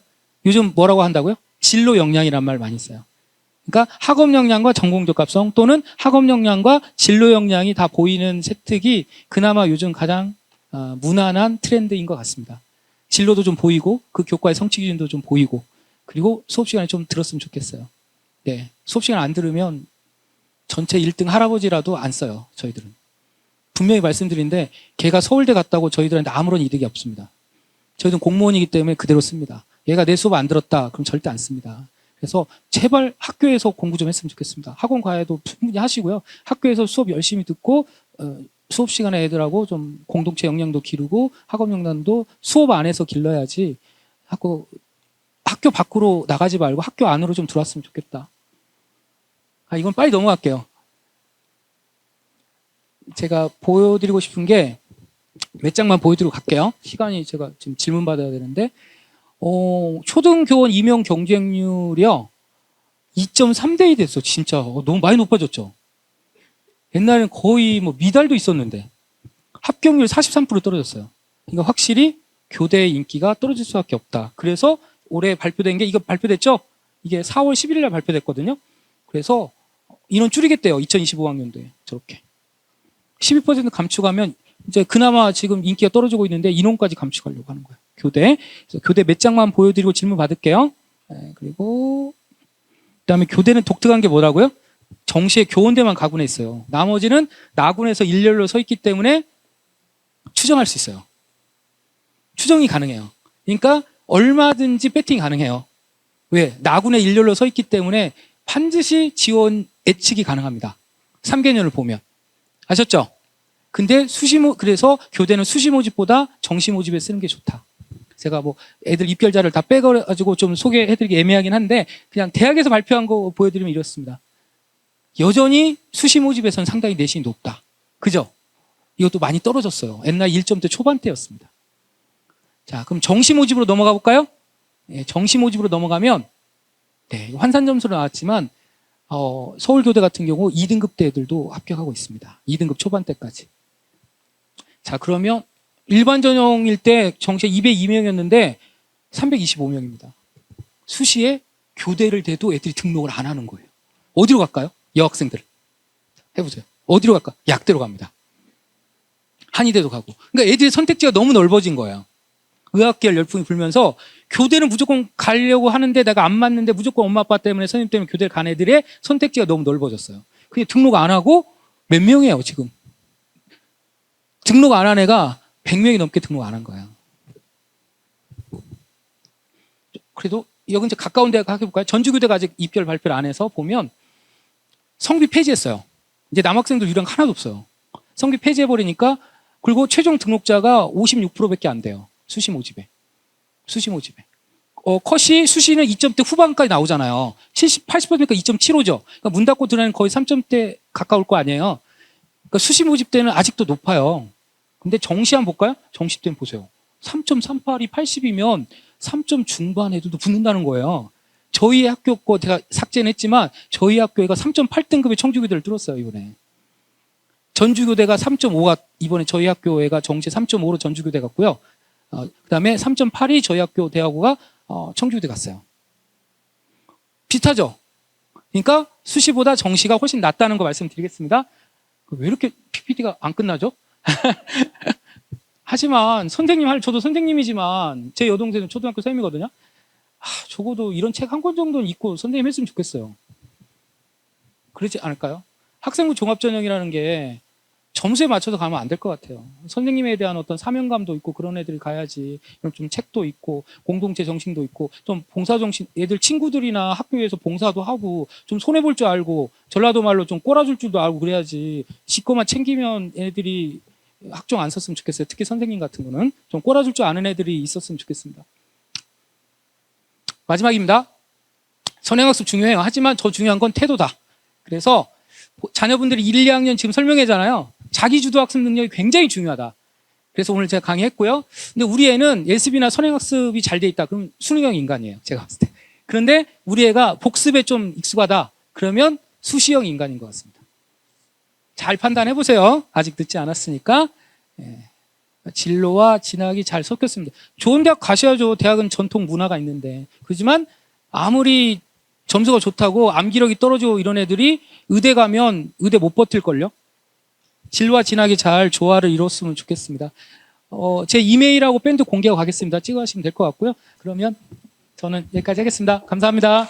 요즘 뭐라고 한다고요? 진로 역량이라는 말 많이 써요. 그러니까 학업 역량과 전공적합성 또는 학업 역량과 진로 역량이 다 보이는 세특이 그나마 요즘 가장 무난한 트렌드인 것 같습니다. 진로도 좀 보이고 그 교과의 성취 기준도 좀 보이고 그리고 수업 시간에 좀 들었으면 좋겠어요. 네, 수업 시간 안 들으면 전체 1등 할아버지라도 안 써요. 저희들은. 분명히 말씀드리는데 걔가 서울대 갔다고 저희들한테 아무런 이득이 없습니다. 저희들은 공무원이기 때문에 그대로 씁니다. 얘가 내 수업 안 들었다 그럼 절대 안 씁니다. 그래서 제발 학교에서 공부 좀 했으면 좋겠습니다. 학원 과외도 충분히 하시고요. 학교에서 수업 열심히 듣고 수업 시간에 애들하고 좀 공동체 역량도 기르고 학업 역량도 수업 안에서 길러야지 학교 밖으로 나가지 말고 학교 안으로 좀 들어왔으면 좋겠다. 이건 빨리 넘어갈게요. 제가 보여드리고 싶은 게 몇 장만 보여드리고 갈게요. 시간이 제가 지금 질문 받아야 되는데 초등교원 임용 경쟁률이요 2.3대 2 됐어. 진짜 너무 많이 높아졌죠. 옛날에는 거의 미달도 있었는데 합격률 43% 떨어졌어요. 그러니까 확실히 교대의 인기가 떨어질 수밖에 없다. 그래서 올해 발표된 게 이거 발표됐죠? 이게 4월 11일 날 발표됐거든요. 그래서 인원 줄이겠대요. 2025학년도에 저렇게 12% 감축하면 이제 그나마 지금 인기가 떨어지고 있는데 인원까지 감축하려고 하는 거예요. 교대. 그래서 교대 몇 장만 보여드리고 질문 받을게요. 네, 그리고 그다음에 교대는 독특한 게 뭐라고요? 정시에 교원대만 가군에 있어요. 나머지는 나군에서 일렬로 서 있기 때문에 추정할 수 있어요. 추정이 가능해요. 그러니까 얼마든지 배팅 가능해요. 왜? 나군에 일렬로 서 있기 때문에 반드시 지원 예측이 가능합니다. 3개년을 보면. 아셨죠? 근데 그래서 교대는 수시 모집보다 정시 모집에 쓰는 게 좋다. 제가 애들 입결자를 다 빼가지고 좀 소개해드리기 애매하긴 한데 그냥 대학에서 발표한 거 보여드리면 이렇습니다. 여전히 수시 모집에서는 상당히 내신이 높다. 그죠? 이것도 많이 떨어졌어요. 옛날 1점대 초반대였습니다. 자, 그럼 정시 모집으로 넘어가 볼까요? 네, 정시 모집으로 넘어가면 네, 환산 점수로 나왔지만 서울교대 같은 경우 2등급대 애들도 합격하고 있습니다. 2등급 초반대까지. 자, 그러면 일반 전형일 때 정시 202명이었는데 325명입니다. 수시에 교대를 대도 애들이 등록을 안 하는 거예요. 어디로 갈까요? 여학생들. 해보세요. 어디로 갈까? 약대로 갑니다. 한의대도 가고. 그러니까 애들의 선택지가 너무 넓어진 거예요. 의학계열 열풍이 불면서 교대는 무조건 가려고 하는데 내가 안 맞는데 무조건 엄마 아빠 때문에 선생님 때문에 교대를 간 애들의 선택지가 너무 넓어졌어요. 그냥 등록 안 하고 몇 명이에요 지금. 등록 안 한 애가 100명이 넘게 등록 안 한 거야. 그래도 여기 이제 가까운 대학 해볼까요? 전주교대가 아직 입결 발표를 안 해서 보면 성비 폐지했어요. 이제 남학생들 유령 하나도 없어요. 성비 폐지해버리니까 그리고 최종 등록자가 56%밖에 안 돼요. 수시 모집에. 컷이 수시는 2점대 후반까지 나오잖아요. 80%니까 2.75죠. 그러니까 문 닫고 들어가는 거의 3점대 가까울 거 아니에요. 그러니까 수시 모집 때는 아직도 높아요. 근데 정시 한번 볼까요? 정시 때는 보세요. 3.38이 80이면 3점 중반 애들도 붙는다는 거예요. 저희 학교 거 제가 삭제는 했지만 저희 학교가 3.8등급의 청주교대를 뚫었어요, 이번에. 전주교대가 3.5가 이번에 저희 학교 애가 정시 3.5로 전주교대 갔고요. 그다음에 3.8이 저희 학교 대학우가 청주교대 갔어요. 비슷하죠? 그러니까 수시보다 정시가 훨씬 낫다는 거 말씀드리겠습니다. 왜 이렇게 PPT가 안 끝나죠? 하지만 저도 선생님이지만 제 여동생은 초등학교 선생님이거든요. 적어도 이런 책 한 권 정도는 읽고 선생님 했으면 좋겠어요. 그러지 않을까요? 학생부 종합전형이라는 게 점수에 맞춰서 가면 안 될 것 같아요. 선생님에 대한 어떤 사명감도 있고 그런 애들이 가야지. 좀 책도 있고 공동체 정신도 있고 좀 봉사 정신, 애들 친구들이나 학교에서 봉사도 하고 좀 손해 볼 줄 알고 전라도 말로 좀 꼬라줄 줄도 알고 그래야지. 지 거만 챙기면 애들이 학종 안 썼으면 좋겠어요. 특히 선생님 같은 거는 좀 꼬라줄 줄 아는 애들이 있었으면 좋겠습니다. 마지막입니다. 선행학습 중요해요. 하지만 더 중요한 건 태도다. 그래서 자녀분들이 1, 2학년 지금 설명했잖아요. 자기주도 학습 능력이 굉장히 중요하다. 그래서 오늘 제가 강의했고요. 근데 우리 애는 예습이나 선행학습이 잘 돼 있다. 그럼 수능형 인간이에요. 제가 봤을 때. 그런데 우리 애가 복습에 좀 익숙하다. 그러면 수시형 인간인 것 같습니다. 잘 판단해 보세요. 아직 늦지 않았으니까. 진로와 진학이 잘 섞였습니다. 좋은 대학 가셔야죠. 대학은 전통 문화가 있는데. 그렇지만 아무리 점수가 좋다고 암기력이 떨어지고 이런 애들이 의대 가면 의대 못 버틸걸요. 진로와 진학이 잘 조화를 이뤘으면 좋겠습니다. 제 이메일하고 밴드 공개하고 가겠습니다. 찍어 하시면 될 것 같고요. 그러면 저는 여기까지 하겠습니다. 감사합니다.